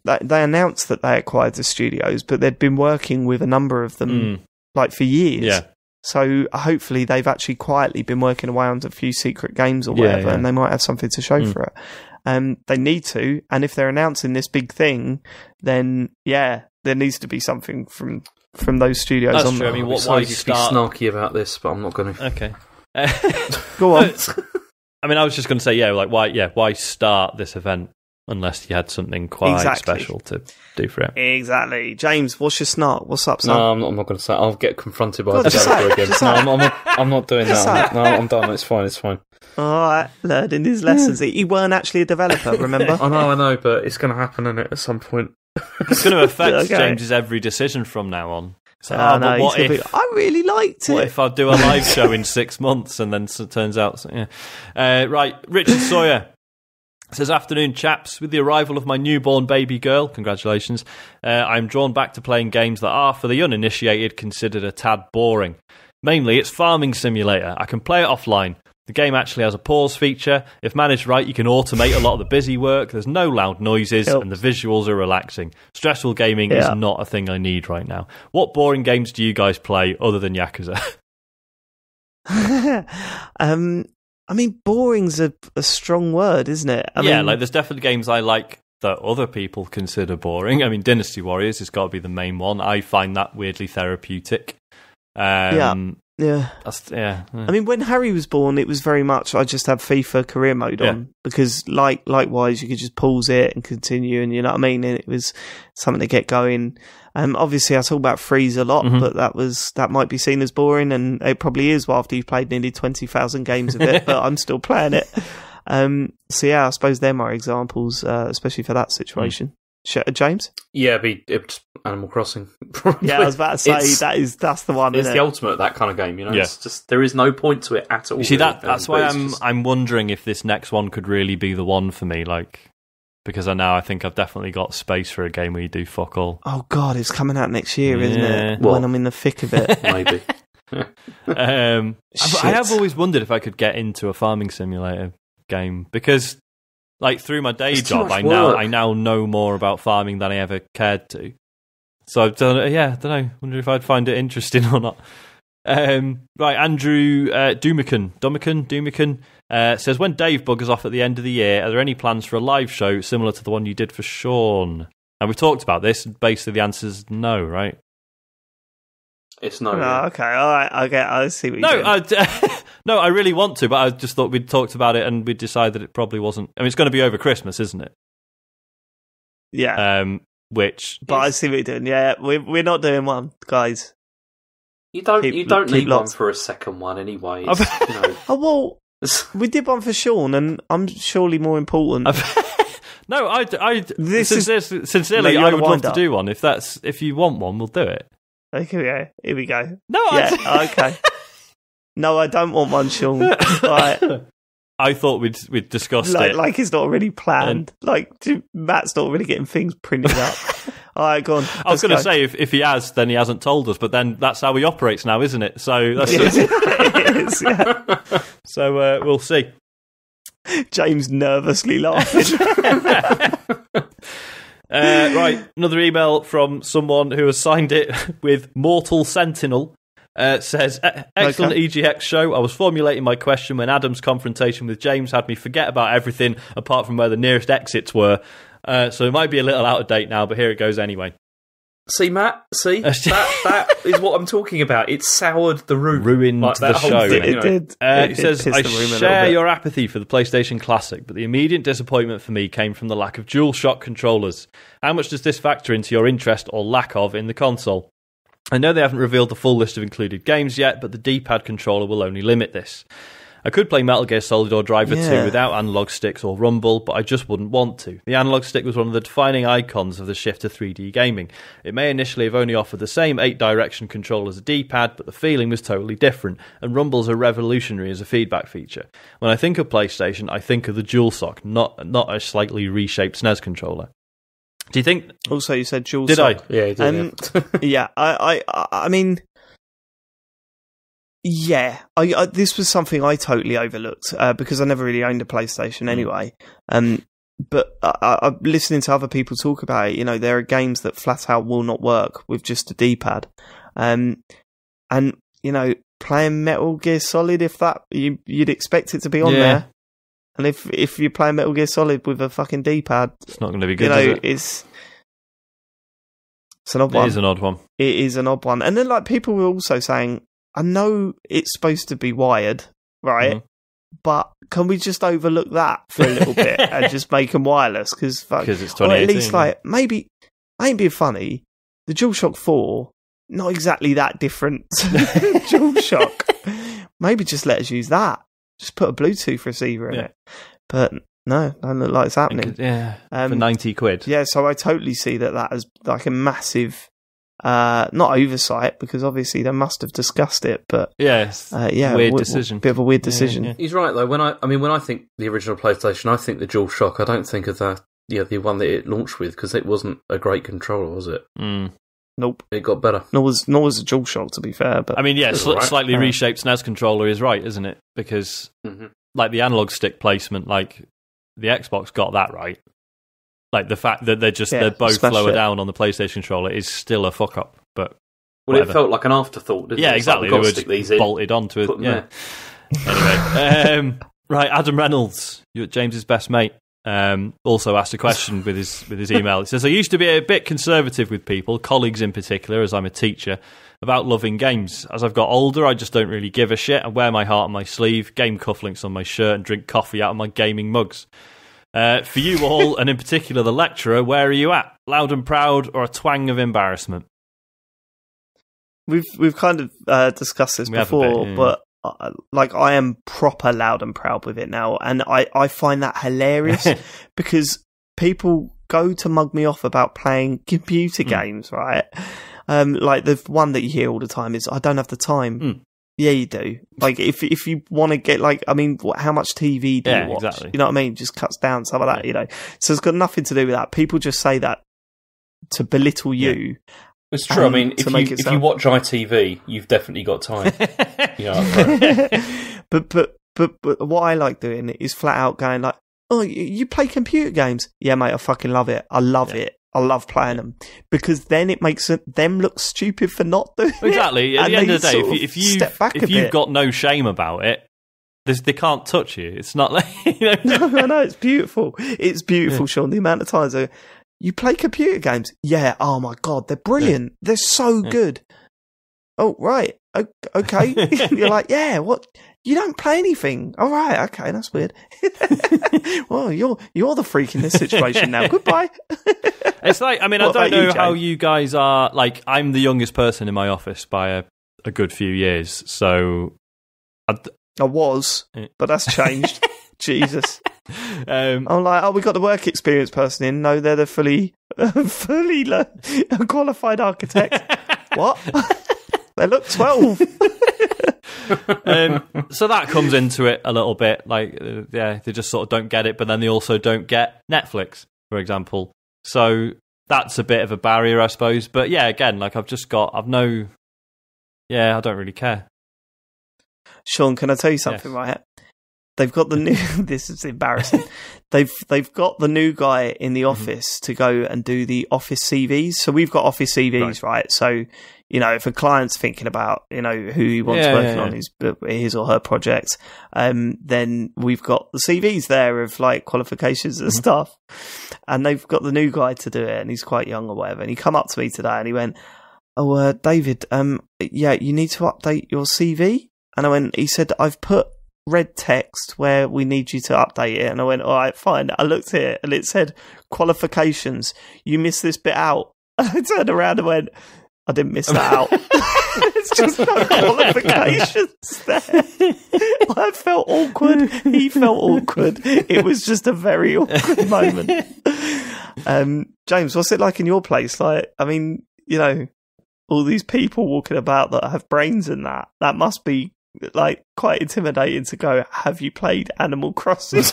Speaker 1: They announced that they acquired the studios, but they'd been working with a number of them like for years.
Speaker 2: Yeah.
Speaker 1: So hopefully they've actually quietly been working away on a few secret games or whatever, and they might have something to show for it. They need to, and if they're announcing this big thing, then there needs to be something from those studios.
Speaker 2: That's
Speaker 1: on
Speaker 2: true.
Speaker 1: there.
Speaker 2: I mean,
Speaker 3: why to be snarky about this, but I'm not going to.
Speaker 2: Okay.
Speaker 1: Go on.
Speaker 2: I mean, I was just going to say, why start this event unless you had something quite special to do for it?
Speaker 1: Exactly. James, what's your snark? What's up, son?
Speaker 3: No, I'm not going to say it. I'll get confronted by the developer again. No, I'm not doing that. No, I'm done. It's fine.
Speaker 1: All right, learning his lessons. He weren't actually a developer, remember?
Speaker 3: I know, but it's going to happen, isn't it, at some point?
Speaker 2: It's going to affect James's every decision from now on. So, but what if
Speaker 1: I really liked it?
Speaker 2: What if I do a live show in 6 months and then it turns out? Right, Richard Sawyer says, "Afternoon, chaps. With the arrival of my newborn baby girl, congratulations, I'm drawn back to playing games that are, for the uninitiated, considered a tad boring. Mainly, it's Farming Simulator. I can play it offline, The game actually has a pause feature. If managed right, you can automate a lot of the busy work. There's no loud noises, and the visuals are relaxing. Stressful gaming is not a thing I need right now. What boring games do you guys play other than Yakuza?
Speaker 1: I mean, boring's a strong word, isn't it? I mean,
Speaker 2: like there's definitely games I like that other people consider boring. I mean, Dynasty Warriors has got to be the main one. I find that weirdly therapeutic.
Speaker 1: Yeah.
Speaker 2: I
Speaker 1: mean, when Harry was born, it was very much I just had FIFA career mode on because, likewise, you could just pause it and continue, and you know what I mean. And it was something to get going. Obviously, I talk about Freeze a lot, but that might be seen as boring, and it probably is. Well, after you've played nearly 20,000 games of it, but I'm still playing it. So yeah, I suppose they're my examples, especially for that situation. James?
Speaker 3: Yeah, it's Animal Crossing. Probably.
Speaker 1: Yeah, I was about to say that's the one.
Speaker 3: It's the ultimate that kind of game, you know. Yeah. It's just there is no point to it at all.
Speaker 2: You see, that's why I'm wondering if this next one could really be the one for me, like because I think I've definitely got space for a game where you do fuck all.
Speaker 1: Oh God, it's coming out next year, isn't it? When I'm in the thick of it,
Speaker 3: maybe.
Speaker 2: I have always wondered if I could get into a farming simulator game because. Like through my day job, I now know more about farming than I ever cared to. So I don't know. Wonder if I'd find it interesting or not. Right, Andrew Dumican says, when Dave buggers off at the end of the year, are there any plans for a live show similar to the one you did for Sean? And we've talked about this. Basically, the answer is no, right?
Speaker 3: It's no.
Speaker 1: Okay, all right. I see what you're doing.
Speaker 2: No, I really want to, but I just thought we'd talked about it and we'd decided it probably wasn't. I mean, it's going to be over Christmas, isn't it?
Speaker 1: Yeah.
Speaker 2: But
Speaker 1: I see what you're doing. Yeah, we're not doing one, guys.
Speaker 3: You don't need one for a second one anyway. You know.
Speaker 1: Oh well, we did one for Sean, and I'm surely more important.
Speaker 2: No, sincerely, I would love to do one. If you want one, we'll do it.
Speaker 1: Okay, here we go.
Speaker 2: No,
Speaker 1: okay. No, I don't want one, Sean. Right.
Speaker 2: I thought we'd discussed it.
Speaker 1: Like it's not already planned. Matt's not really getting things printed up. All right, go on.
Speaker 2: I was going to say, if he has, then he hasn't told us, but then that's how he operates now, isn't it? So that's
Speaker 1: it is, yeah.
Speaker 2: So we'll see.
Speaker 1: James nervously laughing.
Speaker 2: Right, another email from someone who has signed it with Mortal Sentinel. Says, excellent EGX show. I was formulating my question when Adam's confrontation with James had me forget about everything apart from where the nearest exits were. So it might be a little out of date now, but here it goes anyway.
Speaker 3: See, Matt? See? that is what I'm talking about. It soured the room.
Speaker 2: Ruined the show.
Speaker 1: It did.
Speaker 2: He says, I share your apathy for the PlayStation Classic, but the immediate disappointment for me came from the lack of DualShock controllers. How much does this factor into your interest or lack of in the console? I know they haven't revealed the full list of included games yet, but the D-pad controller will only limit this. I could play Metal Gear Solid or Driver 2 without analog sticks or rumble, but I just wouldn't want to. The analog stick was one of the defining icons of the shift to 3D gaming. It may initially have only offered the same 8-direction control as a D-pad, but the feeling was totally different, and rumbles are revolutionary as a feedback feature. When I think of PlayStation, I think of the DualShock, not a slightly reshaped SNES controller. Do you think...
Speaker 1: Also, you said DualShock.
Speaker 2: Did I?
Speaker 3: Yeah, you did.
Speaker 1: Yeah, I mean... Yeah, this was something I totally overlooked because I never really owned a PlayStation anyway. But I'm listening to other people talk about it. You know, there are games that flat out will not work with just a D-pad. And, you know, playing Metal Gear Solid, if that... You'd expect it to be on there. And if you're playing Metal Gear Solid with a fucking D-pad,
Speaker 2: it's not going to be good. You know,
Speaker 1: it's an odd one.
Speaker 2: It is an odd one.
Speaker 1: It is an odd one. And then, like, people were also saying, I know it's supposed to be wired, right? But can we just overlook that for a little bit and just make them wireless? Because
Speaker 2: it's 2018. Or
Speaker 1: at least, like, maybe I ain't being funny. The DualShock 4, not exactly that different. DualShock. Maybe just let us use that. Just put a Bluetooth receiver in it. But no, doesn't look like it's happening.
Speaker 2: For 90 quid.
Speaker 1: Yeah, so I totally see that as like a massive, not oversight, because obviously they must have discussed it, but
Speaker 2: weird decision.
Speaker 1: Bit of a weird decision.
Speaker 2: Yeah.
Speaker 3: He's right though. When I think the original PlayStation, I think the DualShock. I don't think of the one that it launched with, because it wasn't a great controller, was it?
Speaker 1: Nope.
Speaker 3: It got better.
Speaker 1: Nor was the DualShock, to be fair. But
Speaker 2: I mean, yeah, slightly
Speaker 1: Yeah.
Speaker 2: reshaped SNES controller is right, isn't it? Because like the analog stick placement, like the Xbox got that right. Like the fact that they're both lower down on the PlayStation controller is still a fuck up. But
Speaker 3: it felt like an afterthought, didn't it?
Speaker 2: yeah, exactly. They were
Speaker 3: stick these in,
Speaker 2: bolted onto it.
Speaker 3: put them
Speaker 2: Yeah.
Speaker 3: there.
Speaker 2: Anyway, right, Adam Reynolds, you're James's best mate. Also asked a question with his email. It says, I used to be a bit conservative with people, colleagues in particular, as I'm a teacher, about loving games. As I've got older, I just don't really give a shit. I wear my heart on my sleeve, game cufflinks on my shirt, and drink coffee out of my gaming mugs. For you all, and in particular the lecturer, where are you at? Loud and proud, or a twang of embarrassment?
Speaker 1: We've kind of discussed this before, but I am proper loud and proud with it now, and I find that hilarious because people go to mug me off about playing computer games, right? Like the one that you hear all the time is, I don't have the time. Yeah, you do. Like, if you want to get, like, I mean, how much TV do you watch? Exactly. You know what I mean? Just cuts down some of that, you know. So it's got nothing to do with that. People just say that to belittle you.
Speaker 3: It's true. I mean, if you watch ITV, you've definitely got time.
Speaker 1: But what I like doing is flat out going like, oh, you play computer games? Yeah, mate, I fucking love it. I love it. I love playing them because then it makes them look stupid for not doing it.
Speaker 2: Exactly. At the end of the day, if you've got no shame about it, they can't touch you. It's not like
Speaker 1: No, it's beautiful. It's beautiful, Sean. The amount of times you play computer games, yeah. Oh my god, they're brilliant. They're so good. Oh right, okay. You're like, yeah. What? You don't play anything. All right, okay, that's weird. Well, you're the freak in this situation now. Goodbye.
Speaker 2: It's like, I mean, I don't know how you guys are. Like, I'm the youngest person in my office by a good few years, so
Speaker 1: I was, but that's changed. Jesus. I'm like, oh, we got the work experience person in. No, they're the fully qualified architect. What? They look 12.
Speaker 2: So that comes into it a little bit. Like, they just sort of don't get it, but then they also don't get Netflix, for example. So that's a bit of a barrier, I suppose. But yeah, again, like I don't really care.
Speaker 1: Sean, can I tell you something, right? They've got the new. This is embarrassing. They've got the new guy in the office to go and do the office CVs. So we've got office CVs, right? So you know, if a client's thinking about who he wants working on his or her project, then we've got the CVs there of like qualifications and stuff. And they've got the new guy to do it, and he's quite young or whatever. And he come up to me today and he went, "Oh, David, you need to update your CV." And he said, "I've put red text where we need you to update it." And I went, all right, fine. I looked at it and it said qualifications. You missed this bit out. And I turned around and went, I didn't miss that out. It's just no qualifications there. I felt awkward. He felt awkward. It was just a very awkward moment. James, what's it like in your place? Like, I mean, all these people walking about that have brains and that must be like quite intimidating to go, have you played Animal Crossing?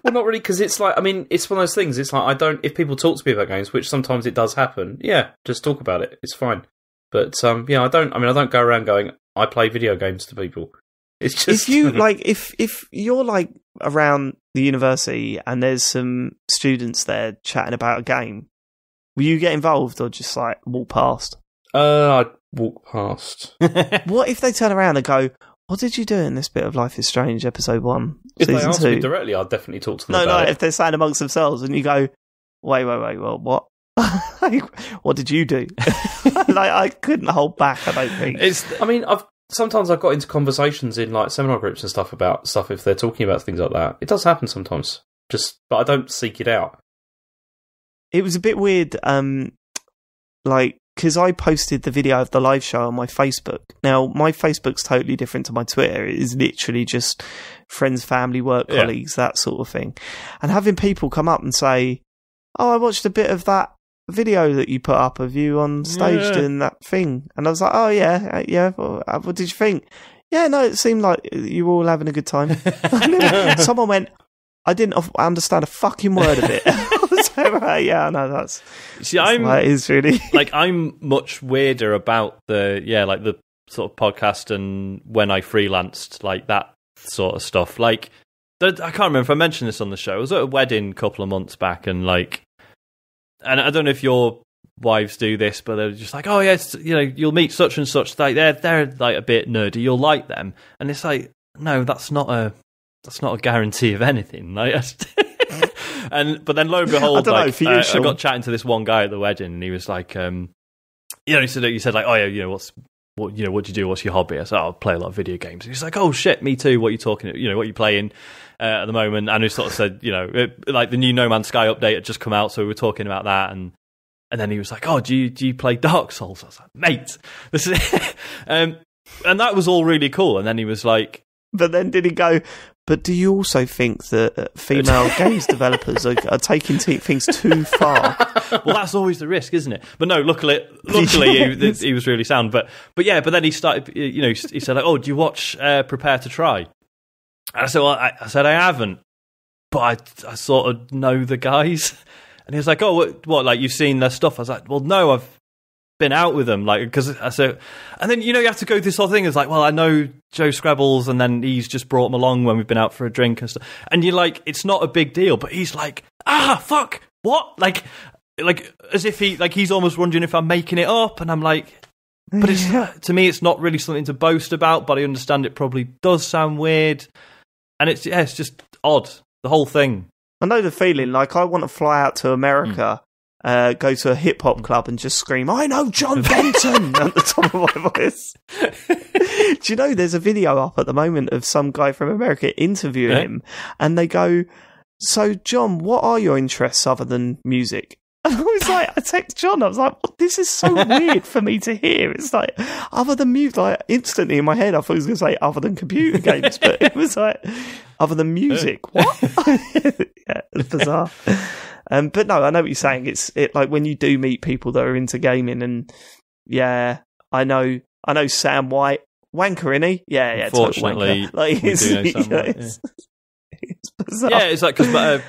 Speaker 3: Well, not really, because it's like, I mean, it's one of those things. It's like, if people talk to me about games, which sometimes it does happen, just talk about it. It's fine. But, I don't go around going, I play video games to people. It's just...
Speaker 1: If you're like around the university and there's some students there chatting about a game, will you get involved or just like walk past?
Speaker 3: I'd walk past.
Speaker 1: What if they turn around and go, what did you do in this bit of Life is Strange, episode 1,
Speaker 3: if
Speaker 1: season 2?
Speaker 3: If they ask me directly, I'd definitely talk to them about it.
Speaker 1: If they're saying amongst themselves and you go, wait, well, what? What did you do? I couldn't hold back, I don't think.
Speaker 3: Sometimes I've got into conversations in like seminar groups and stuff about stuff if they're talking about things like that. It does happen sometimes, but I don't seek it out.
Speaker 1: It was a bit weird, because I posted the video of the live show on my Facebook. Now, my Facebook's totally different to my Twitter. It is literally just friends, family, work colleagues, that sort of thing. And having people come up and say, oh, I watched a bit of that video that you put up of you on stage doing that thing. And I was like, oh, yeah. What did you think? Yeah, no, it seemed like you were all having a good time. And then someone went, I didn't understand a fucking word of it. I was Yeah, I know that's.
Speaker 2: See,
Speaker 1: That is really
Speaker 2: like I'm much weirder about the sort of podcast and when I freelanced, like that sort of stuff. Like I can't remember if I mentioned this on the show. I was at a wedding a couple of months back, and I don't know if your wives do this, but they're just like, oh yes, you'll meet such and such. Like they're like a bit nerdy. You'll like them, and it's like, no, that's not a guarantee of anything. Like, but then lo and behold, I got chatting to this one guy at the wedding, and he was like, he said like, oh yeah, what do you do? What's your hobby? I said, I play a lot of video games. And he's like, oh shit, me too. What are you talking? What are you playing at the moment? And he sort of said, like the new No Man's Sky update had just come out, so we were talking about that, and then he was like, oh, do you play Dark Souls? I was like, mate, this is it. And that was all really cool. And then he was like,
Speaker 1: but then did he go, but do you also think that female games developers are taking things too far?
Speaker 2: Well, that's always the risk, isn't it? But no, luckily he was really sound. But then he started, he said, like, oh, do you watch Prepare to Try? And I said, well, I haven't, but I sort of know the guys. And he was like, oh, what, like, you've seen their stuff? I was like, well, no, I've been out with them, like, because I said, and then you have to go through this whole thing. It's like, well, I know Joe Scrabbles, and then he's just brought them along when we've been out for a drink and stuff. And you're like, it's not a big deal, but he's like, fuck, what? Like as if he's almost wondering if I'm making it up, and I'm like, but it's to me, it's not really something to boast about. But I understand it probably does sound weird, and it's just odd, the whole thing.
Speaker 1: I know the feeling. Like, I want to fly out to America. Go to a hip-hop club and just scream, I know John Benton, at the top of my voice. Do you know there's a video up at the moment of some guy from America interviewing him, and they go, so John, what are your interests other than music? And I was like, I text John, I was like, this is so weird for me to hear. It's like, other than music, like, instantly in my head I thought he was going to say other than computer games, but it was like, other than music, what? Yeah, it's bizarre. But no, I know what you're saying. It's like when you do meet people that are into gaming, and yeah, I know Sam White, wanker, innit? Yeah,
Speaker 2: fortunately,
Speaker 1: like,
Speaker 2: we do know Sam White.
Speaker 1: It's bizarre.
Speaker 2: Yeah, it's like, because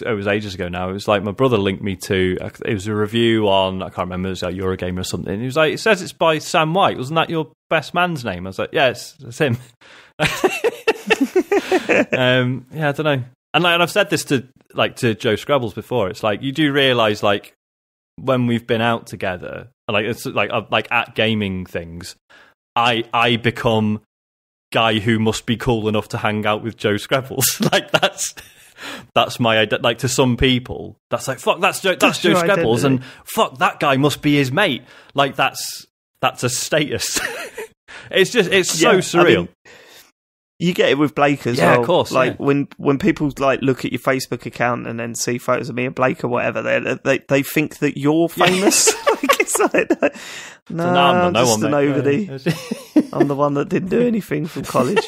Speaker 2: it was ages ago now. It was like my brother linked me to, it was a review on, I can't remember, it was like Eurogamer or something. He was like, it says it's by Sam White. Wasn't that your best man's name? I was like, yeah, it's him. Yeah, I don't know. And I've said this to Joe Scrabbles before. It's like, you do realise, like, when we've been out together, like, it's like at gaming things, I become guy who must be cool enough to hang out with Joe Scrabbles. Like, that's my idea. Like, to some people, that's like, fuck, that's Joe Scrabbles, and fuck, that guy must be his mate. Like, that's a status. It's so surreal. I mean,
Speaker 1: you get it with Blake as well.
Speaker 2: Yeah, of course.
Speaker 1: Like, when people like look at your Facebook account and then see photos of me and Blake or whatever, they think that you're famous. Like, it's like, no, I'm just a nobody. I'm the one that didn't do anything from college.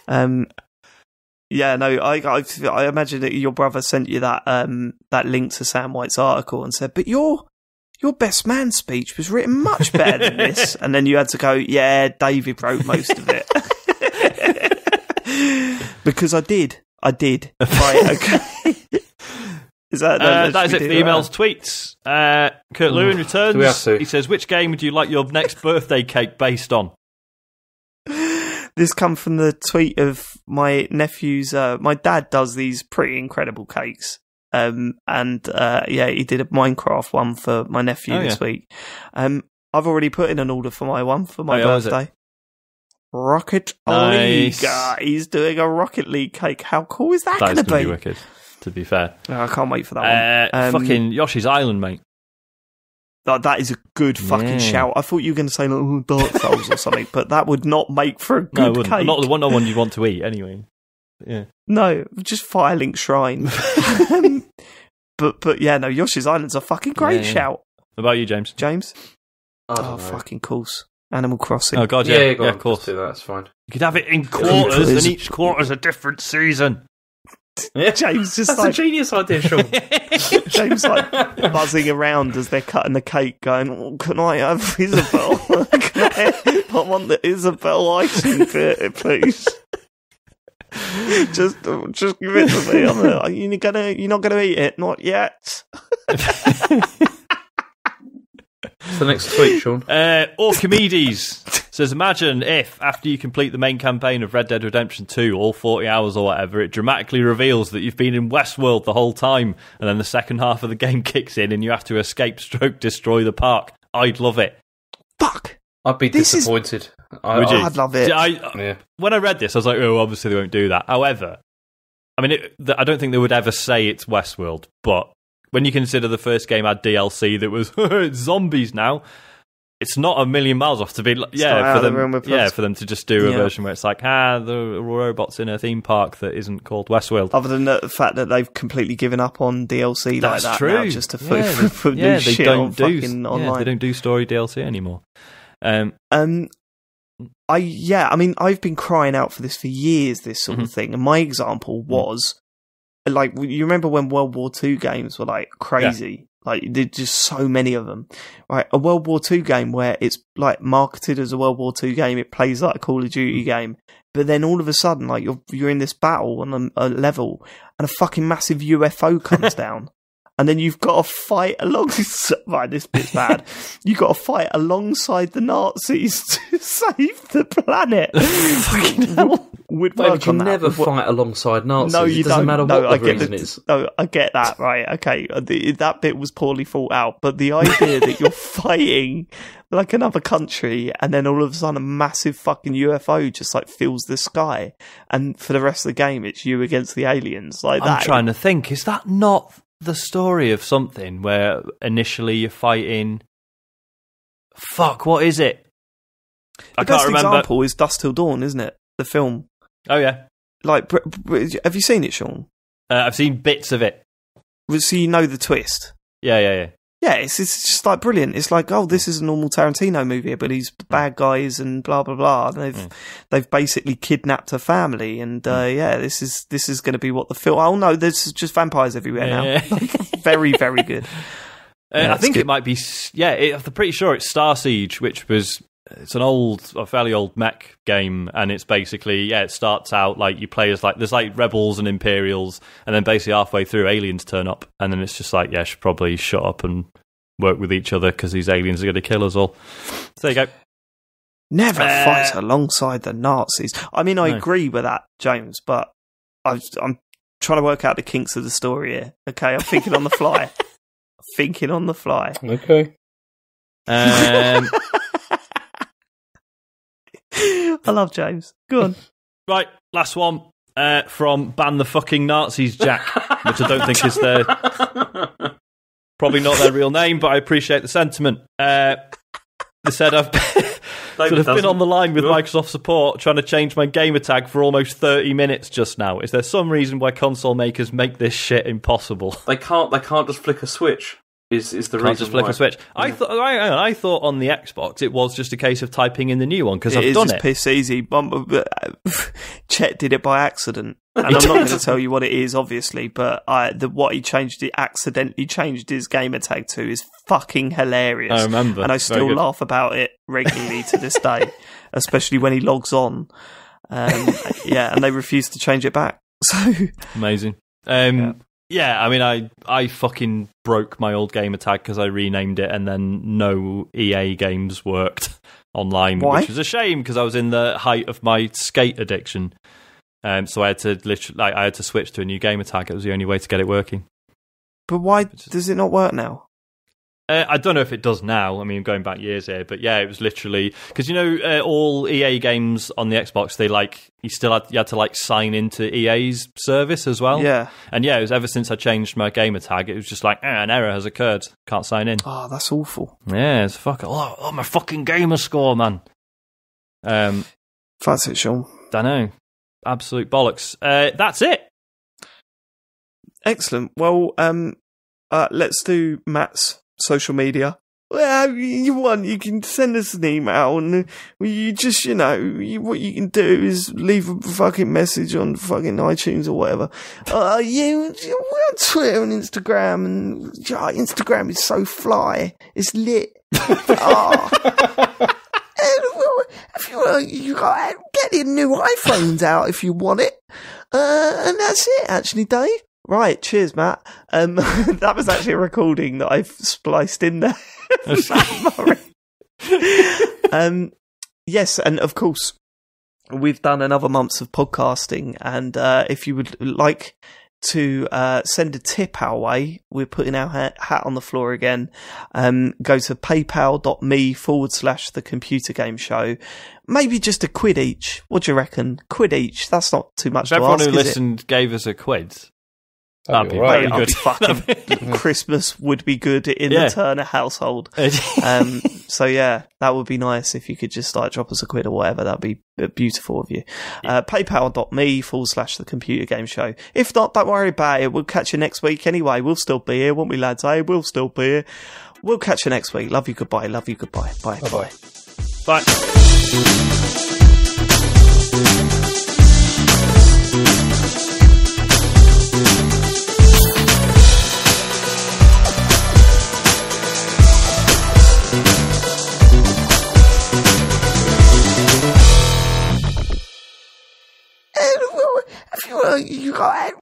Speaker 1: Yeah, no, I imagine that your brother sent you that link to Sam White's article and said, but your best man speech was written much better than this. And then you had to go, yeah, David wrote most of it. Because I did. Right, okay. Is that
Speaker 2: is it for the emails, tweets? Kurt Lewin returns.
Speaker 3: Do we have to?
Speaker 2: He says, which game would you like your next birthday cake based on?
Speaker 1: This come from the tweet of my nephew's. My dad does these pretty incredible cakes. He did a Minecraft one for my nephew this week. I've already put in an order for my one for my birthday. Rocket
Speaker 2: nice.
Speaker 1: League. He's doing a Rocket League cake. How cool is that going to be?
Speaker 2: Wicked, to be fair.
Speaker 1: I can't wait for that one.
Speaker 2: Fucking Yoshi's Island, mate.
Speaker 1: That is a good fucking shout. I thought you were going to say like, Dark Souls or something, but that would not make for a good cake.
Speaker 2: Not the one you'd want to eat, anyway. Yeah.
Speaker 1: No, just Firelink Shrine. But yeah, no, Yoshi's Island's a fucking great shout.
Speaker 2: What about you, James?
Speaker 1: Oh, fucking course. Animal Crossing.
Speaker 2: Oh, God,
Speaker 3: yeah,
Speaker 2: of course.
Speaker 3: Do that, that's fine.
Speaker 2: You could have it in quarters, and each quarter's a different season.
Speaker 3: Yeah.
Speaker 1: James just
Speaker 3: that's a genius idea, Sean.
Speaker 1: James like buzzing around as they're cutting the cake, going, oh, "Can I have Isabel? I want the Isabel icing bit, please." just give it to me. You're not gonna eat it, not yet.
Speaker 3: What's the next tweet, Sean?
Speaker 2: Orchimedes says, imagine if, after you complete the main campaign of Red Dead Redemption 2, all 40 hours or whatever, it dramatically reveals that you've been in Westworld the whole time, and then the second half of the game kicks in and you have to escape / destroy the park. I'd love it.
Speaker 1: Fuck!
Speaker 3: I'd be disappointed.
Speaker 2: Would you?
Speaker 1: I'd love it.
Speaker 2: When I read this, I was like, oh, obviously they won't do that. However, I mean, I don't think they would ever say it's Westworld, but when you consider the first game had DLC that was it's zombies now, it's not a million miles off to be for them to just do a version where it's like the robots in a theme park that isn't called Westworld.
Speaker 1: Other than the fact that they've completely given up on DLC like that
Speaker 2: true.
Speaker 1: Now, just to put new shit on fucking online.
Speaker 2: They don't do story DLC anymore.
Speaker 1: I mean, I've been crying out for this for years, this sort of thing. And my example was, like, you remember when World War II games were, like, crazy? Yeah. Like, there's just so many of them. Right? A World War II game where it's, like, marketed as a World War II game, it plays like a Call of Duty game. But then all of a sudden, like, you're in this battle on a level, and a fucking massive UFO comes down. And then you've got to fight alongside... Right, this bit's bad. You've got to fight alongside the Nazis to save the planet. Fucking hell.
Speaker 3: You can never fight alongside Nazis.
Speaker 1: No, you
Speaker 3: it doesn't matter what the reason is.
Speaker 1: No, I get that, right. Okay, that bit was poorly thought out. But the idea that you're fighting like another country and then all of a sudden a massive fucking UFO just like fills the sky. And for the rest of the game, it's you against the aliens. Like that.
Speaker 2: I'm trying to think, is that not the story of something where initially you're fighting... Fuck, what is it?
Speaker 1: I can't remember. The best example is Dusk Till Dawn, isn't it? The film.
Speaker 2: Oh, yeah.
Speaker 1: Like, have you seen it, Sean?
Speaker 2: I've seen bits of it.
Speaker 1: So you know the twist?
Speaker 2: Yeah.
Speaker 1: Yeah, it's just like brilliant. It's like, oh, this is a normal Tarantino movie, but he's bad guys and blah blah blah. And they've basically kidnapped a family, and this is going to be what the film. Oh no, there's just vampires everywhere now.
Speaker 2: Yeah.
Speaker 1: Very very good.
Speaker 2: I think it might be. Yeah, I'm pretty sure it's Star Siege, which was. It's a fairly old mech game, and it's basically, it starts out like you play as there's like rebels and Imperials, and then basically halfway through aliens turn up, and then it's just like, should probably shut up and work with each other because these aliens are going to kill us all. So there you go.
Speaker 1: Never fight alongside the Nazis. I mean, I agree with that, James, but I'm trying to work out the kinks of the story here. Okay, I'm thinking on the fly.
Speaker 3: Okay.
Speaker 1: I love James. Go on.
Speaker 2: Right, last one from Ban the Fucking Nazis, Jack, which I don't think is their... Probably not their real name, but I appreciate the sentiment. They said, I've been on the line with Microsoft support trying to change my gamer tag for almost 30 minutes just now. Is there some reason why console makers make this shit impossible?
Speaker 3: They can't just flick a switch. Is the reason
Speaker 2: just flick
Speaker 3: why.
Speaker 2: a switch. Yeah. I thought on the Xbox it was just a case of typing in the new one because I've done it.
Speaker 1: It's piss easy. Chet did it by accident, and I'm not going to tell you what it is, obviously. But what he accidentally changed his gamer tag to is fucking hilarious.
Speaker 2: I remember,
Speaker 1: and I still laugh about it regularly to this day, especially when he logs on. And they refuse to change it back. So
Speaker 2: amazing. Yeah, I mean, I fucking broke my old gamer tag because I renamed it, and then no EA games worked online, which was a shame because I was in the height of my skate addiction. So I had to switch to a new gamer tag. It was the only way to get it working.
Speaker 1: But why does it not work now?
Speaker 2: I don't know if it does now. I mean, going back years here, but yeah, it was literally because all EA games on the Xbox, you had to sign into EA's service as well.
Speaker 1: Yeah,
Speaker 2: and it was ever since I changed my gamer tag, it was just like an error has occurred, can't sign in.
Speaker 1: Oh, that's awful.
Speaker 2: Yeah, it's my fucking gamer score, man.
Speaker 1: That's it, Sean.
Speaker 2: I know, absolute bollocks. That's it.
Speaker 1: Excellent. Well, let's do Matt's social media. Well, you can send us an email, and you just, what you can do is leave a fucking message on fucking iTunes or whatever. We're on Twitter and Instagram, and Instagram is so fly. It's lit. If you got getting new iPhones out if you want it. And that's it, actually, Dave. Right, cheers, Matt. That was actually a recording that I've spliced in there. Yes, and of course, we've done another month of podcasting, and if you would like to send a tip our way, we're putting our hat on the floor again. Go to paypal.me/the computer game show. Maybe just £1 each. What do you reckon? £1 each. That's not too much
Speaker 2: If
Speaker 1: to
Speaker 2: everyone
Speaker 1: ask,
Speaker 2: who
Speaker 1: is
Speaker 2: listened gave us £1,
Speaker 4: That'd be
Speaker 2: very
Speaker 4: alright.
Speaker 2: good.
Speaker 1: fucking Christmas would be good in the Turner household. So yeah, that would be nice if you could just drop us £1 or whatever. That'd be beautiful of you. Paypal.me/the computer game show. If not, don't worry about it. We'll catch you next week anyway. We'll still be here, won't we, lads? We'll still be here. We'll catch you next week. Love you, goodbye. Love you, goodbye. Bye.
Speaker 4: Bye-bye.
Speaker 2: Bye.
Speaker 1: You got